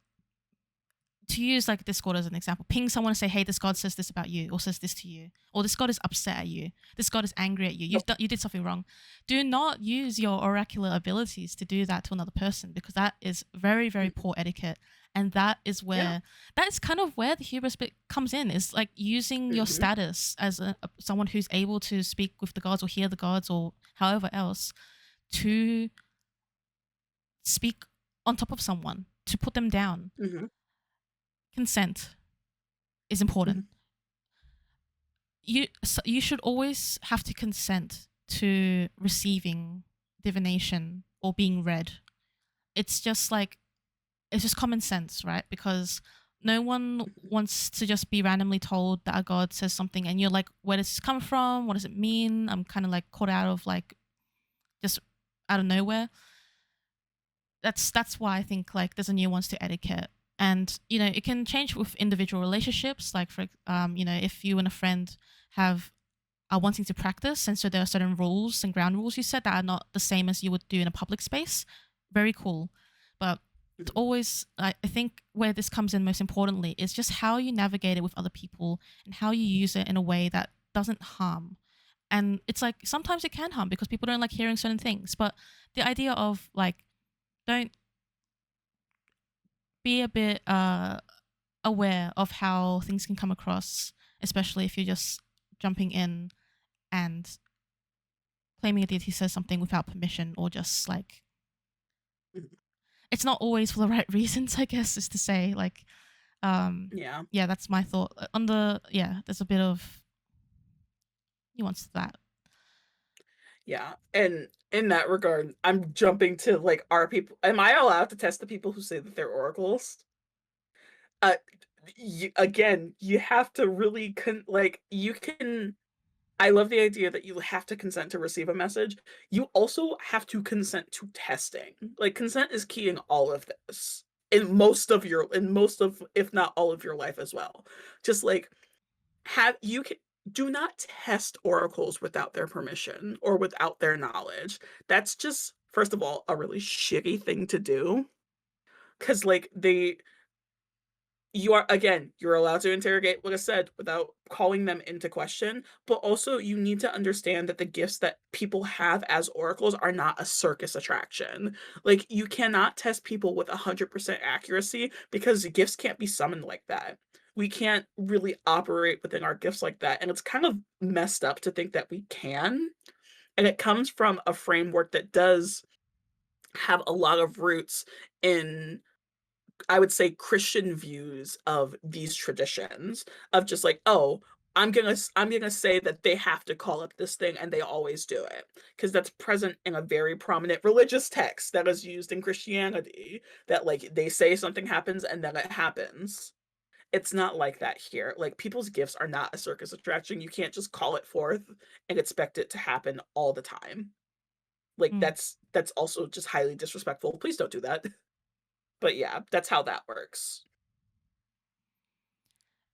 to use like Discord as an example, ping someone and say, "Hey, this god says this about you, or says this to you, or this god is upset at you. This god is angry at you. Nope. You did something wrong." Do not use your oracular abilities to do that to another person because that is very, very Mm. poor etiquette, and that is Yeah. where that is kind of where the hubris bit comes in. Is like using your Mhm. status as someone who's able to speak with the gods or hear the gods or however else to speak on top of someone to put them down. Mhm. Consent is important. Mhm. You should always have to consent to receiving divination or being read. It's just like it's just common sense, right? Because no one Mhm. wants to just be randomly told that a god says something and you're like, where does this come from? What does it mean? I'm kind of like caught out of like just out of nowhere. That's why I think like there's a nuance to etiquette. And it can change with individual relationships. Like for if you and a friend have are wanting to practice, and so there are certain rules and ground rules you set that are not the same as you would do in a public space. Very cool, but it's Mhm. always I think where this comes in most importantly is just how you navigate it with other people and how you use it in a way that doesn't harm. And it's like sometimes it can harm because people don't like hearing certain things, but the idea of like don't be a bit aware of how things can come across, especially if you're just jumping in and claiming a deity says something without permission or just like Mhm. it's not always for the right reasons, I guess, is to say like Yeah. yeah, that's my thought on the yeah, there's a bit of nuance to that. Yeah. And in that regard, I'm jumping to like, are people am I allowed to test the people who say that they're oracles? Uh again, you have to really like you can I love the idea that you have to consent to receive a message. You also have to consent to testing. Like consent is key in all of this. In most of if not all of your life as well. Just like have you can do not test oracles without their permission or without their knowledge. That's just first of all a really shitty thing to do cuz like you are again, you're allowed to interrogate, like I said, without calling them into question, but also you need to understand that the gifts that people have as oracles are not a circus attraction. Like, you cannot test people with 100% accuracy because gifts can't be summoned like that. We can't really operate within our gifts like that, and it's kind of messed up to think that we can, and it comes from a framework that does have a lot of roots in I would say Christian views of these traditions of just like, "Oh, I'm gonna say that they have to call up this thing and they always do it because that's present in a very prominent religious text that is used in Christianity, that, like, they say something happens and then it happens. It's not like that here. Like, people's gifts are not a circus attraction. You can't just call it forth and expect it to happen all the time. Like, Mm. that's also just highly disrespectful. Please don't do that. But yeah, that's how that works.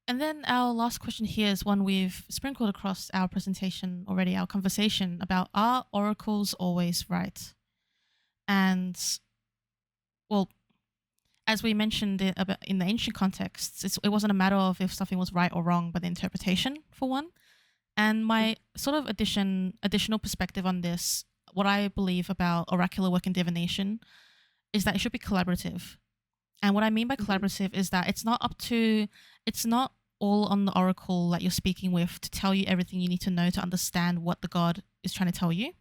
And then our last question here is one we've sprinkled across our presentation already, our conversation about are oracles always right? And well, as we mentioned in the ancient contexts, it wasn't a matter of if something was right or wrong, but the interpretation for one. And my sort of additional perspective on this, what I believe about oracular work and divination, is that it should be collaborative. And what I mean by Mhm. collaborative is that it's not all on the oracle that you're speaking with to tell you everything you need to know to understand what the god is trying to tell you.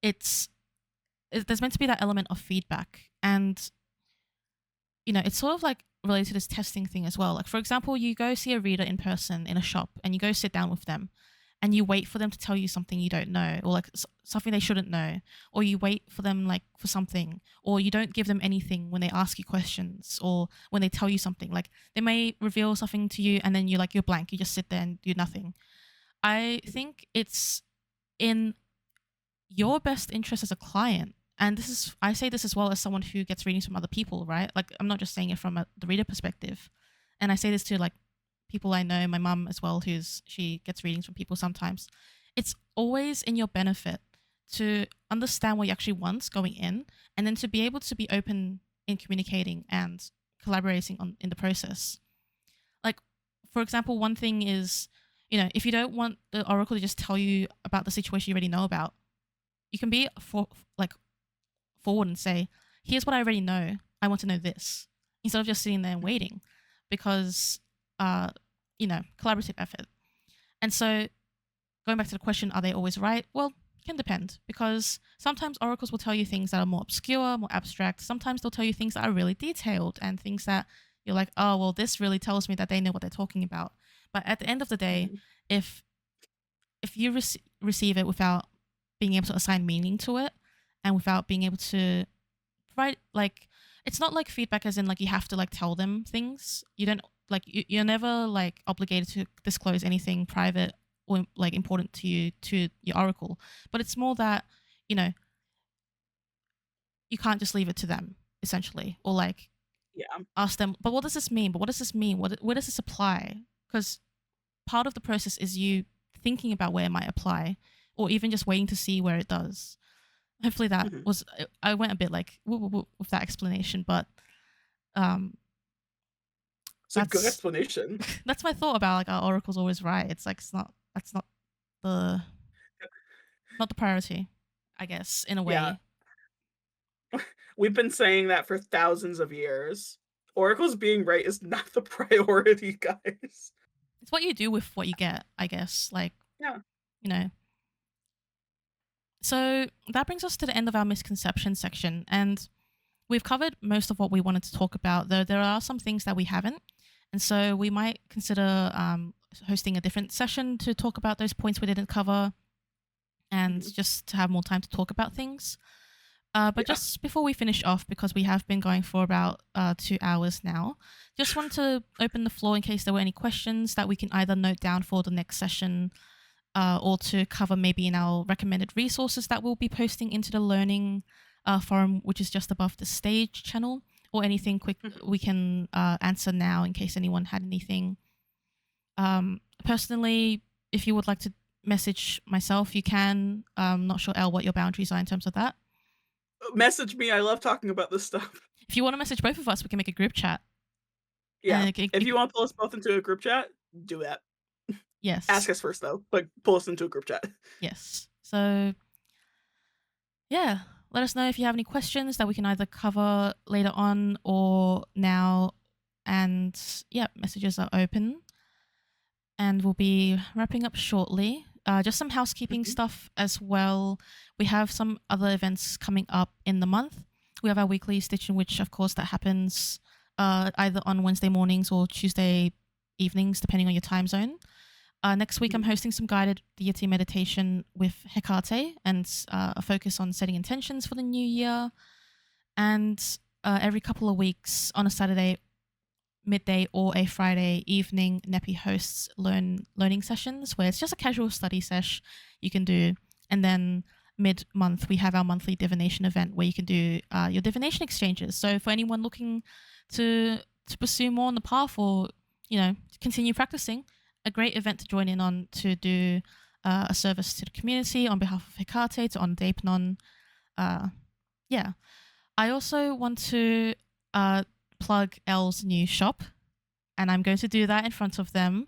It's there's meant to be that element of feedback, and it's sort of like related to this testing thing as well. Like, for example, you go see a reader in person in a shop and you go sit down with them and you wait for them to tell you something you don't know, or like something they shouldn't know, or you wait for them like for something, or you don't give them anything when they ask you questions or when they tell you something. Like, they may reveal something to you and then you're blank, you just sit there and do nothing. I think it's in your best interest as a client, and this is, I say this as well as someone who gets readings from other people, right? Like, I'm not just saying it from the reader perspective, and I say this to like people I know, my mum as well, she gets readings from people sometimes. It's always in your benefit to understand what you actually want going in, and then to be able to be open in communicating and collaborating on in the process. Like, for example, one thing is, if you don't want the oracle to just tell you about the situation you already know about, you can be like forward and say, "Here's what I already know. I want to know this," instead of just sitting there and waiting, because uh, collaborative effort. And so, going back to the question, are they always right? Well, it can depend, because sometimes oracles will tell you things that are more obscure, more abstract. Sometimes they'll tell you things that are really detailed and things that you're like, oh, well, this really tells me that they know what they're talking about. But at the end of the day, Mhm. if you receive it without being able to assign meaning to it and without being able to provide, like, it's not like feedback as in like you have to like tell them things. You don't, like, you're never like obligated to disclose anything private or like important to you to your oracle, but it's more that, you know you can't just leave it to them, essentially, or like Yeah. ask them, but what does this mean, but what does this mean, where does this apply? Because part of the process is you thinking about where it might apply, or even just waiting to see where it does. Hopefully that Mhm. was, I went a bit like woo, woo, woo with that explanation, but um It's a good that's explanation. that's my thought about like our oracle's always right. It's like, it's not, that's the not the priority, I guess, in a Yeah. way. We've been saying that for thousands of years. Oracles being right is not the priority, guys. It's what you do with what you get, I guess. Like, Yeah. you know. So that brings us to the end of our misconception section, and we've covered most of what we wanted to talk about, though there are some things that we haven't. And so we might consider hosting a different session to talk about those points we didn't cover, and Mhm. just to have more time to talk about things. But Yeah. just before we finish off, because we have been going for about 2 hours now, just wanted to open the floor in case there were any questions that we can either note down for the next session, or to cover maybe in our recommended resources that we'll be posting into the learning forum, which is just above the stage channel, or anything quick Mhm. we can answer now in case anyone had anything. Personally, if you would like to message myself, you can. Not sure, Elle, what your boundaries are in terms of that. Message me. I love talking about this stuff. If you want to message both of us, we can make a group chat. Yeah. And If you wanna pull us both into a group chat, do that. yes, Ask us first, though, but pull us into a group chat. yes. So yeah, let us know if you have any questions that we can either cover later on or now. And yeah, messages are open, and we'll be wrapping up shortly. Just some housekeeping Mhm. stuff as well. We have some other events coming up in the month. We have our weekly Stitch in Witch, of course, that happens either on Wednesday mornings or Tuesday evenings, depending on your time zone. Next week, I'm Mhm. hosting some guided deity meditation with Hecate, and a focus on setting intentions for the new year. And every couple of weeks on a Saturday midday or a Friday evening, Nepi hosts learning sessions where it's just a casual study sesh you can do. And then mid month, we have our monthly divination event where you can do your divination exchanges. So for anyone looking to pursue more on the path, or continue practicing, a great event to join in on, to do a service to the community on behalf of Hecate to on Dapenon. Uh, yeah. I also want to plug Elle's new shop, and I'm going to do that in front of them.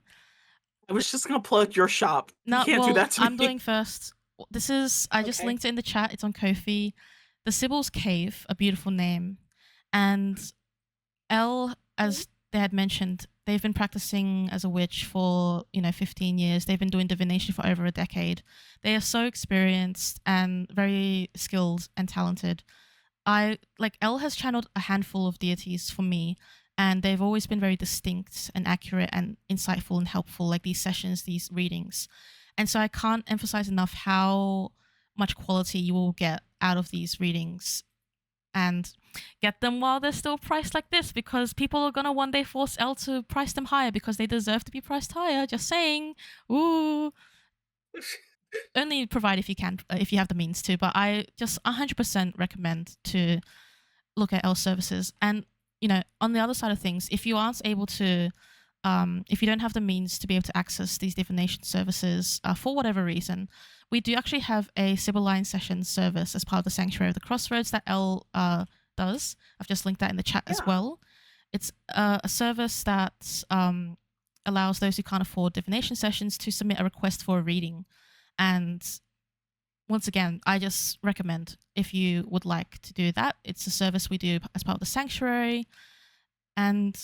I was just gonna plug your shop. You No, can't do well, that to I'm me. doing first. This is, I just Okay. linked it in the chat. It's on Ko-fi. The Sibyl's Cave, a beautiful name. And Elle, as they had mentioned, they've been practicing as a witch for 15 years. They've been doing divination for over a decade. They are so experienced and very skilled and talented. I like Elle has channeled a handful of deities for me, and they've always been very distinct and accurate and insightful and helpful, like these sessions, these readings. And so I can't emphasize enough how much quality you will get out of these readings, and get them while they're still priced like this, because people are gonna one day force L to price them higher because they deserve to be priced higher. Just saying. Ooh. Only provide if you can, if you have the means to. But I just 100% recommend to look at L services. And on the other side of things, if you aren't able to, if you don't have the means to be able to access these divination services for whatever reason, we do actually have a Sibylline Sessions service as part of the Sanctuary of the Crossroads that L does. I've just linked that in the chat as Yeah. well. It's a service that allows those who can't afford divination sessions to submit a request for a reading. And once again, I just recommend, if you would like to do that, it's a service we do as part of the Sanctuary, and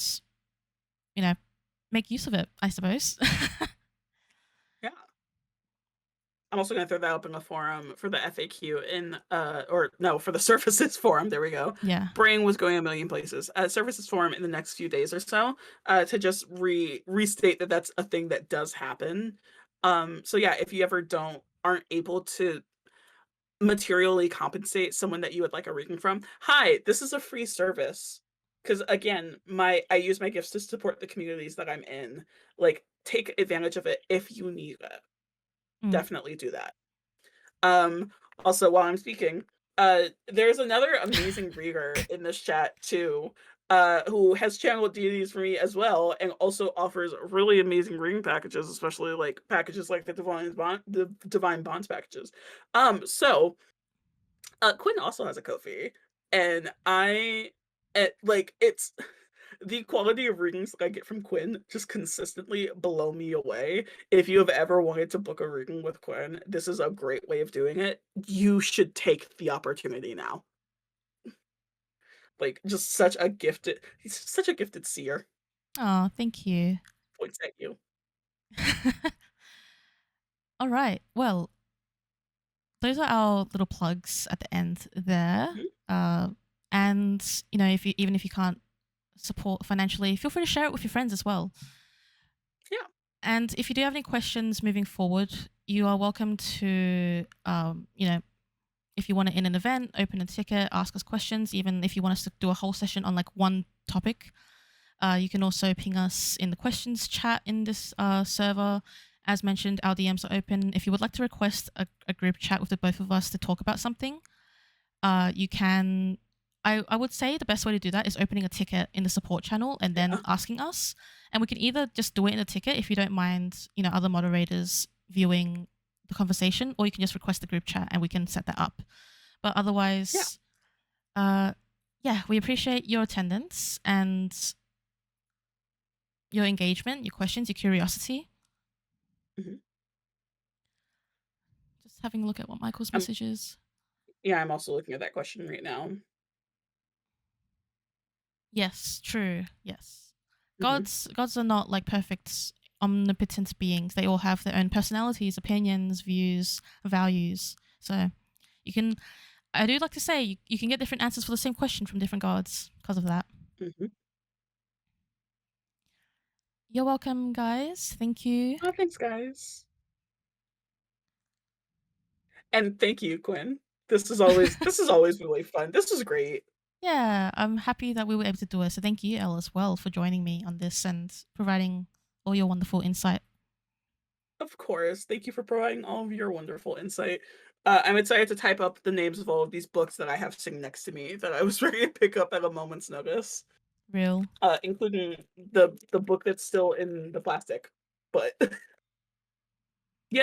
you know, make use of it, I suppose. Yeah. I'm also gonna throw that up in the forum for the FAQ in or no, for the services forum. There we go. Yeah. Brain was going a million places. Services forum in the next few days or so, to just restate that that's a thing that does happen. So yeah, if you ever aren't able to materially compensate someone that you would like a reading from, hi, this is a free service. Because again, I use my gifts to support the communities that I'm in. Like, take advantage of it if you need it. Mm. Definitely do that. Um, Also, while I'm speaking, there's another amazing reader in this chat too, who has channeled deities for me as well, and also offers really amazing reading packages, especially like packages like the Divine Bonds packages. So Quinn also has a Kofi, and it's the quality of readings that I get from Quinn just consistently blow me away. If you have ever wanted to book a reading with Quinn, this is a great way of doing it. You should take the opportunity now. Like, just he's such a gifted seer. Oh, thank you. Points at you. All right. Well, those are our little plugs at the end there. Mhm. Uh, and if you even if you can't support financially, feel free to share it with your friends as well. Yeah. And if you do have any questions moving forward, you are welcome to, if you want to in an event, open a ticket, ask us questions. Even if you want us to do a whole session on like one topic, you can also ping us in the questions chat in this server. As mentioned, our DMs are open. If you would like to request a group chat with the both of us to talk about something, you can. I would say the best way to do that is opening a ticket in the support channel and then Yeah. asking us. And we can either just do it in the ticket if you don't mind, other moderators viewing the conversation, or you can just request the group chat and we can set that up. But Yeah. otherwise, uh, yeah, we appreciate your attendance and your engagement, your questions, your curiosity. Mhm. Just having a look at what Michael's I'm message is. yeah, I'm also looking at that question right now. Yes, true. Yes. Mhm. Gods are not like perfect omnipotent beings. They all have their own personalities, opinions, views, values. So you can I do like to say you can get different answers for the same question from different gods because of that. Mhm. You're welcome, guys. Thank you. Oh, thanks, guys. And thank you, Quinn. This is always really fun. This was great. Yeah, I'm happy that we were able to do it. So thank you, Elle, as well, for joining me on this and providing all your wonderful insight. Of course. Thank you for providing all of your wonderful insight. I'm excited to type up the names of all of these books that I have sitting next to me that I was ready to pick up at a moment's notice, Real. including the book that's still in the plastic. But